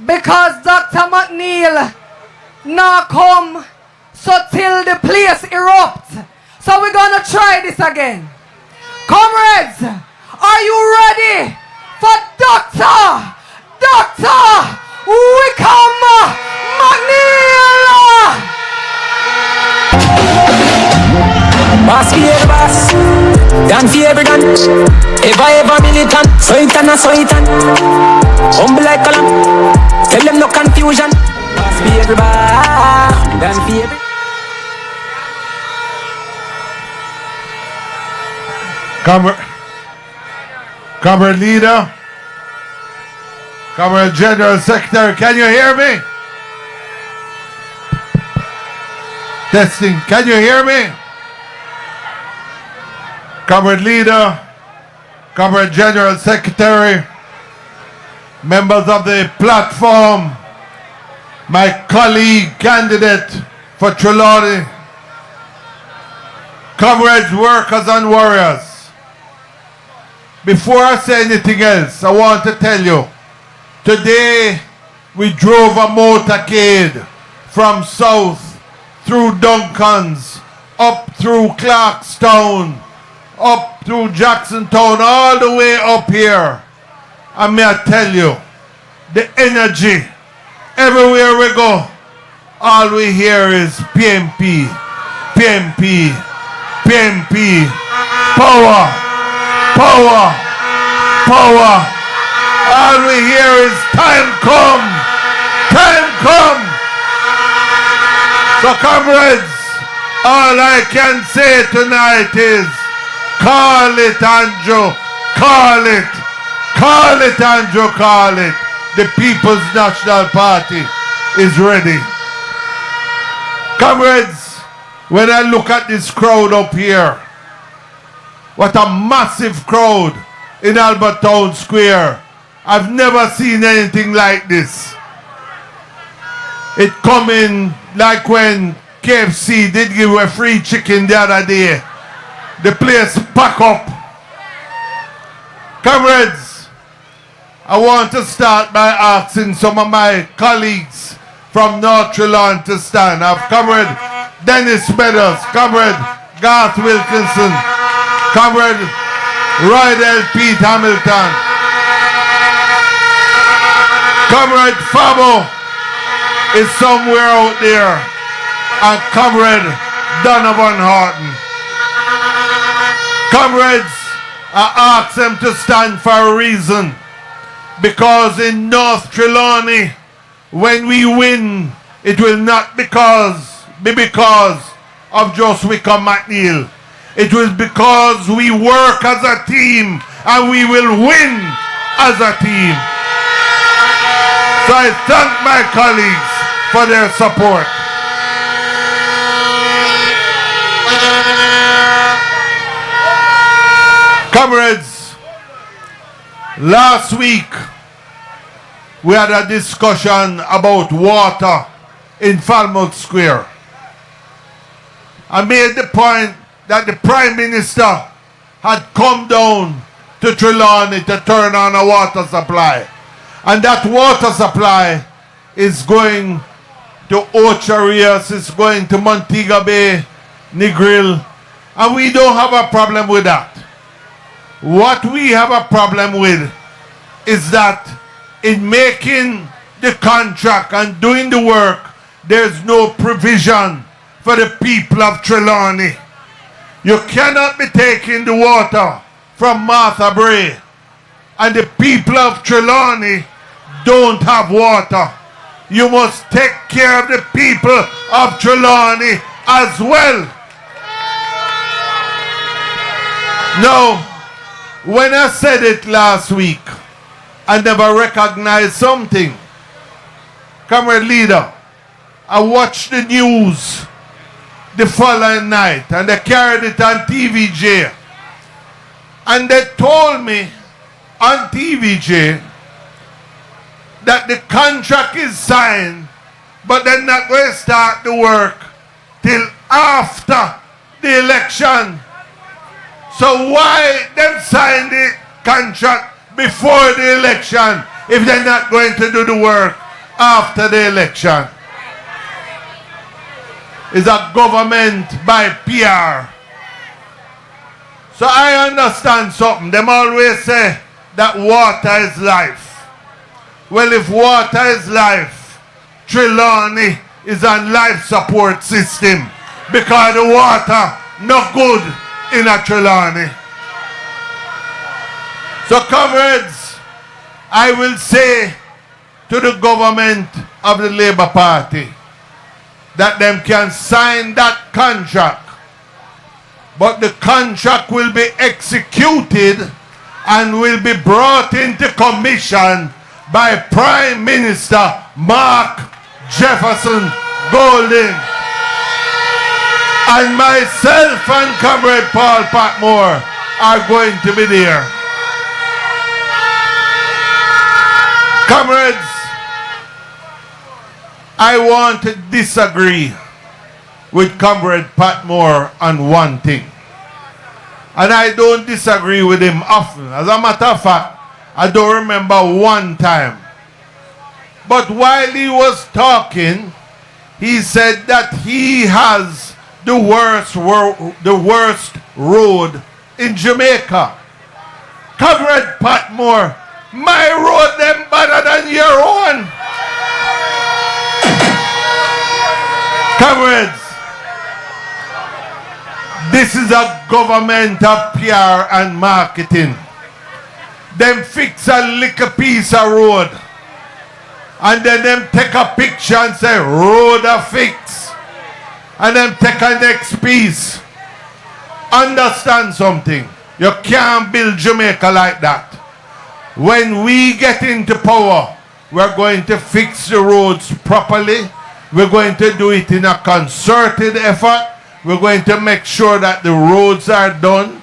because Dr. McNeel now come. So till the place erupts. So we're gonna try this again. Comrades, are you ready for Dr. Wickham McNeel? Boss for every boss, gun for every gun. Ever militant, so it and so it and humble like a lamb. Tell them no confusion. Boss for every boss, gun for every. Comrade Leader, Comrade General Secretary, can you hear me? Testing, can you hear me? Comrade Leader, Comrade General Secretary, members of the platform, my colleague candidate for Trelawny, comrades, workers and warriors. Before I say anything else, I want to tell you, today we drove a motorcade from south through Duncans, up through Clarkstown, up through Jacksontown, all the way up here. And may I tell you, the energy, everywhere we go, all we hear is PNP, PNP, PNP, power, power, power. All we hear is time come, time come. So comrades, all I can say tonight is, call it Andrew, call it, call it Andrew, call it. The People's National Party is ready. Comrades, when I look at this crowd up here, what a massive crowd in Albert Town Square. I've never seen anything like this. It coming like when KFC did give away free chicken the other day. The place pack up. Comrades, I want to start by asking some of my colleagues from North Trelawny to stand. I have Comrade Dennis Meadows, Comrade Garth Wilkinson, Comrade Roydell Pete Hamilton, Comrade Fabo, is somewhere out there. And Comrade Donovan Horton. Comrades, I ask them to stand for a reason. Because in North Trelawny, when we win, it will not be because of just Wickham McNeel. It was because we work as a team and we will win as a team. So I thank my colleagues for their support. Comrades, last week we had a discussion about water in Falmouth Square. I made the point that the Prime Minister had come down to Trelawny to turn on a water supply. And that water supply is going to Ocharias, it's going to Montego Bay, Negril, and we don't have a problem with that. What we have a problem with is that in making the contract and doing the work, there's no provision for the people of Trelawny. You cannot be taking the water from Martha Bray and the people of Trelawny don't have water. You must take care of the people of Trelawny as well. Now, when I said it last week, I never recognized something. Comrade Leader, I watched the news the following night and they carried it on TVJ. And they told me on TVJ that the contract is signed, but they're not going to start the work till after the election. So why them sign the contract before the election if they're not going to do the work after the election? It's a government by PR. So I understand something. Them always say that water is life. Well, if water is life, Trelawny is a life support system because the water not good in a Trelawny. So comrades, I will say to the government of the Labour Party that them can sign that contract, but the contract will be executed and will be brought into commission by Prime Minister Mark Jefferson Golding. And myself and Comrade Paul Patmore are going to be there. Comrades, I want to disagree with Comrade Patmore on one thing. And I don't disagree with him often. As a matter of fact, I don't remember one time. But while he was talking, he said that he has the worst road in Jamaica. Comrade Patmore, my road them better than your own. Comrades, this is a government of PR and marketing. Them fix a little piece of road and then them take a picture and say road a fix and then take a next piece. Understand something, you can't build Jamaica like that. When we get into power, we're going to fix the roads properly. We're going to do it in a concerted effort. We're going to make sure that the roads are done,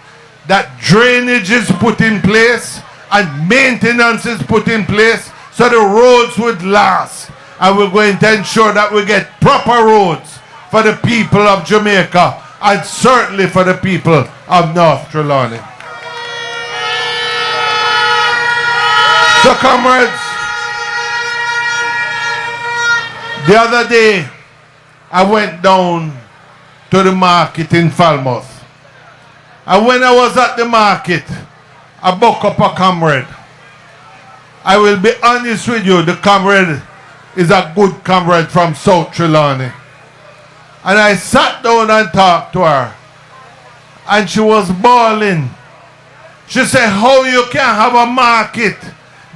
that drainage is put in place, and maintenance is put in place so the roads would last. And we're going to ensure that we get proper roads for the people of Jamaica and certainly for the people of North Trelawny. So comrades, the other day I went down to the market in Falmouth. And when I was at the market, I buck up a comrade. I will be honest with you, the comrade is a good comrade from South Trelawny. And I sat down and talked to her. And she was bawling. She said, how you can have a market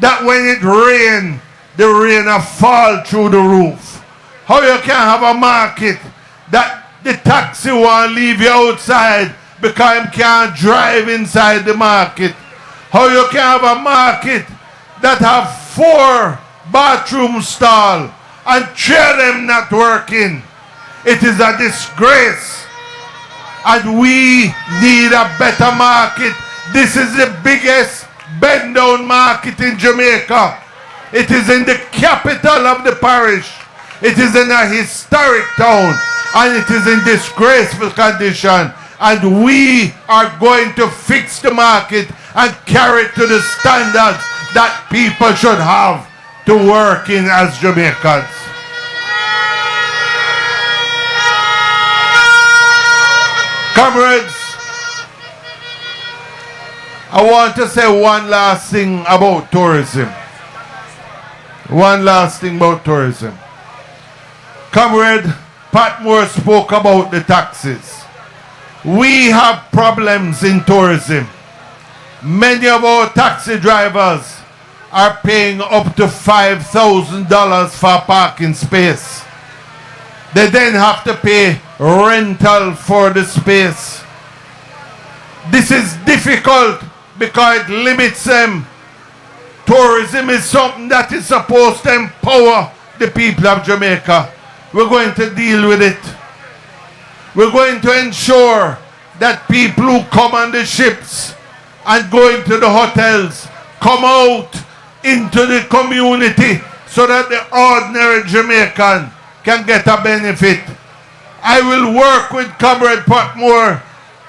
that when it rains, the rain will fall through the roof? How you can have a market that the taxi won't leave you outside because you can't drive inside the market? How you can have a market that have 4 bathroom stalls and 3 of them not working? It is a disgrace. And we need a better market. This is the biggest bend down market in Jamaica. It is in the capital of the parish. It is in a historic town. And it is in disgraceful condition. And we are going to fix the market and carry it to the standards that people should have to work in as Jamaicans. Comrades, I want to say one last thing about tourism. One last thing about tourism. Comrade Patmore spoke about the taxes. We have problems in tourism. Many of our taxi drivers are paying up to $5,000 for parking space. They then have to pay rental for the space. This is difficult because it limits them. Tourism is something that is supposed to empower the people of Jamaica. We're going to deal with it. We're going to ensure that people who come on the ships and go into the hotels come out into the community so that the ordinary Jamaican can get a benefit. I will work with Comrade Patmore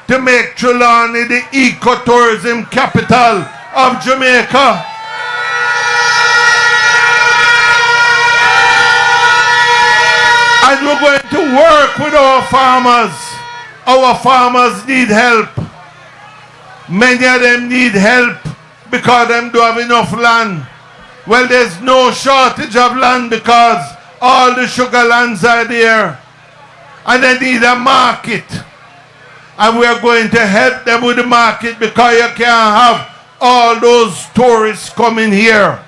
to make Trelawny the ecotourism capital of Jamaica. And we're going to work with our farmers. Our farmers need help. Many of them need help because they don't have enough land. Well, there's no shortage of land because all the sugar lands are there. And they need a market. And we are going to help them with the market because you can't have all those tourists coming here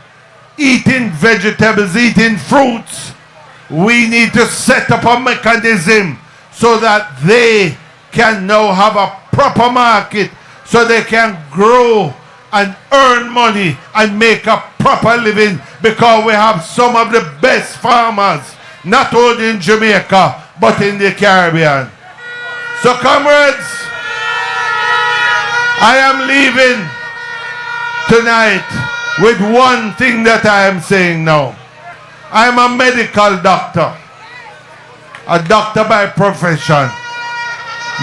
eating vegetables, eating fruits. We need to set up a mechanism so that they can now have a proper market so they can grow and earn money and make a proper living because we have some of the best farmers, not only in Jamaica, but in the Caribbean. So comrades, I am leaving tonight with one thing that I am saying now. I am a medical doctor, a doctor by profession.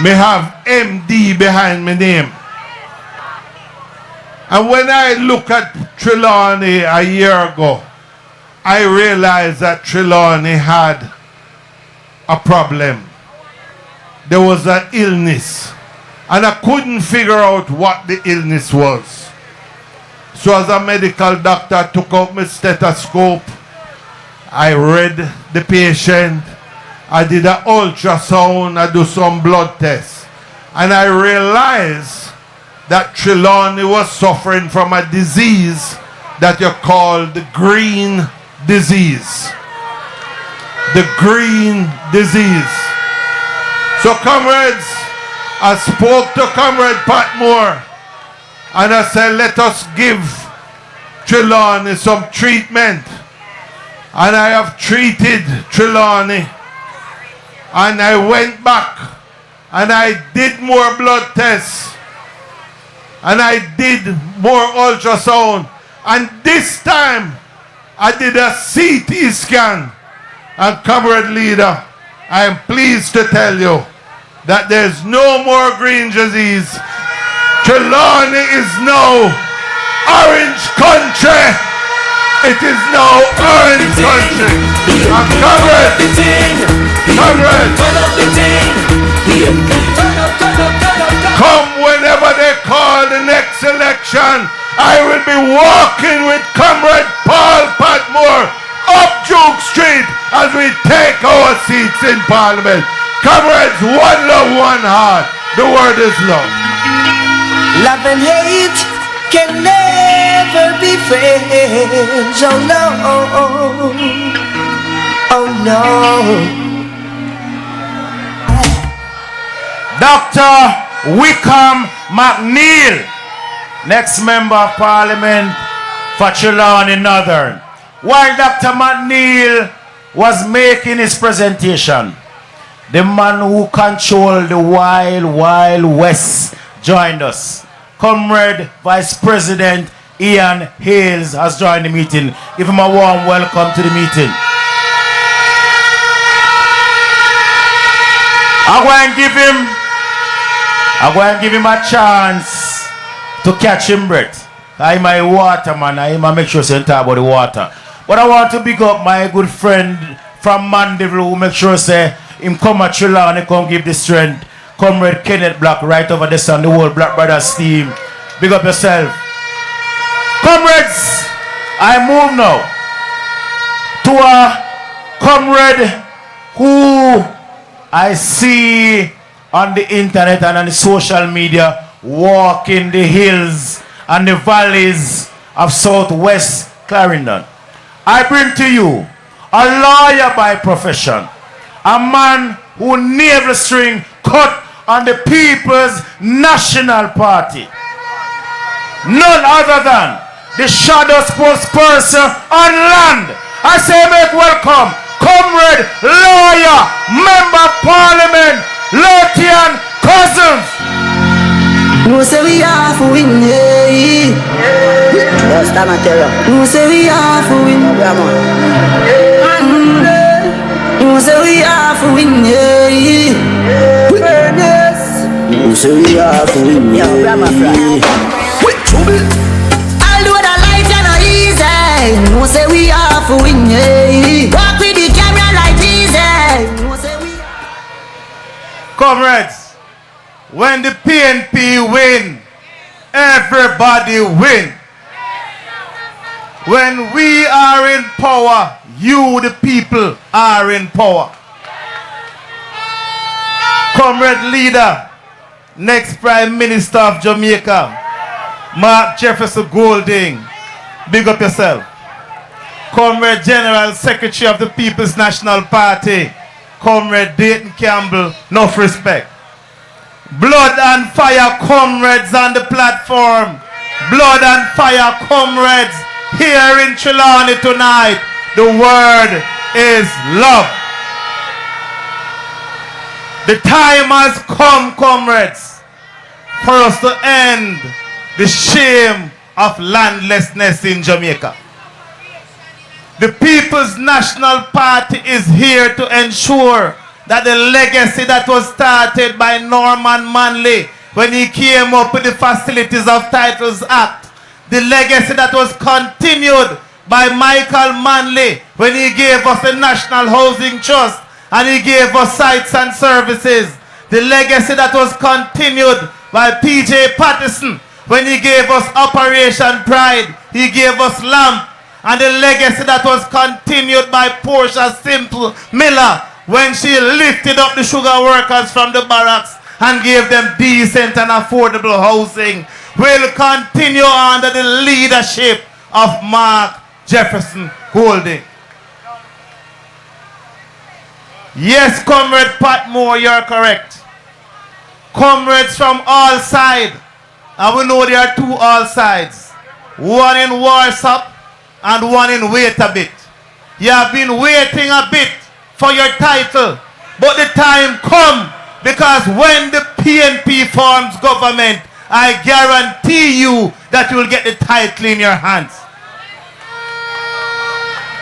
Me have MD behind my name. And when I look at Trelawny a year ago, I realized that Trelawny had a problem. There was an illness. And I couldn't figure out what the illness was. So as a medical doctor, I took out my stethoscope. I read the patient. I did an ultrasound. I do some blood tests. And I realized that Trelawny was suffering from a disease that you call the green disease. The green disease. So comrades, I spoke to Comrade Patmore and I said, let us give Trelawny some treatment. And I have treated Trelawny. And I went back and I did more blood tests. And I did more ultrasound. And this time, I did a CT scan. And comrade leader, I am pleased to tell you that there's no more green disease. Trelawny is now orange country. It is now orange country. And comrade, come whenever they call the next election. I will be walking with Comrade Paul Patmore up Duke Street as we take our seats in Parliament. Comrades, one love, one heart. The word is love. Love and hate can never be friends. Oh no, oh no. Dr. Wickham McNeel, next member of Parliament for Trelawny Northern. While Dr. McNeel was making his presentation, the man who controlled the wild west joined us. Comrade Vice President Ian Hales has joined the meeting. Give him a warm welcome to the meeting. I'm going to give him a chance to catch him breath. I'm a waterman. I make sure say talk about the water. But I want to big up my good friend from Mandeville who make sure say him come at Trelawny, come give the strength. Comrade Kenneth Black right over there on the whole Black Brothers team. Big up yourself. Comrades, I move now to a comrade who I see on the internet and on the social media walking the hills and the valleys of Southwest Clarendon. I bring to you a lawyer by profession, a man who navel string cut on the People's National Party. None other than the shadow spokesperson on land. I say make welcome, comrade, lawyer, member of Parliament, Lothian Cousins. No say we have to win, yeah. Yes, I'm a terror. No say we have to win, no say we have to win, yeah. No say we have to win, yeah. I'll do the light and not easy. No say we have to win, yeah. Walk with the camera like easy. No say we. Comrades, when the PNP win, everybody win. When we are in power, you the people are in power. Comrade leader, next Prime Minister of Jamaica, Mark Jefferson Golding, big up yourself. Comrade General Secretary of the People's National Party, Comrade Dayton Campbell, enough respect. Blood and fire comrades on the platform. Blood and fire comrades here in Trelawny tonight. The word is love. The time has come, comrades, for us to end the shame of landlessness in Jamaica. The People's National Party is here to ensure that the legacy that was started by Norman Manley when he came up with the Facilities of Titles Act, the legacy that was continued by Michael Manley when he gave us the National Housing Trust and he gave us sites and services, the legacy that was continued by PJ Patterson when he gave us Operation Pride, he gave us LAMP, and the legacy that was continued by Portia Simple Miller when she lifted up the sugar workers from the barracks and gave them decent and affordable housing will continue under the leadership of Mark Jefferson Golding. Yes, Comrade Patmore, you're correct. Comrades from all sides, and we know there are two all sides, one in Warsop and one in Wait a Bit. You have been waiting a bit for your title, but the time come, because when the PNP forms government, I guarantee you that you will get the title in your hands.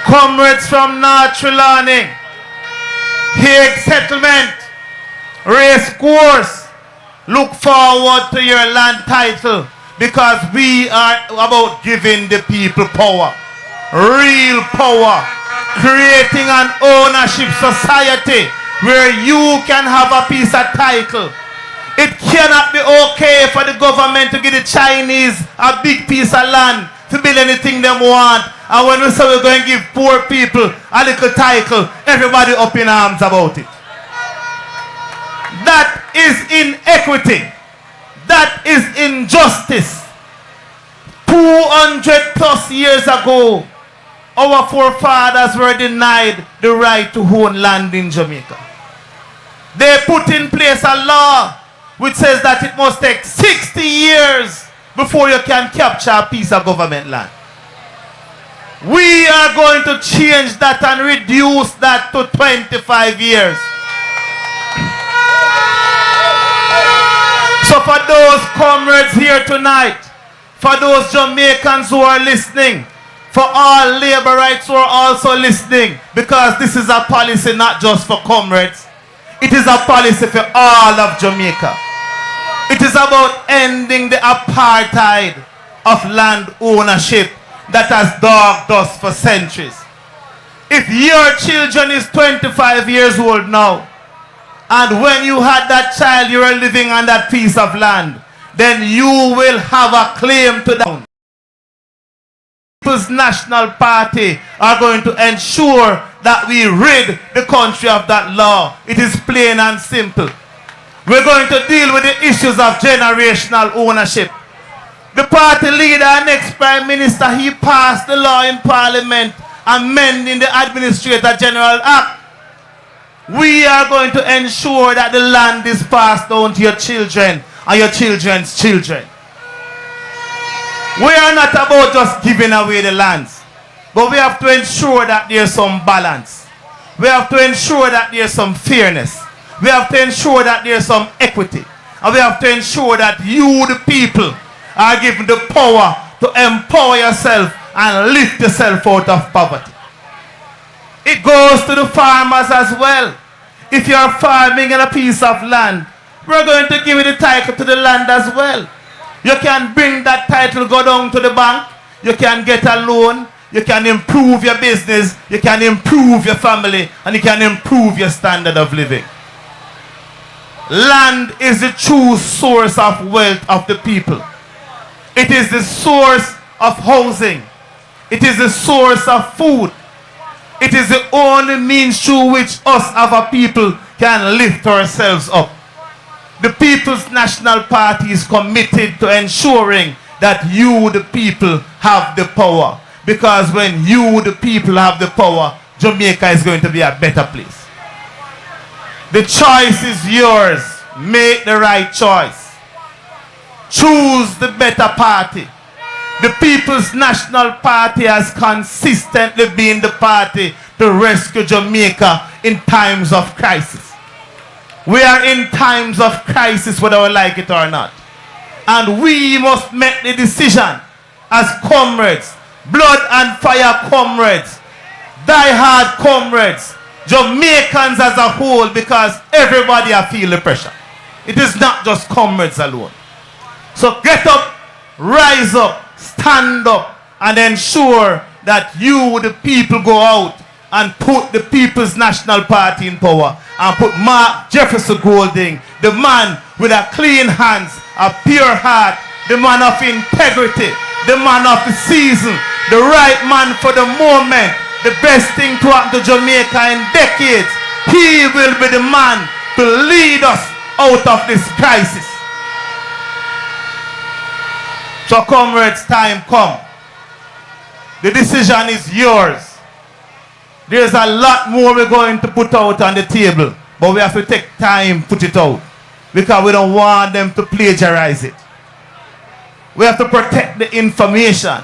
Comrades from North Trelawny, Hague Settlement, Race Course, look forward to your land title, because we are about giving the people power, real power, creating an ownership society where you can have a piece of title. It cannot be okay for the government to give the Chinese a big piece of land to build anything they want. And when we say we're going to give poor people a little title, everybody up in arms about it. That is inequity. That is injustice. 200 plus years ago, our forefathers were denied the right to own land in Jamaica. They put in place a law which says that it must take 60 years before you can capture a piece of government land. We are going to change that and reduce that to 25 years. So for those comrades here tonight, for those Jamaicans who are listening, for all labor rights who are also listening, because this is a policy not just for comrades, it is a policy for all of Jamaica. It is about ending the apartheid of land ownership that has dogged us for centuries. If your children is 25 years old now, and when you had that child you were living on that piece of land, then you will have a claim to that. People's National Party are going to ensure that we rid the country of that law. It is plain and simple. We're going to deal with the issues of generational ownership. The party leader and ex-prime minister, he passed the law in parliament amending the Administrator General Act. We are going to ensure that the land is passed down to your children and your children's children. We are not about just giving away the lands, but we have to ensure that there's some balance. We have to ensure that there's some fairness. We have to ensure that there's some equity. And we have to ensure that you, the people, are given the power to empower yourself and lift yourself out of poverty. It goes to the farmers as well. If you're farming in a piece of land, we're going to give you the title to the land as well. You can bring that title, go down to the bank, you can get a loan, you can improve your business, you can improve your family, and you can improve your standard of living. Land is the true source of wealth of the people. It is the source of housing. It is the source of food. It is the only means through which us as a people can lift ourselves up. The People's National Party is committed to ensuring that you, the people, have the power. Because when you, the people, have the power, Jamaica is going to be a better place. The choice is yours. Make the right choice. Choose the better party. The People's National Party has consistently been the party to rescue Jamaica in times of crisis. We are in times of crisis whether we like it or not. And we must make the decision as comrades, blood and fire comrades, die-hard comrades, Jamaicans as a whole, because everybody feel the pressure. It is not just comrades alone. So get up, rise up, stand up, and ensure that you, the people, go out and put the People's National Party in power and put Mark Jefferson Golding, the man with a clean hands, a pure heart, the man of integrity, the man of the season, the right man for the moment, the best thing to happen to Jamaica in decades. He will be the man to lead us out of this crisis. So comrades, time come. The decision is yours. There's a lot more we're going to put out on the table, but we have to take time to put it out because we don't want them to plagiarize it. We have to protect the information.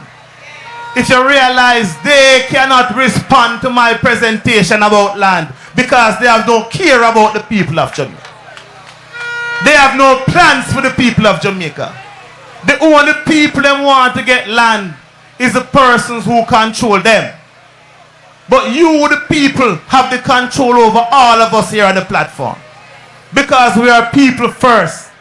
If you realize they cannot respond to my presentation about land because they have no care about the people of Jamaica. They have no plans for the people of Jamaica. The only people they want to get land is the persons who control them. But you, the people, have the control over all of us here on the platform. Because we are people first.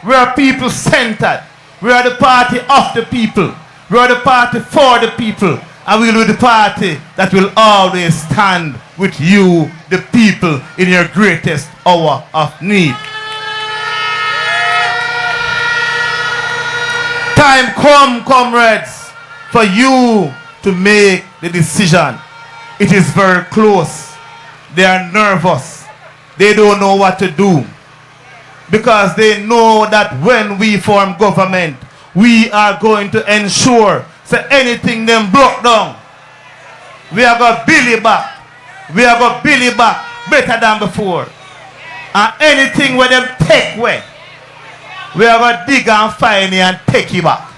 We are people centered. We are the party of the people. We are the party for the people. And we will be the party that will always stand with you, the people, in your greatest hour of need. Time come, comrades, for you to make the decision. It is very close. They are nervous. They don't know what to do. Because they know that when we form government, we are going to ensure that anything them broke down, we are going to build it back. We are going to build it back better than before. And anything where them take away, we are going to dig and find it and take it back.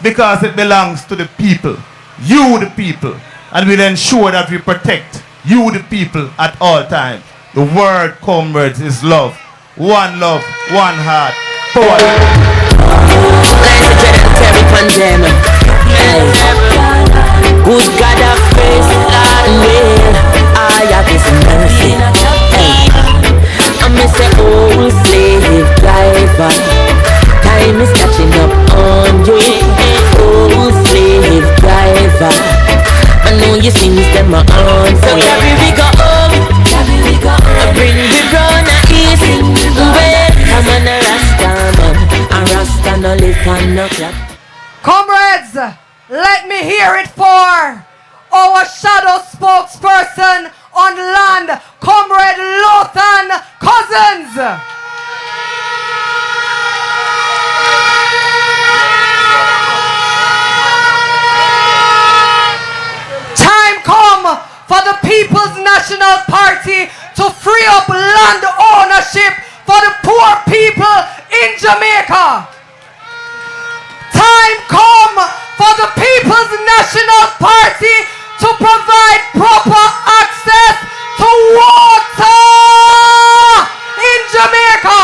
Because it belongs to the people. You the people. And we'll ensure that we protect you the people at all times. The word, comrades, is love. One love, one heart. Power. Good God of grace, Lord, will I have His mercy. I miss an old slave driver. Time is catching up on you. Old slave driver. I know you sings them on. So carry we go home. I bring the brown and easy. I'm on a Rasta man. A Rasta no live on no clock. Comrades, let me hear it for our shadow spokesperson on land, Comrade Lothan Cousins. Time come for the People's National Party to free up land ownership for the poor people in Jamaica. Time come for the People's National Party to provide proper access to water in Jamaica.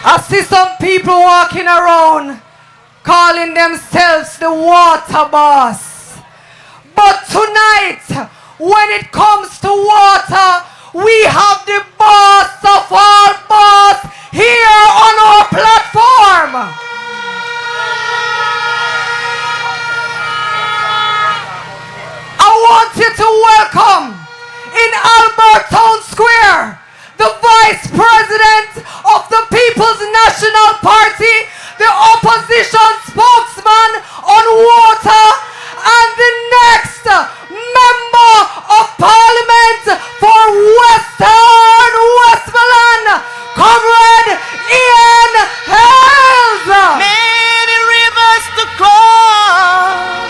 I see some people walking around calling themselves the water boss. But tonight, when it comes to water, we have the boss of all boss here on our platform. I want you to welcome in Albert Town Square the Vice President of the People's National Party, the opposition spokesman on water, and the next member of Parliament for Western Westmoreland, Comrade Ian Hales. Many rivers to cross,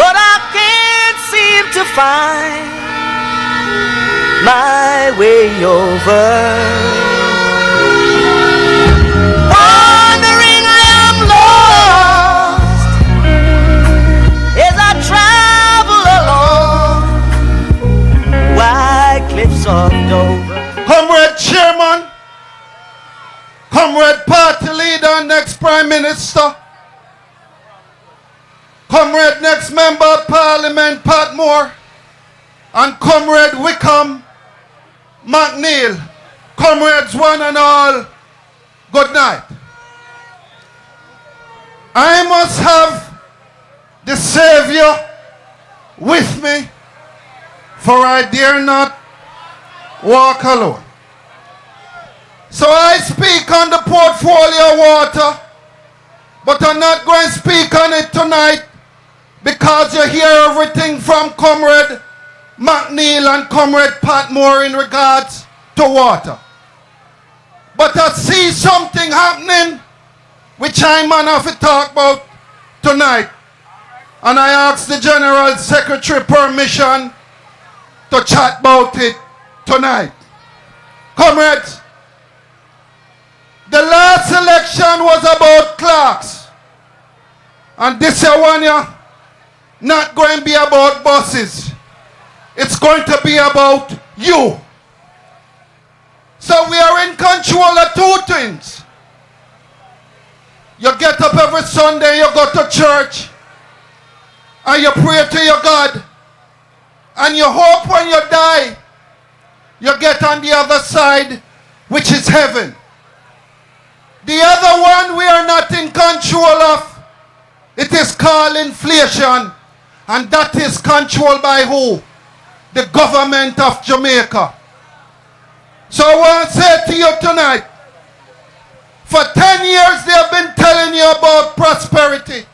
but I can't seem to find my way over. Comrade Chairman, Comrade Party Leader, next Prime Minister, Comrade next Member of Parliament, Patmore, and Comrade Wickham, McNeel, comrades one and all, good night. I must have the Savior with me, for I dare not walk alone. So I speak on the portfolio water, but I'm not going to speak on it tonight because you hear everything from Comrade McNeel and Comrade Patmore in regards to water. But I see something happening which I'm going to have to talk about tonight. And I ask the General Secretary permission to chat about it tonight. Comrades, the last election was about clerks. And this one here, not going to be about buses. It's going to be about you. So we are in control of two things. You get up every Sunday, you go to church, and you pray to your God. And you hope when you die, you get on the other side, which is heaven. The other one we are not in control of. It is called inflation. And that is controlled by who? The government of Jamaica. So I want to say to you tonight, For 10 years they have been telling you about prosperity.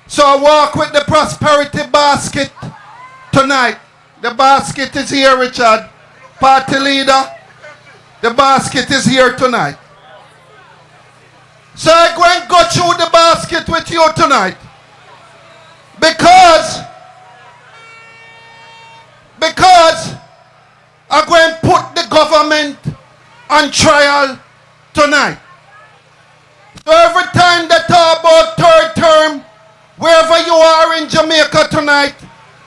So I walk with the prosperity basket tonight. The basket is here, Richard. Party leader. The basket is here tonight. So I'm going to go through the basket with you tonight. Because I'm going to put the government on trial tonight. So every time they talk about third term, wherever you are in Jamaica tonight,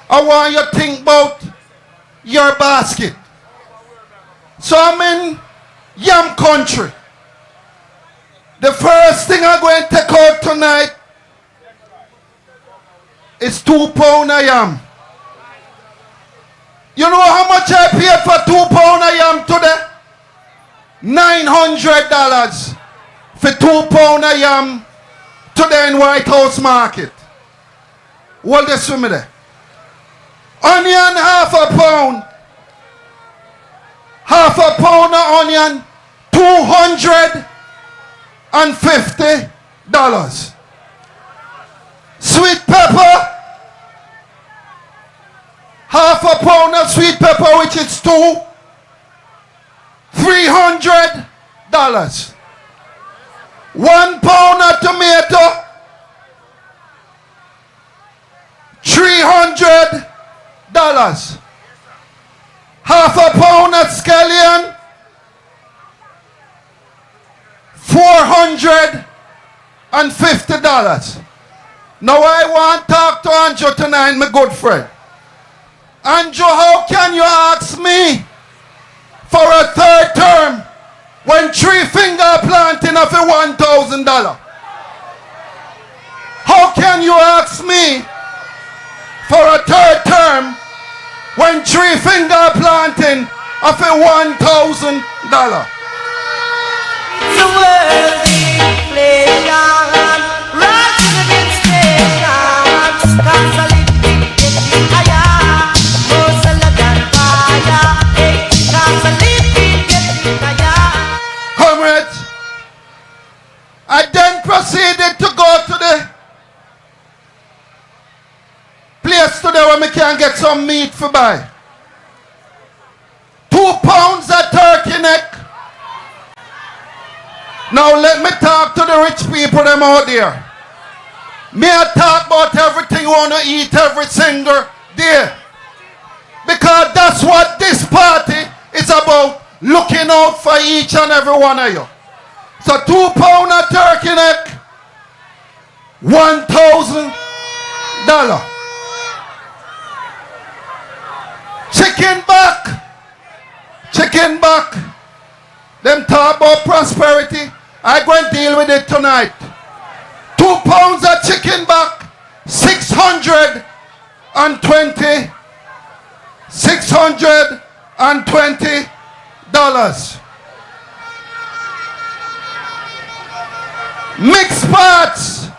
I want you to think about your basket. So I'm in yam country. The first thing I'm going to take out tonight is 2 pounds of yam. You know how much I paid for 2 pounds of yam today? $900 for 2 pounds of yam today in White House Market. Hold this with me there. Onion, half a pound. Half a pound of onion, $250. Sweet pepper, half a pound of sweet pepper, which is $300. 1 pound of tomato, $300. Half a pound of scallion, $450. Now I want to talk to Andrew tonight, my good friend. Andrew, how can you ask me for a third term when 3 finger planting of $1,000? How can you ask me for a third term when 3 finger planting of $1,000? It's a world inflation, right to the big station. Cause a little bit getting higher, more solid than fire. Hey, cause a little bit getting higher. Comrades, I then proceeded to go to the place today where we can get some meat for buy. 2 pounds of turkey neck. Now let me talk to the rich people them out there. Me I talk about everything you want to eat every single day. Because that's what this party is about. Looking out for each and every one of you. So 2 pounds of turkey neck, $1,000. Chicken back. Them talk about prosperity. I'm going to deal with it tonight. 2 pounds of chicken back, $620. Mixed parts.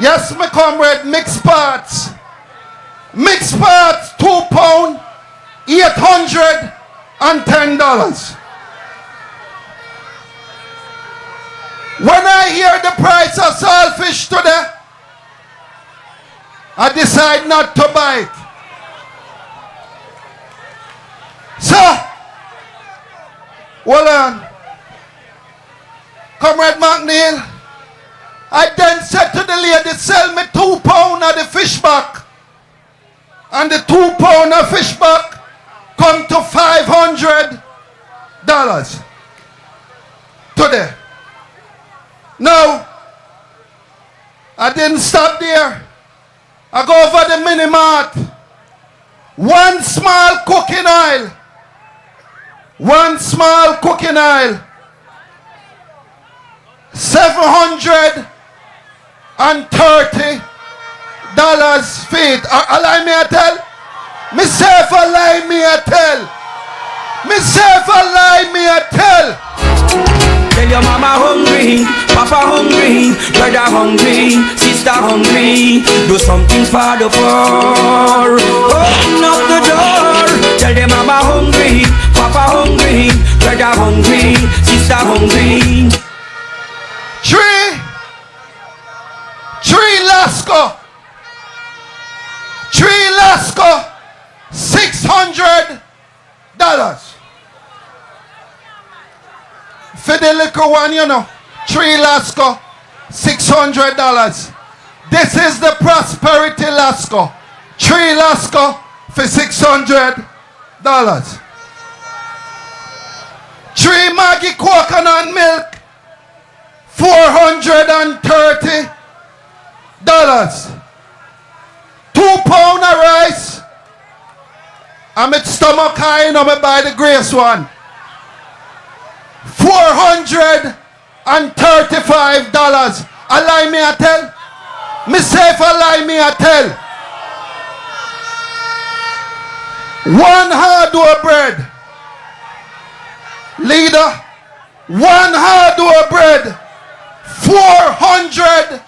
Yes, my comrade, mixed parts. Mixed parts, 2 pounds, $810. When I hear the price of saltfish today, I decide not to buy it. So, hold on. Comrade McNeel, I then said to the lady, sell me 2 pounds of the fish back. And the 2 pounds of fish back come to $500 today. Now, I didn't stop there. I go over the mini mart. 1 small cooking oil. 1 small cooking oil. $730 feet. Allow me to tell. Myself allow me to tell. Myself allow me to tell. Tell your mama hungry, papa hungry, brother hungry, sister hungry. Do something for the poor. Open up the door. Tell them mama hungry, Papa hungry, brother hungry, sister hungry. Three Lasco. $600. For the little one, you know. 3 Lasco, $600. This is the prosperity Lasco. 3 Lasco for $600. 3 Maggie coconut milk, $430. 2 pound of rice. I'm at stomach high and I'm buy the grace one. $435. A lie me a tell? Me say if a lie me a tell. 1 hard bread. Leader, 1 hard bread. $400.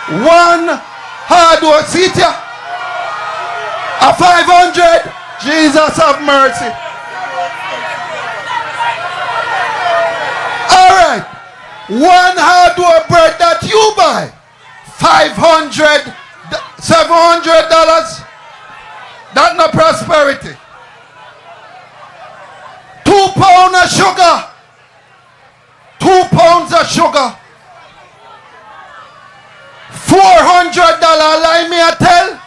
1 hard seat ya. A 500. Jesus have mercy. Alright. 1 hard bread that you buy. $500, $700. That's not prosperity. 2 pounds of sugar. 2 pounds of sugar. $400. Lie me a tell.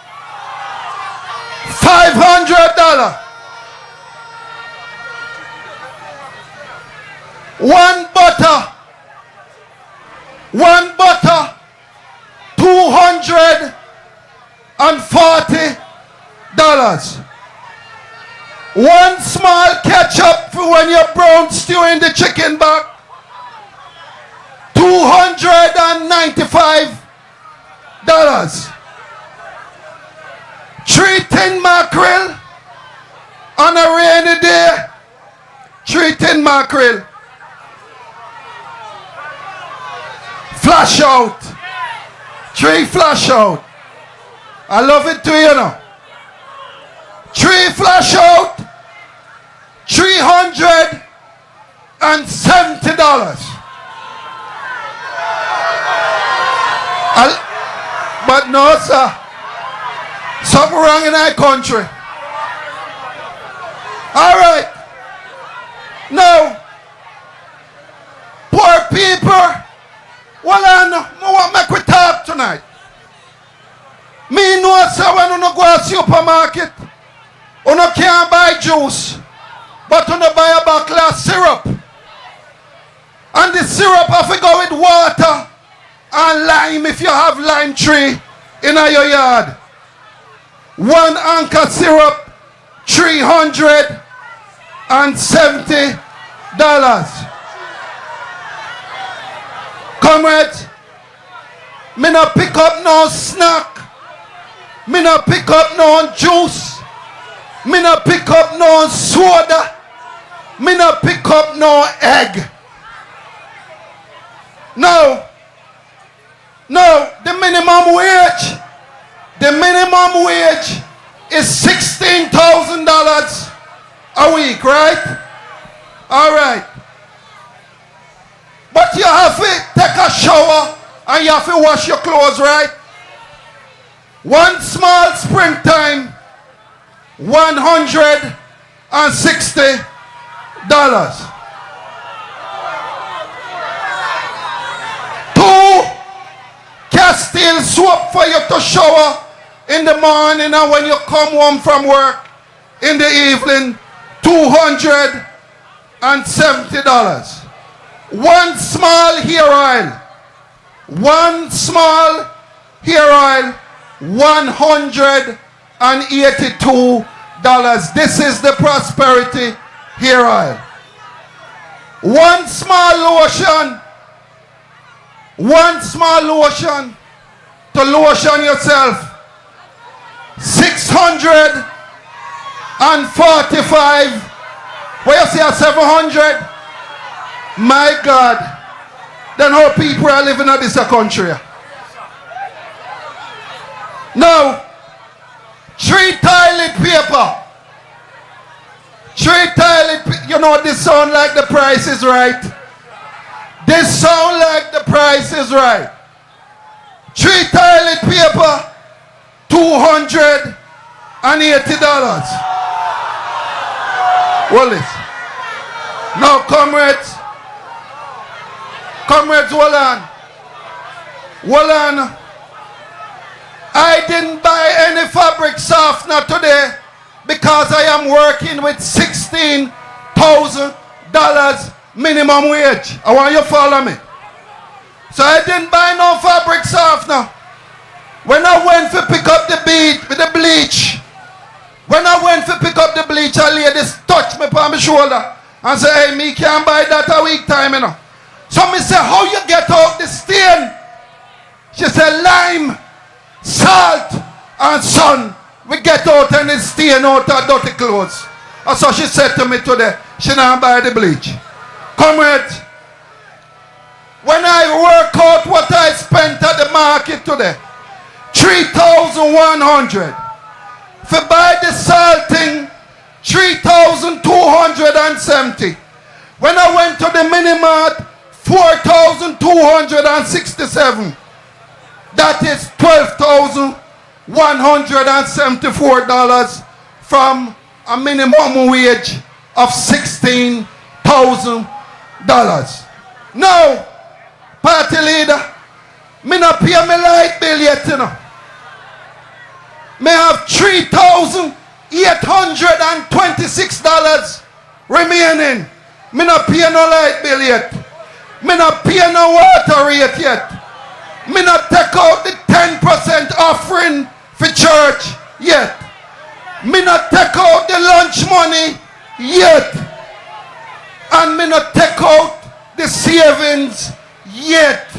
$500. 1 butter. $240. $1 small ketchup for when you brown stew in the chicken back. $295. 3 tin mackerel on a rainy day. 3 tin mackerel. Flash out. 3 flash out. I love it too, you know. 3 flash out. $370. But no, sir. Something wrong in our country. Alright. Now, poor people. Well, I want to make we talk tonight. Me know, sir, when you go to the supermarket, you can't buy juice, but you buy a bottle of syrup. And the syrup have to go with water and lime if you have lime tree in your yard. 1 anchor syrup, $370. Comrades, me not pick up no snack. Me not pick up no juice. Me not pick up no soda. Me not pick up no egg. No, the minimum wage is $16,000 a week, right? All right. But you have to take a shower and you have to wash your clothes, right? 1 small springtime, $160. 2 Castile soap for you to shower in the morning and when you come home from work in the evening, $270. 1 small hair oil. 1 small hair oil, $182. This is the prosperity hair oil. 1 small lotion. 1 small lotion to lotion yourself. $645. Where you see a 700? My God. Then how people are living in this country? Now, 3 toilet paper. Three toilet, you know this sound like the price is right. This sound like the price is right. 3 toilet paper, $280. Hold it. Now, comrades, hold on. Hold on. I didn't buy any fabric softener today because I am working with $16,000 minimum wage. I want you to follow me. So I didn't buy no fabric softener. When I went to pick up the bleach, a lady touched me on my shoulder and said, hey, me can't buy that a week time, you know. So me say, how you get out the stain? She said, lime, salt, and sun. We get out and it stain out her dirty clothes. And so she said to me today, she don't buy the bleach. Comrade, when I work out what I spent at the market today, 3,100. For buy the salting, 3,270. When I went to the minimart, 4,267. That is $12,174 from a minimum wage of $16,000. Now, party leader, me not pay my light bill yet, you know. Me have $3,826 remaining. Me not pay no light bill yet. Me not pay no water rate yet. Me not take out the 10% offering for church yet. Me not take out the lunch money yet. And me not take out the savings yet.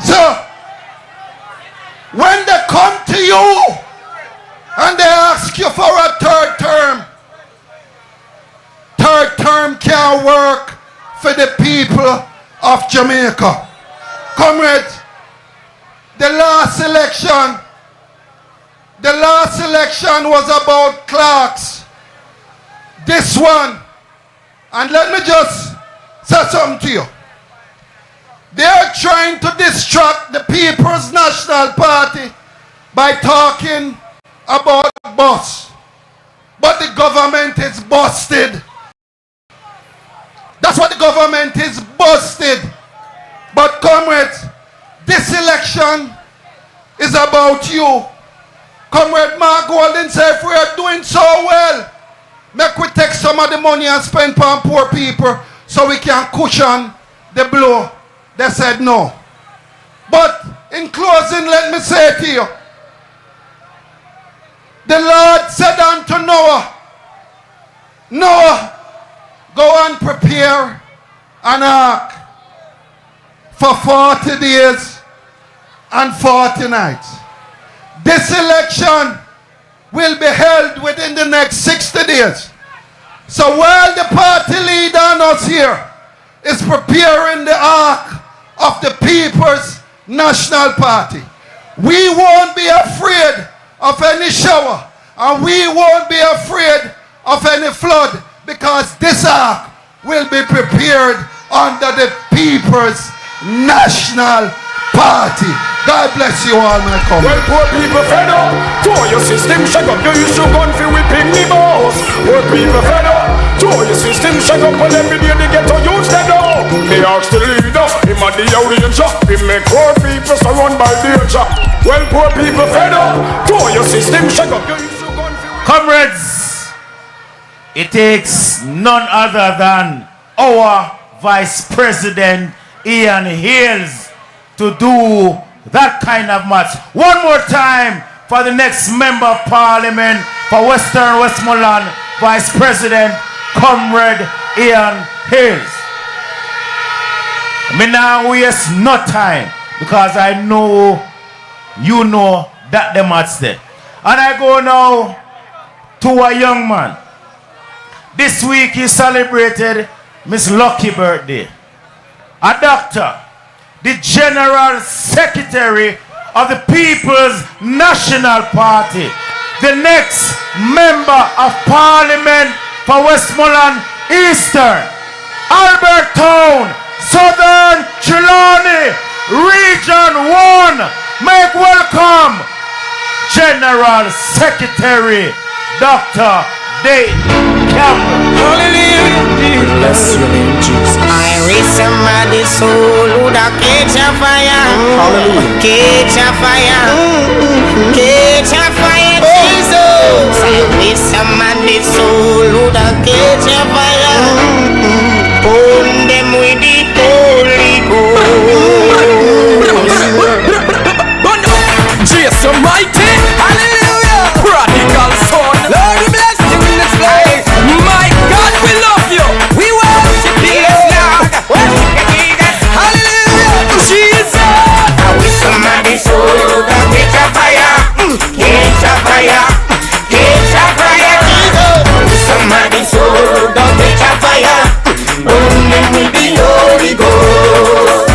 So, when they come to you and they ask you for a third term can't work for the people of Jamaica. Comrades, the last election was about clerks. This one, and let me just say something to you. They are trying to distract the People's National Party by talking about bus. But the government is busted. That's what the government is busted. But comrades, this election is about you. Comrade Mark Golden said, if we are doing so well, make we take some of the money and spend on poor people so we can cushion the blow. They said no. But in closing, let me say to you, the Lord said unto Noah, Noah, go and prepare an ark for 40 days and 40 nights. This election will be held within the next 60 days. So while the party leader and us here is preparing the ark of the People's National Party, we won't be afraid of any shower and we won't be afraid of any flood, because this ark will be prepared under the People's National Party. God bless you all, my comrades. Well, poor people fed up. Throw your system, shake up. You issue gun for whipping me boss. Poor people fed up. Throw your system, shake up. And every day they get to use the door. They ask the leader, him and the arranger. He make poor people surrounded by danger. Well, poor people fed up. Throw your system, shake up. You issue gun for Comrades, it takes none other than our Vice President Ian Hales to do that kind of match. One more time for the next Member of Parliament for Western Westmoreland, Vice President Comrade Ian Hales. Me now waste no time because I know you know that the match there. And I go now to a young man. This week he celebrated Miss Lucky birthday. A doctor, the General Secretary of the People's National Party, the next Member of Parliament for Westmoreland, Eastern, Albertown, Southern, Trelawny, Region 1, make welcome General Secretary Dr. Dayton Campbell. Hallelujah, Jesus. I raise somebody's soul who da catch a fire. Hallelujah. Catch a fire. Catch a fire, Jesus. I raise somebody's soul who da catch a fire. Burn them with the Holy Ghost. Jesus Almighty, hallelujah, prodigal son, Lord we bless you in this place. My God, we love you, we worship you, Lord, worship you, Jesus, hallelujah, Jesus. I wish somebody soul that catch a fire, catch a fire, catch a fire, Jesus. I wish somebody soul that catch a fire, burn them with the Holy Ghost.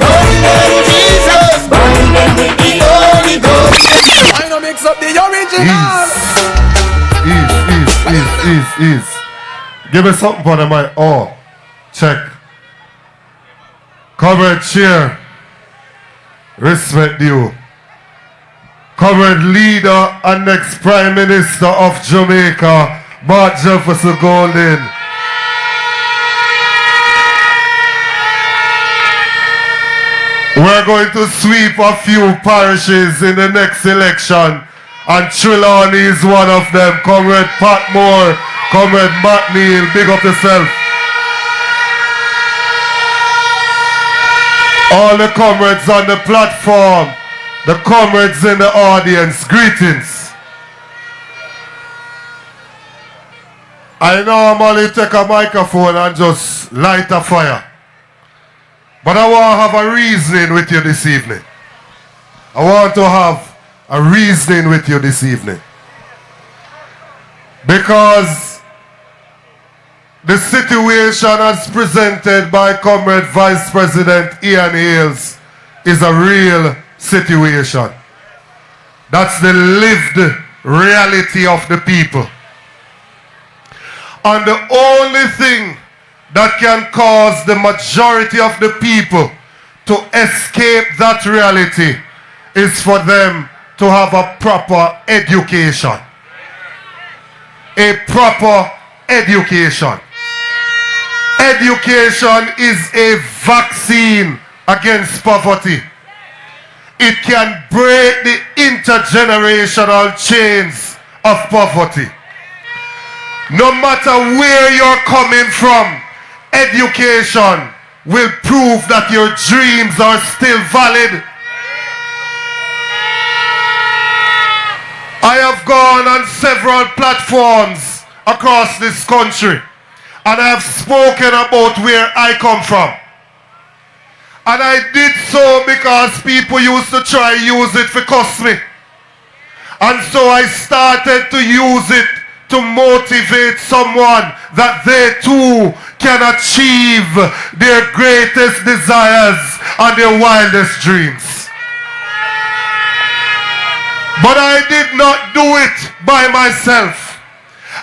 Burn them, Jesus, burn them with the Holy Ghost. I know mix up the original. Ease. Give me something for the mic. Oh, check. Comrade Chair, respect you. Comrade Leader and next Prime Minister of Jamaica, Mark Jefferson Golden. We're going to sweep a few parishes in the next election, and Trelawny is one of them. Comrade Patmore, Comrade McNeel, big up yourself. All the comrades on the platform, the comrades in the audience, greetings. I normally take a microphone and just light a fire. But I want to have a reasoning with you this evening. I want to have a reasoning with you this evening. Because the situation as presented by Comrade Vice President Ian Hales is a real situation. That's the lived reality of the people. And the only thing that can cause the majority of the people to escape that reality is for them to have a proper education. A proper education. Education is a vaccine against poverty. It can break the intergenerational chains of poverty. No matter where you're coming from, education will prove that your dreams are still valid. I have gone on several platforms across this country, and I have spoken about where I come from. And I did so because people used to try to use it for cuss me. And so I started to use it to motivate someone that they too can achieve their greatest desires and their wildest dreams. But I did not do it by myself.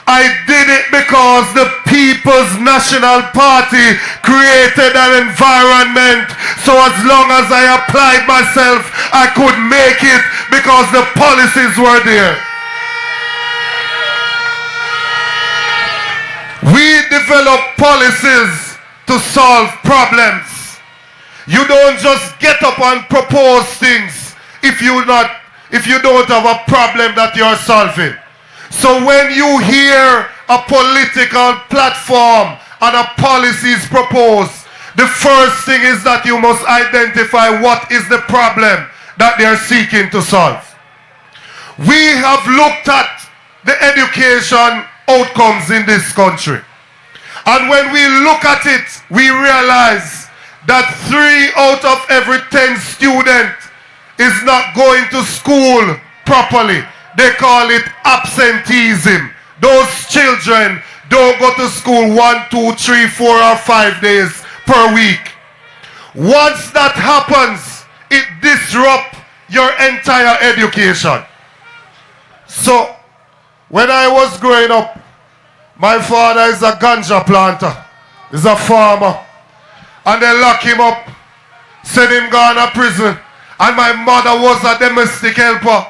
I did it because the People's National Party created an environment, so as long as I applied myself, I could make it because the policies were there. We develop policies to solve problems. You don't just get up and propose things if you don't have a problem that you're solving. So when you hear a political platform and a policy is proposed, the first thing is that you must identify what is the problem that they are seeking to solve. We have looked at the education outcomes in this country. And when we look at it, we realize that 3 out of every 10 students is not going to school properly. They call it absenteeism. Those children don't go to school 1, 2, 3, 4, or 5 days per week. Once that happens, it disrupts your entire education. So When I was growing up, my father is a ganja planter. He's a farmer. And they lock him up, send him gone to prison. And my mother was a domestic helper.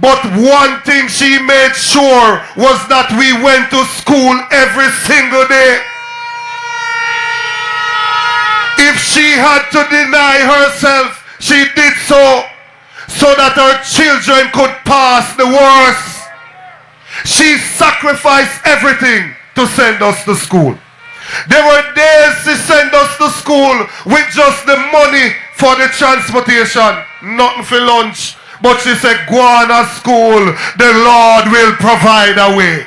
But one thing she made sure was that we went to school every single day. If she had to deny herself, she did so that her children could pass the worst. She sacrificed everything to send us to school. There were days she sent us to school with just the money for the transportation, nothing for lunch. But she said, go on to school, the Lord will provide a way.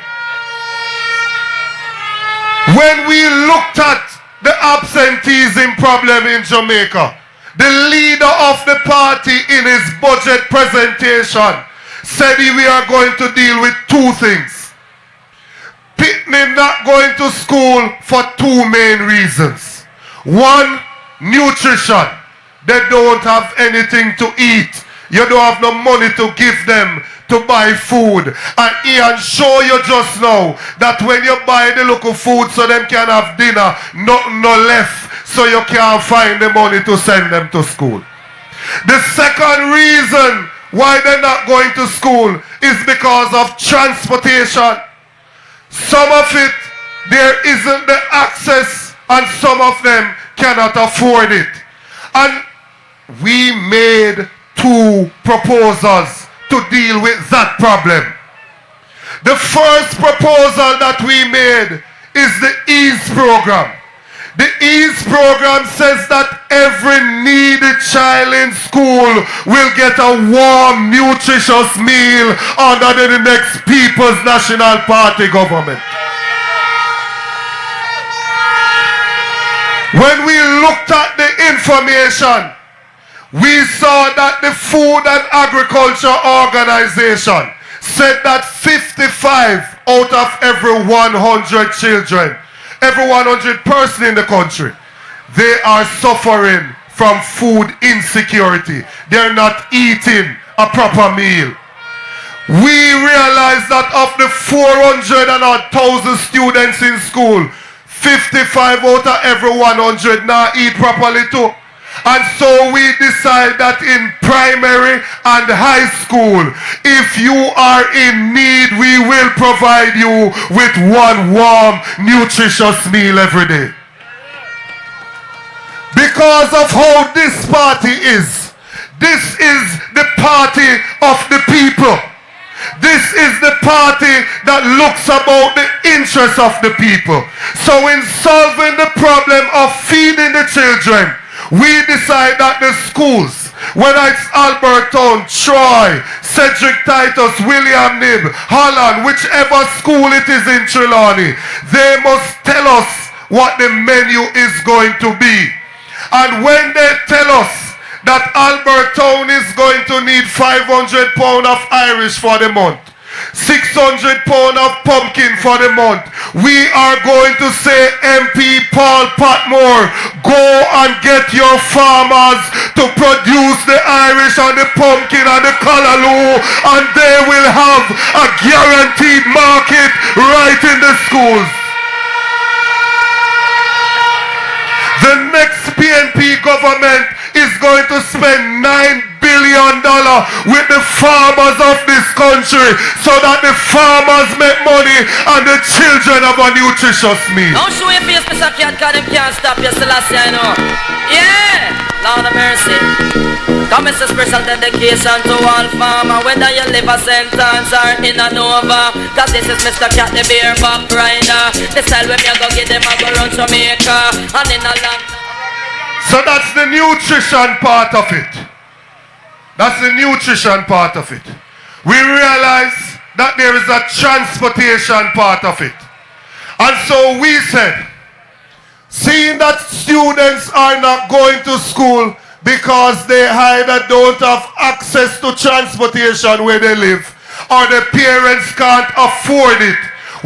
When we looked at the absenteeism problem in Jamaica, the leader of the party in his budget presentation said we are going to deal with two things. Pitney not going to school for two main reasons. One, nutrition. They don't have anything to eat. You don't have no money to give them to buy food. And Ian show you just now that when you buy the local food so them can have dinner, nothing no left, so you can't find the money to send them to school. The second reason why they're not going to school is because of transportation. Some of it, there isn't the access, and some of them cannot afford it. And we made two proposals to deal with that problem. The first proposal that we made is the EASE program. The EASE program says that every needy child in school will get a warm, nutritious meal under the next People's National Party government. When we looked at the information, we saw that the Food and Agriculture Organization said that 55 out of every 100 children, every 100 person in the country, they are suffering from food insecurity. They're not eating a proper meal. We realized that of the 400 and odd thousand students in school, 55 out of every 100 not eat properly too. And so we decide that in primary and high school, if you are in need, we will provide you with one warm, nutritious meal every day. Because of how this party is the party of the people. This is the party that looks about the interests of the people. So in solving the problem of feeding the children, we decide that the schools, whether it's Albertown, Troy, Cedric Titus, William Nib, Holland, whichever school it is in Trelawny, they must tell us what the menu is going to be. And when they tell us that Albertown is going to need £500 of Irish for the month, £600 of pumpkin for the month, we are going to say, MP Paul Patmore, go and get your farmers to produce the Irish and the pumpkin and the callaloo, and they will have a guaranteed market right in the schools. The next PNP government is going to spend $9 billion with the farmers of this country so that the farmers make money and the children have a nutritious meal. Don't show your face, Mr. Cat, because them can't stop you, Selassie, I know. Yeah! Lord of mercy. Come, it's a special dedication to all farmer, whether you live a sentence or in a Nova. Cause this is Mr. Cat, the bareback rider. The style when you go get them, I go run Jamaica and in a land. So that's the nutrition part of it. That's the nutrition part of it. We realize that there is a transportation part of it. And so we said, seeing that students are not going to school because they either don't have access to transportation where they live or their parents can't afford it,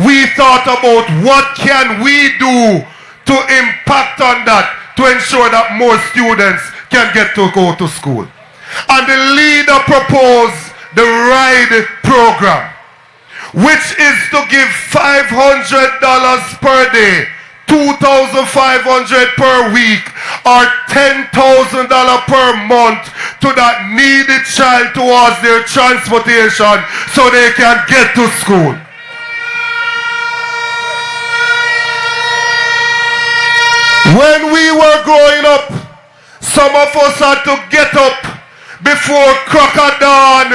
we thought about what can we do to impact on that, to ensure that more students can get to go to school. And the leader proposed the RIDE program. which is to give $500 per day, $2,500 per week, or $10,000 per month to that needy child towards their transportation so they can get to school. When we were growing up, some of us had to get up before crack of dawn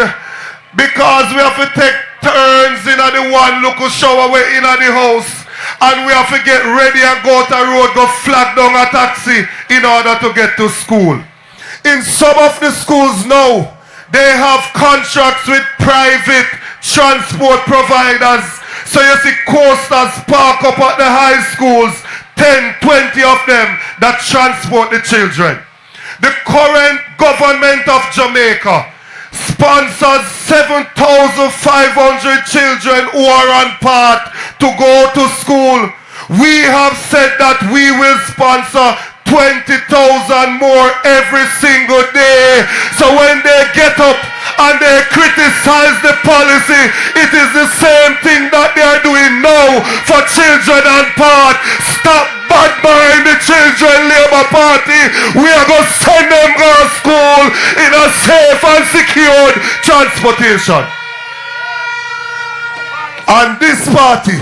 because we have to take turns in the one local shower way in the house, and we have to get ready and go to the road, go flag down a taxi in order to get to school. In some of the schools now, they have contracts with private transport providers. So you see coasters park up at the high schools, 10, 20 of them that transport the children. The current government of Jamaica sponsors 7,500 children who are on path to go to school. We have said that we will sponsor 20,000 more every single day. So when they get up and they criticize the policy, it is the same thing that they are doing now for children on path. Stop bad-mind the children Labour Party. We are going to send them to school in a safe and secured transportation. And this party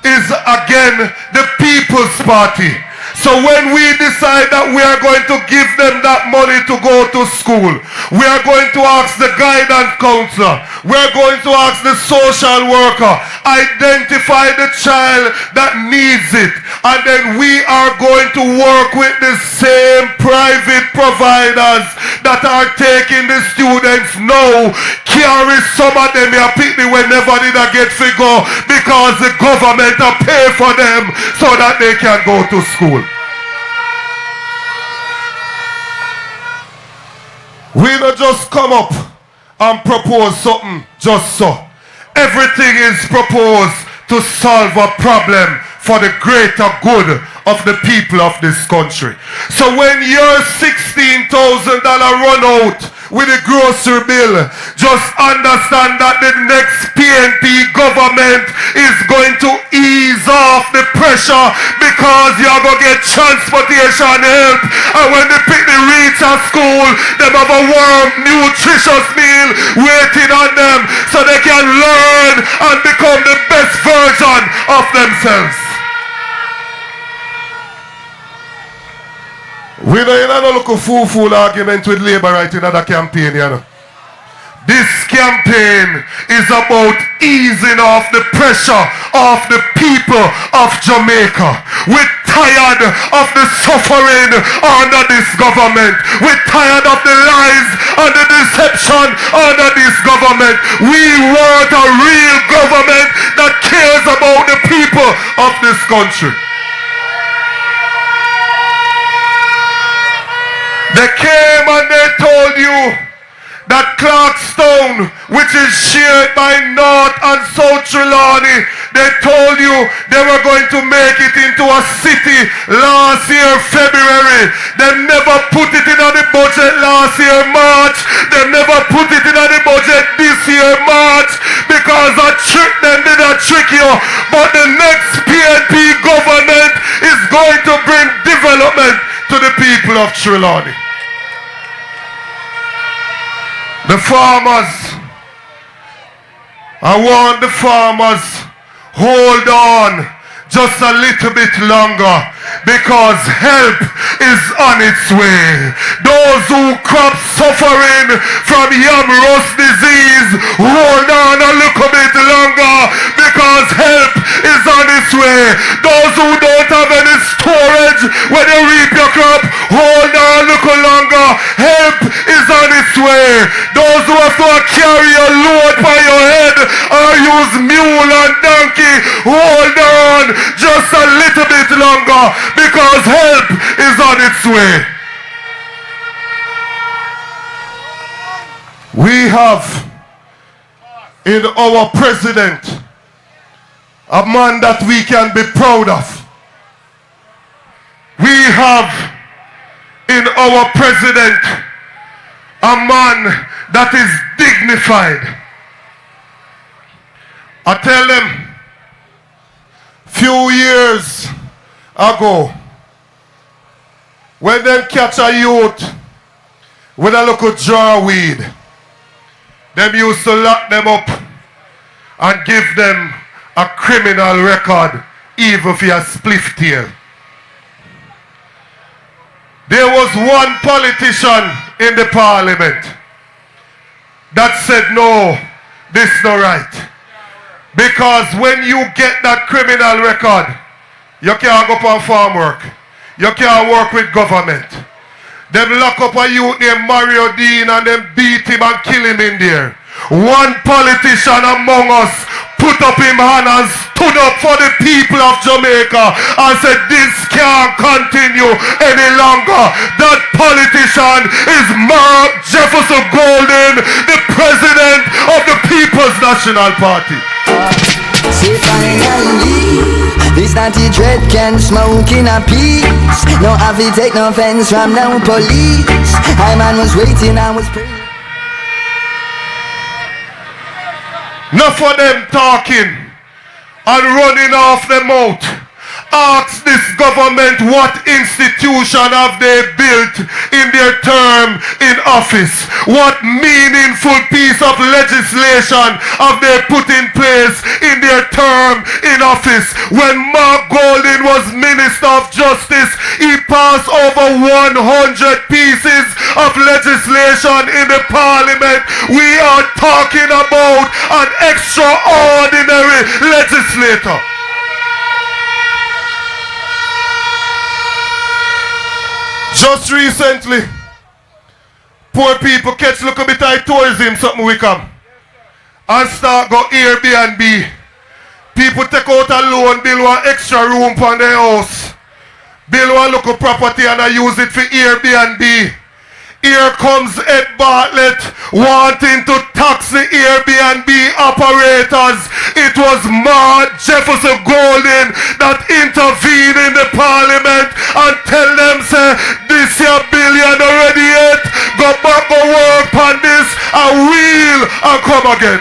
is again the People's Party. So when we decide that we are going to give them that money to go to school, we are going to ask the guidance counselor, we are going to ask the social worker, identify the child that needs it, and then we are going to work with the same private providers that are taking the students now, carry some of them here pick me whenever did I get figure because the government will pay for them so that they can go to school. We don't just come up and propose something just so. Everything is proposed to solve a problem for the greater good of the people of this country. So when your $16,000 run out with the grocery bill, just understand that the next PNP government is going to ease off the pressure because you're going to get transportation help. And when the people reach a school, they have a warm, nutritious meal waiting on them so they can learn and become the best version of themselves. We don't look a fool argument with Labour right in another campaign, you know. This campaign is about easing off the pressure of the people of Jamaica. We're tired of the suffering under this government. We're tired of the lies and the deception under this government. We want a real government that cares about the people of this country. They came and they told you that Clarkstown, which is shared by North and South Trelawny, they told you they were going to make it into a city last year, February. They never put it in the budget last year, March. They never put it in the budget this year, March, because I tricked them, did I trick you? But the next PNP government is going to bring development to the people of Trelawny. The farmers, I want the farmers, hold on just a little bit longer because help is on its way. Those who crop suffering from yam rust disease, hold on a little bit longer because help is on its way. Those who don't have any storage when you reap your crop, hold on a little longer. Help is on its way. Those who have to carry a load by your head or use mule and donkey, hold on just a little bit longer because help is on its way. We have in our president a man that we can be proud of. We have in our president a man that is dignified. I tell them, few years ago, when them catch a youth with a little jar weed, them used to lock them up and give them a criminal record, even for a spliff tail. There was one politician in the parliament that said, no, this is not right. Because when you get that criminal record, you can't go for farm work. You can't work with government. Them lock up a youth named Mario Dean and them beat him and kill him in there. One politician among us put up his hand and stood up for the people of Jamaica and said this can't continue any longer. That politician is Mark Jefferson Golden, the president of the People's National Party. Say finally, this naughty dread can smoke in a peace. No have to take no offense from no police. I man was waiting, I was praying. Enough of them talking and running off the mouth. Ask this government what institution have they built in their term in office. What meaningful piece of legislation have they put in place in their term in office. When Mark Golding was Minister of Justice, he passed over 100 pieces of legislation in the Parliament. We are talking about an extraordinary legislator. Just recently, poor people catch look a bit of tourism, something Wickham, and start go Airbnb. People take out a loan, build one extra room for their house, build one local property and I use it for Airbnb. Here comes Ed Bartlett wanting to tax the Airbnb operators. It was Mark Jefferson Golden that intervened in the parliament and tell them, say, this your billion already yet. Go back, go work on this, and we'll and come again.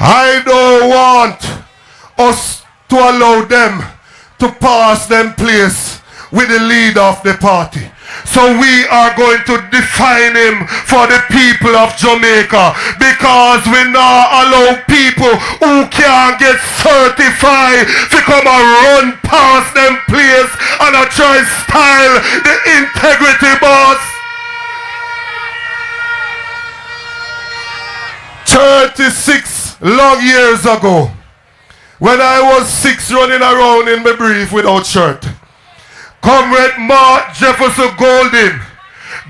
I don't want us to allow them to pass them place with the leader of the party. So we are going to define him for the people of Jamaica, because we now allow people who can't get certified to come and run past them place and try style the integrity boss. 36 long years ago, when I was 6 running around in my brief without shirt, Comrade Mark Jefferson Golden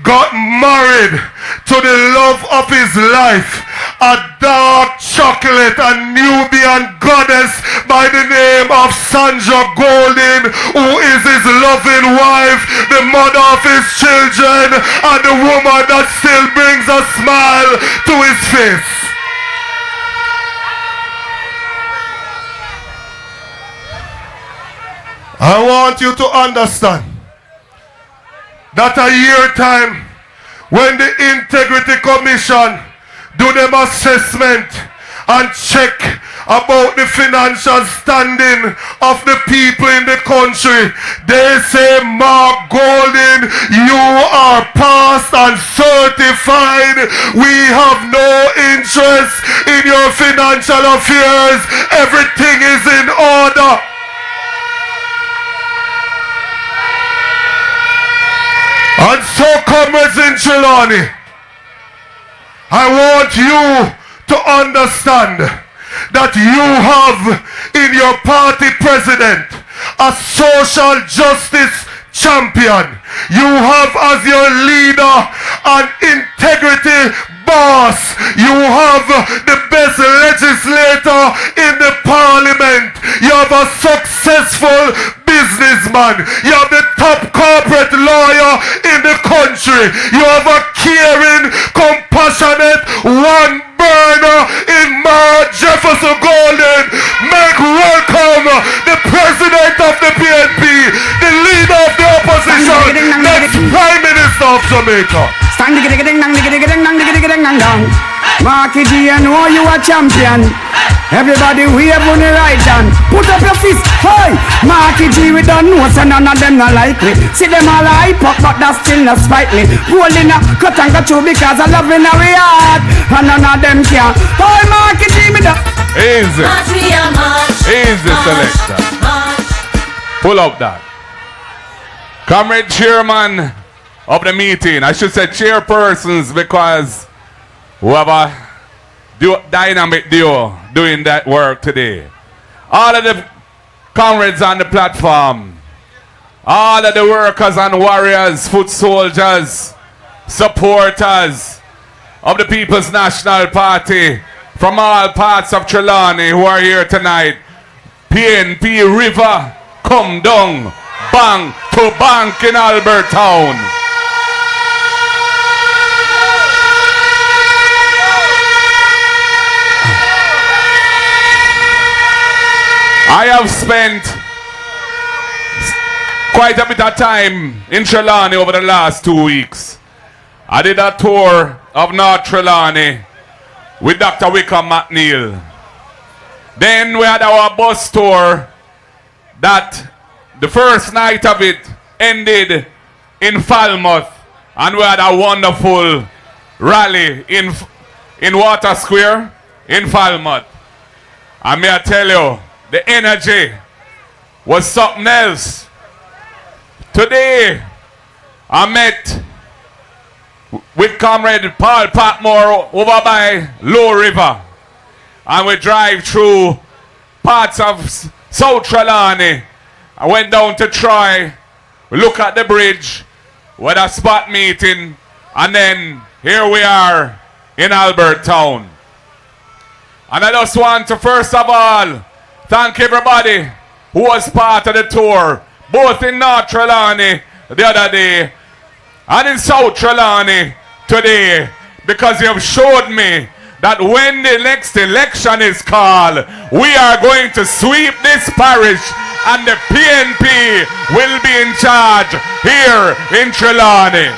got married to the love of his life, a dark chocolate and Nubian goddess by the name of Sandra Golden, who is his loving wife, the mother of his children, and the woman that still brings a smile to his face. I want you to understand that a year time, when the Integrity Commission do them assessment and check about the financial standing of the people in the country, they say, Mark Golden, you are passed and certified. We have no interest in your financial affairs. Everything is in order. And so, comrades in Trelawny, I want you to understand that you have in your party president a social justice champion. You have as your leader an integrity boss. You have the best legislator in the parliament. You have a successful businessman. You have the top corporate lawyer in the country. You have a caring, compassionate, one burner in Mark Jefferson Golden. Make welcome the president of the PNP, the leader of the opposition, next Prime Minister of Jamaica. Tang digga digga ding dang digga digga ding dang digga digga ding dang dang. Marky G, I know you a champion. Everybody wave on the right hand. Put up your fist, hey! Marky G, we don't know, so none of them not like me. See them all hype up, but that still not spite me. Holding a cut and cut through because I love in our heart. And none of them can. Hey, Marky G, me da. Easy. Easy, selector. Pull up that. Comrade chairman of the meeting. I should say chairpersons because we have a dynamic duo doing that work today. All of the comrades on the platform, all of the workers and warriors, foot soldiers, supporters of the People's National Party from all parts of Trelawny who are here tonight. PNP River, come down, bang to bank in Albert Town. I have spent quite a bit of time in Trelawny over the last 2 weeks. I did a tour of North Trelawny with Dr. Wickham McNeel. Then we had our bus tour that the first night of it ended in Falmouth, and we had a wonderful rally in Water Square in Falmouth. And may I tell you, the energy was something else. Today, I met with Comrade Paul Patmore over by Low River. And we drive through parts of South Trelawny. I went down to Troy, we look at the bridge, we had a spot meeting, and then here we are in Albert Town. And I just want to first of all thank everybody who was part of the tour, both in North Trelawny the other day and in South Trelawny today, because you have showed me that when the next election is called, we are going to sweep this parish and the PNP will be in charge here in Trelawny.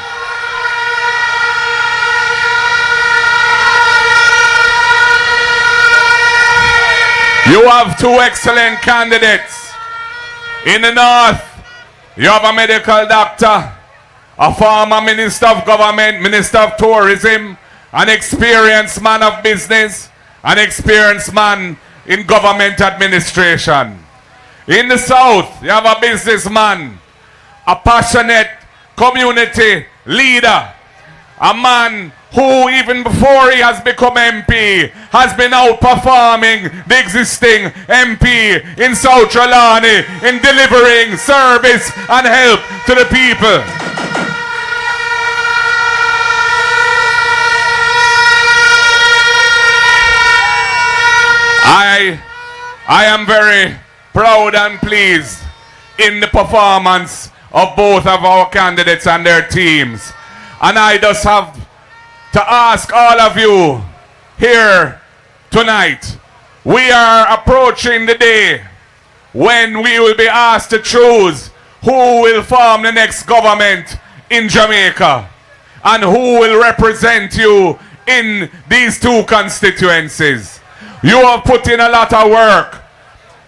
You have two excellent candidates. In the north, you have a medical doctor, a former minister of government, minister of tourism, an experienced man of business, an experienced man in government administration. In the south, you have a businessman, a passionate community leader, a man who even before he has become MP has been outperforming the existing MP in South Trelawny in delivering service and help to the people. I am very proud and pleased in the performance of both of our candidates and their teams. And I just have to ask all of you here tonight, we are approaching the day when we will be asked to choose who will form the next government in Jamaica and who will represent you in these two constituencies. You have put in a lot of work.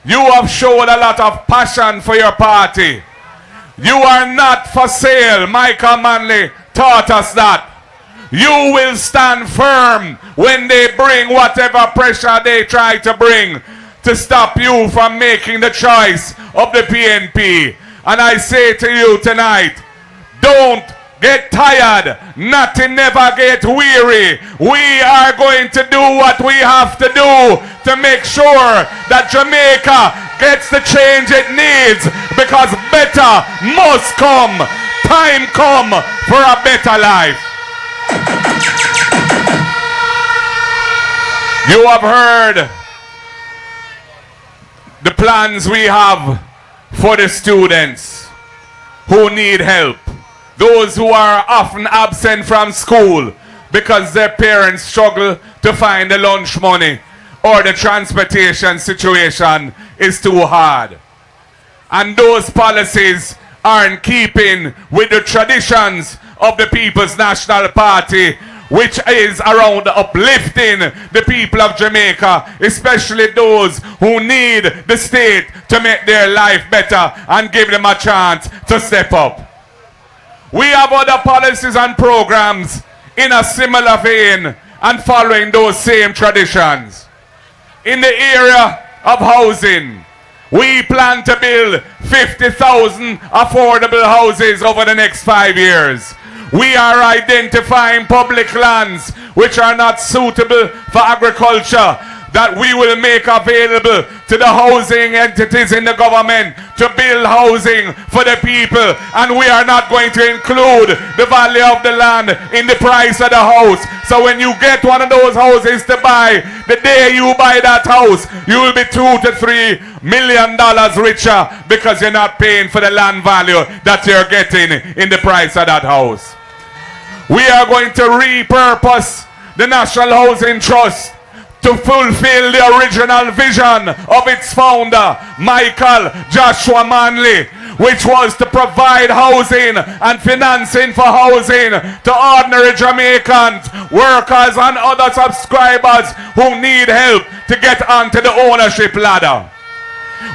You have shown a lot of passion for your party. You are not for sale. Michael Manley taught us that. You will stand firm when they bring whatever pressure they try to bring to stop you from making the choice of the PNP. And I say to you tonight, don't get tired, nothing never get weary. We are going to do what we have to do to make sure that Jamaica gets the change it needs, because better must come. Time come for a better life. You have heard the plans we have for the students who need help. Those who are often absent from school because their parents struggle to find the lunch money or the transportation situation is too hard. And those policies are in keeping with the traditions of the People's National Party, which is around uplifting the people of Jamaica, especially those who need the state to make their life better and give them a chance to step up. We have other policies and programs in a similar vein and following those same traditions. In the area of housing, we plan to build 50,000 affordable houses over the next 5 years. We are identifying public lands which are not suitable for agriculture that we will make available to the housing entities in the government to build housing for the people, and we are not going to include the value of the land in the price of the house. So when you get one of those houses to buy, the day you buy that house, you will be $2 to $3 million richer because you're not paying for the land value that you're getting in the price of that house. We are going to repurpose the National Housing Trust to fulfill the original vision of its founder, Michael Joshua Manley, which was to provide housing and financing for housing to ordinary Jamaicans, workers and other subscribers who need help to get onto the ownership ladder.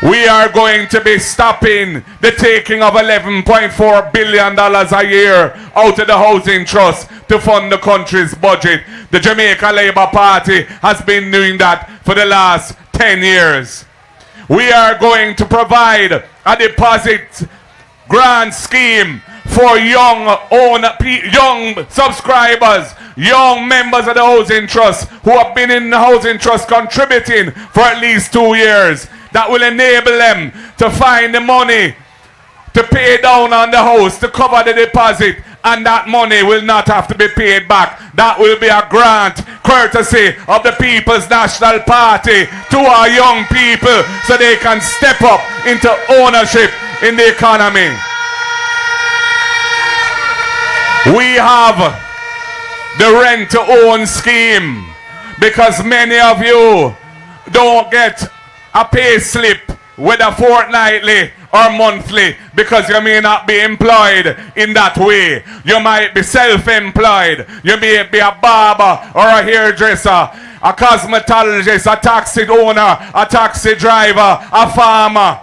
We are going to be stopping the taking of $11.4 billion a year out of the Housing Trust to fund the country's budget. The Jamaica Labour Party has been doing that for the last 10 years. We are going to provide a deposit grant scheme for young subscribers, young members of the Housing Trust who have been in the Housing Trust contributing for at least 2 years. That will enable them to find the money to pay down on the house, to cover the deposit, and that money will not have to be paid back. That will be a grant courtesy of the People's National Party to our young people so they can step up into ownership in the economy. We have the rent to own scheme because many of you don't get a pay slip, whether fortnightly or monthly, because you may not be employed in that way. You might be self-employed. You may be a barber or a hairdresser, a cosmetologist, a taxi owner, a taxi driver, a farmer.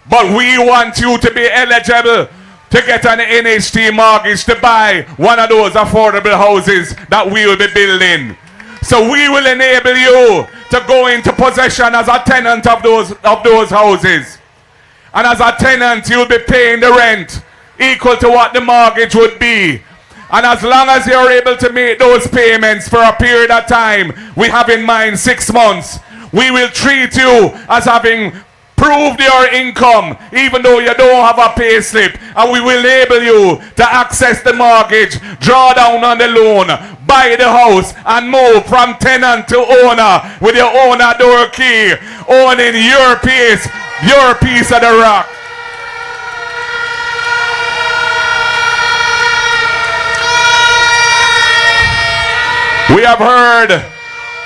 But we want you to be eligible to get an NHT mortgage to buy one of those affordable houses that we will be building. So we will enable you to go into possession as a tenant of those houses. And as a tenant, you'll be paying the rent equal to what the mortgage would be. And as long as you're able to make those payments for a period of time, we have in mind 6 months, we will treat you as having proved your income, even though you don't have a pay slip, and we will enable you to access the mortgage, draw down on the loan, buy the house, and move from tenant to owner with your owner door key, owning your piece of the rock. We have heard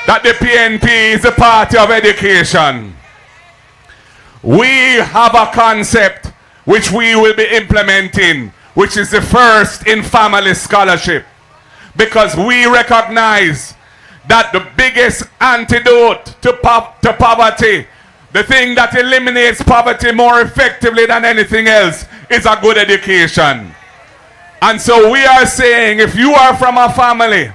that the PNP is a party of education. We have a concept which we will be implementing, which is the first in family scholarship, because we recognize that the biggest antidote to poverty, the thing that eliminates poverty more effectively than anything else, is a good education. And so we are saying, if you are from a family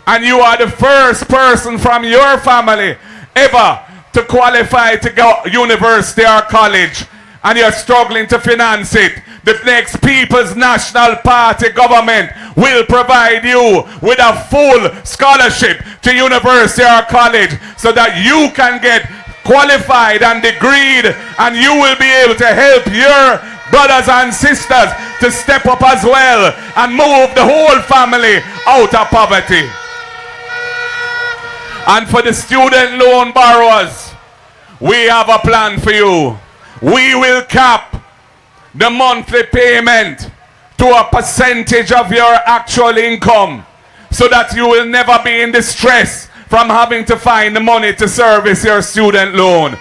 and you are the first person from your family ever to qualify to go university or college, and you're struggling to finance it, the next People's National Party government will provide you with a full scholarship to university or college so that you can get qualified and degreed, and you will be able to help your brothers and sisters to step up as well and move the whole family out of poverty. And for the student loan borrowers, we have a plan for you. We will cap the monthly payment to a percentage of your actual income so that you will never be in distress from having to find the money to service your student loan.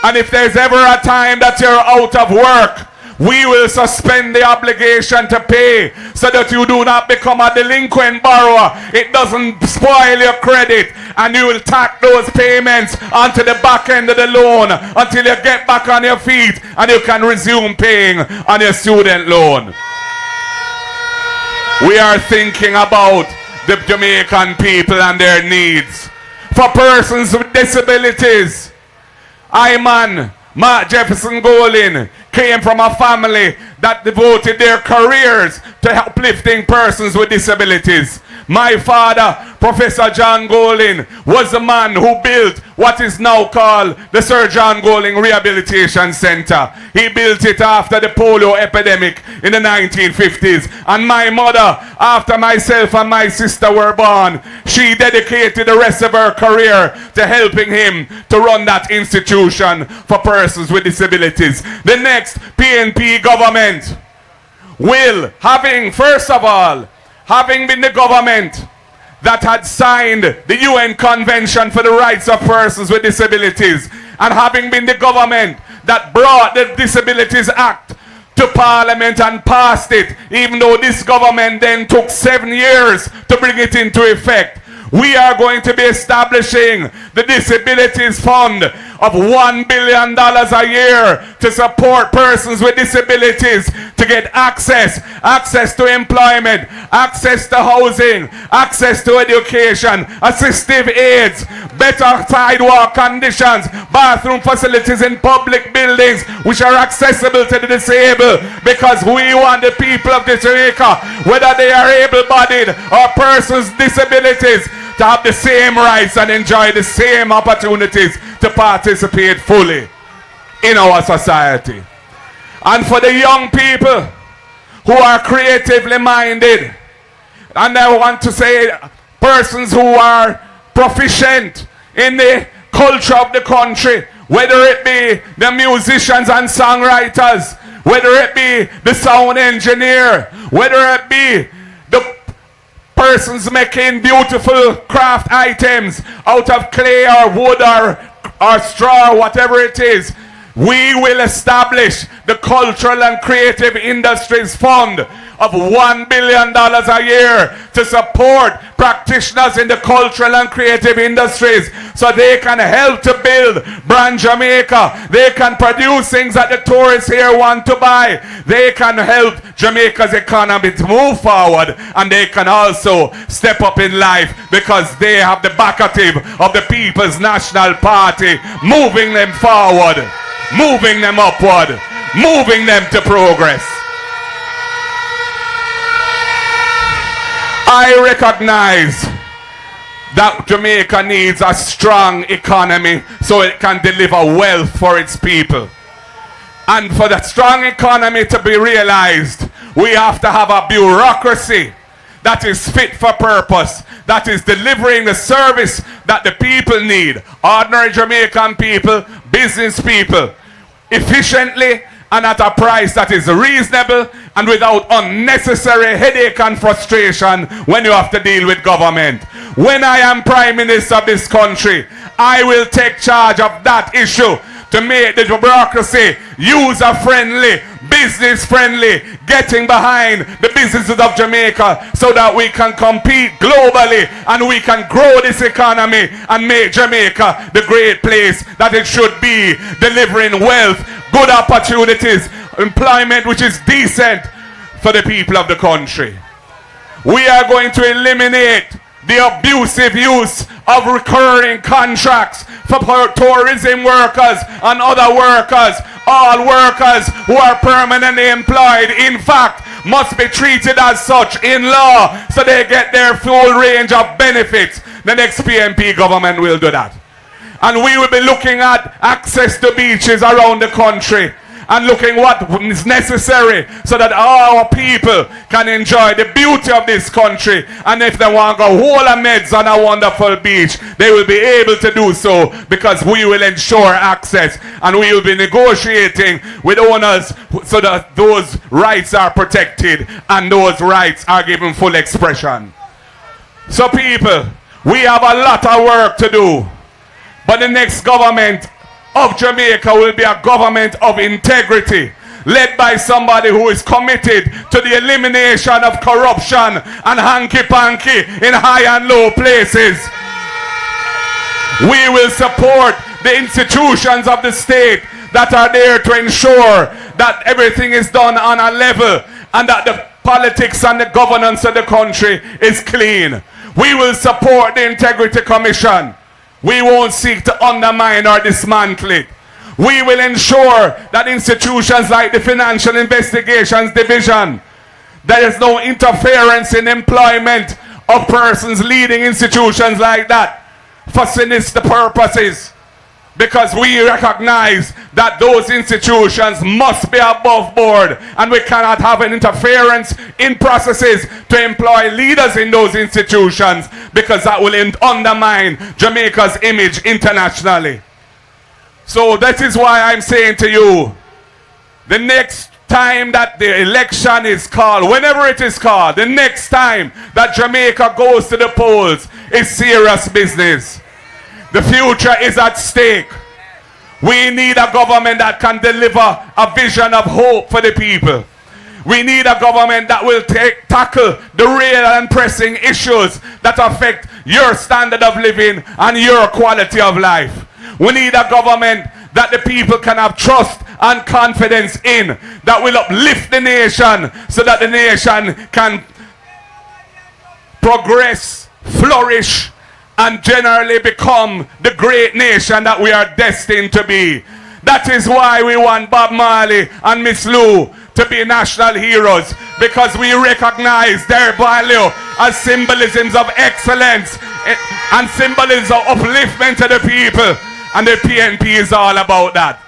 And if there's ever a time that you're out of work, we will suspend the obligation to pay so that you do not become a delinquent borrower. It doesn't spoil your credit, and you will tack those payments onto the back end of the loan until you get back on your feet and you can resume paying on your student loan. We are thinking about the Jamaican people and their needs. For persons with disabilities, Mark Jefferson Golin came from a family that devoted their careers to uplifting persons with disabilities. My father, Professor John Golin, was the man who built what is now called the Sir John Golin Rehabilitation Center. He built it after the polio epidemic in the 1950s. And my mother, after myself and my sister were born, she dedicated the rest of her career to helping him to run that institution for persons with disabilities. The next PNP government will, first of all, having been the government that had signed the UN Convention for the Rights of Persons with Disabilities, and having been the government that brought the Disabilities Act to Parliament and passed it, even though this government then took 7 years to bring it into effect, we are going to be establishing the Disabilities Fund of $1 billion a year to support persons with disabilities to get access to employment, access to housing, access to education, assistive aids, better sidewalk conditions, bathroom facilities in public buildings which are accessible to the disabled, because we want the people of Jamaica, whether they are able-bodied or persons with disabilities, to have the same rights and enjoy the same opportunities to participate fully in our society. And for the young people who are creatively minded, and I want to say persons who are proficient in the culture of the country, whether it be the musicians and songwriters, whether it be the sound engineer, whether it be the persons making beautiful craft items out of clay or wood or straw, whatever it is, we will establish the Cultural and Creative Industries Fund of $1 billion a year to support practitioners in the cultural and creative industries so they can help to build brand Jamaica. They can produce things that the tourists here want to buy. They can help Jamaica's economy to move forward, and they can also step up in life because they have the backative of the People's National Party moving them forward, moving them upward, moving them to progress. I recognize that Jamaica needs a strong economy so it can deliver wealth for its people. And for that strong economy to be realized, we have to have a bureaucracy that is fit for purpose, that is delivering the service that the people need, ordinary Jamaican people, business people, efficiently and at a price that is reasonable and without unnecessary headache and frustration when you have to deal with government. When I am Prime Minister of this country, I will take charge of that issue to make the bureaucracy user-friendly, business-friendly, getting behind the businesses of Jamaica so that we can compete globally and we can grow this economy and make Jamaica the great place that it should be, delivering wealth, good opportunities, employment which is decent for the people of the country. We are going to eliminate the abusive use of recurring contracts for tourism workers and other workers. All workers who are permanently employed, in fact, must be treated as such in law so they get their full range of benefits. The next PNP government will do that. And we will be looking at access to beaches around the country and looking what is necessary so that our people can enjoy the beauty of this country. And if they want to go whole of meds on a wonderful beach, they will be able to do so because we will ensure access and we will be negotiating with owners so that those rights are protected and those rights are given full expression. So people, we have a lot of work to do, but the next government of Jamaica will be a government of integrity, led by somebody who is committed to the elimination of corruption and hanky-panky in high and low places. We will support the institutions of the state that are there to ensure that everything is done on a level and that the politics and the governance of the country is clean. We will support the Integrity Commission. We won't seek to undermine or dismantle it. We will ensure that institutions like the Financial Investigations Division, there is no interference in employment of persons leading institutions like that for sinister purposes, because we recognize that those institutions must be above board and we cannot have an interference in processes to employ leaders in those institutions, because that will undermine Jamaica's image internationally. So that is why I'm saying to you, the next time that the election is called, whenever it is called, the next time that Jamaica goes to the polls is serious business. The future is at stake. We need a government that can deliver a vision of hope for the people. We need a government that will tackle the real and pressing issues that affect your standard of living and your quality of life. We need a government that the people can have trust and confidence in, that will uplift the nation so that the nation can progress, flourish, and generally become the great nation that we are destined to be. That is why we want Bob Marley and Miss Lou to be national heroes, because we recognize their value as symbolisms of excellence and symbolisms of upliftment to the people, and the PNP is all about that.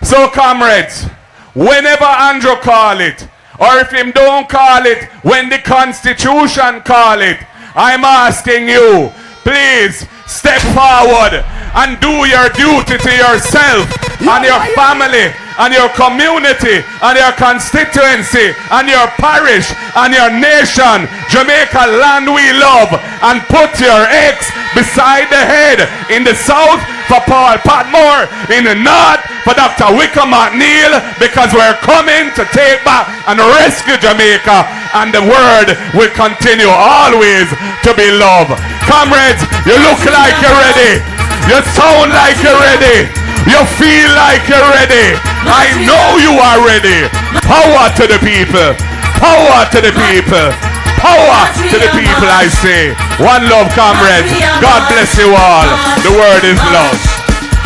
So comrades, whenever Andrew call it, or if him don't call it, when the Constitution call it, I'm asking you, please step forward and do your duty to yourself and your family and your community and your constituency and your parish and your nation, Jamaica land we love, and put your X beside the head. In the south for Paul Patmore, in the north for Dr. Wickham McNeel, because we're coming to take back and rescue Jamaica, and the word will continue always to be love. Comrades, you look like you're ready. You sound like you're ready. You feel like you're ready. I know you are ready. Power to the people. Power to the people. Power to the people, I say. One love, comrades. God bless you all. The word is love.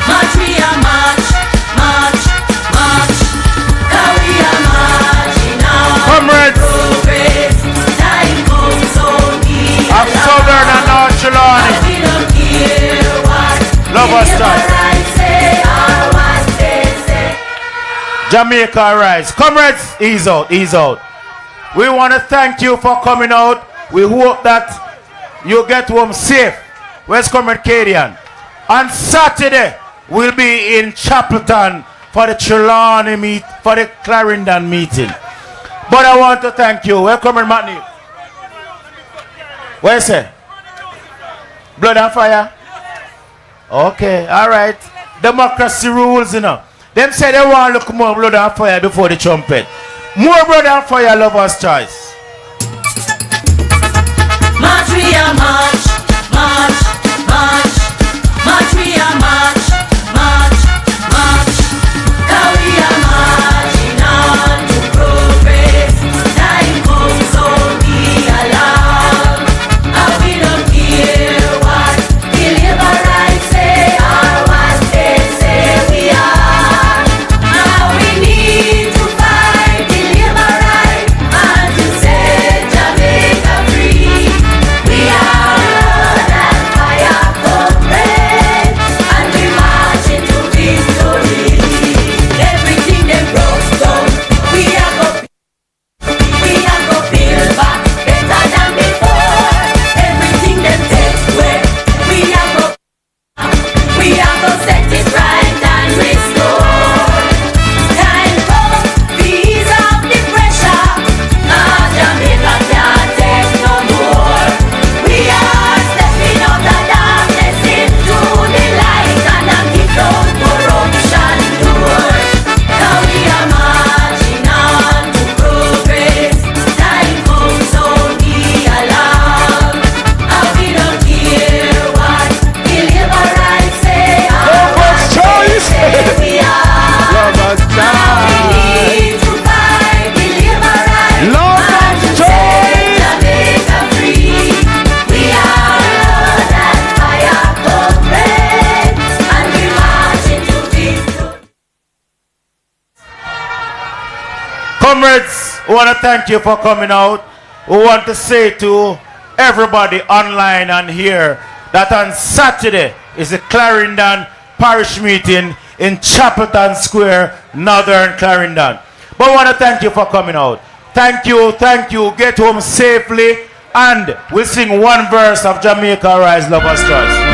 March, we are march, march, march. We are marching on. Comrades, Time comes only. I'm Southern and North Trelawny. We don't care what Love us, time. say or what they say. Jamaica rise. Comrades, ease out, ease out. We want to thank you for coming out. We hope that you get home safe. Where's Comrade Cadian? On Saturday, we'll be in Chapelton for the Trelawny meet, for the Clarendon meeting. But I want to thank you. Where's Comrade McNeel? Where's it? Blood and fire? Okay, all right. Democracy rules, you know. Them say they want to look more blood and fire before the trumpet. More blood and fire, lovers' choice. March, we are march, march, march. March, we are march, march, march. We are marching on to progress. Time comes only along. We don't care what the liberals say or what they say we are. We need to fight the liberals and to set Jamaica free. We are Comrades, we want to thank you for coming out. We want to say to everybody online and here that on Saturday is the Clarendon Parish meeting in Chapelton Square, Northern Clarendon. But we want to thank you for coming out. Thank you, thank you. Get home safely. And we'll sing one verse of Jamaica Rise, Lover's Choice.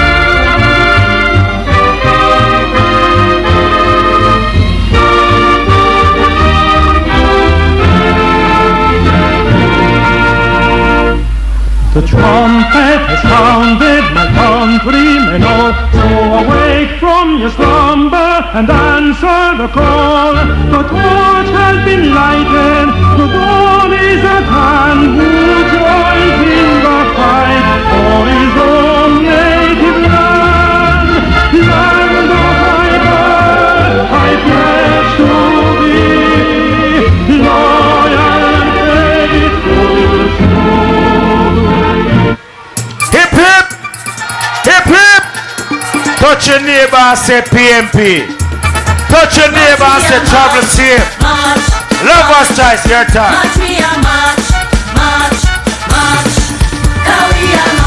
The trumpet has sounded, my countrymen all, so awake from your slumber and answer the call. The torch has been lighted, the dawn is at hand. Who joins in the fight for his own native land? Land of my birth, I pledge to be loyal and faithful to. Hip hip! Hip hip! Touch your neighbor and say PNP. Touch your neighbor and say travel safe. Lover's Choice, your time. March, we are march, march, march. Now we are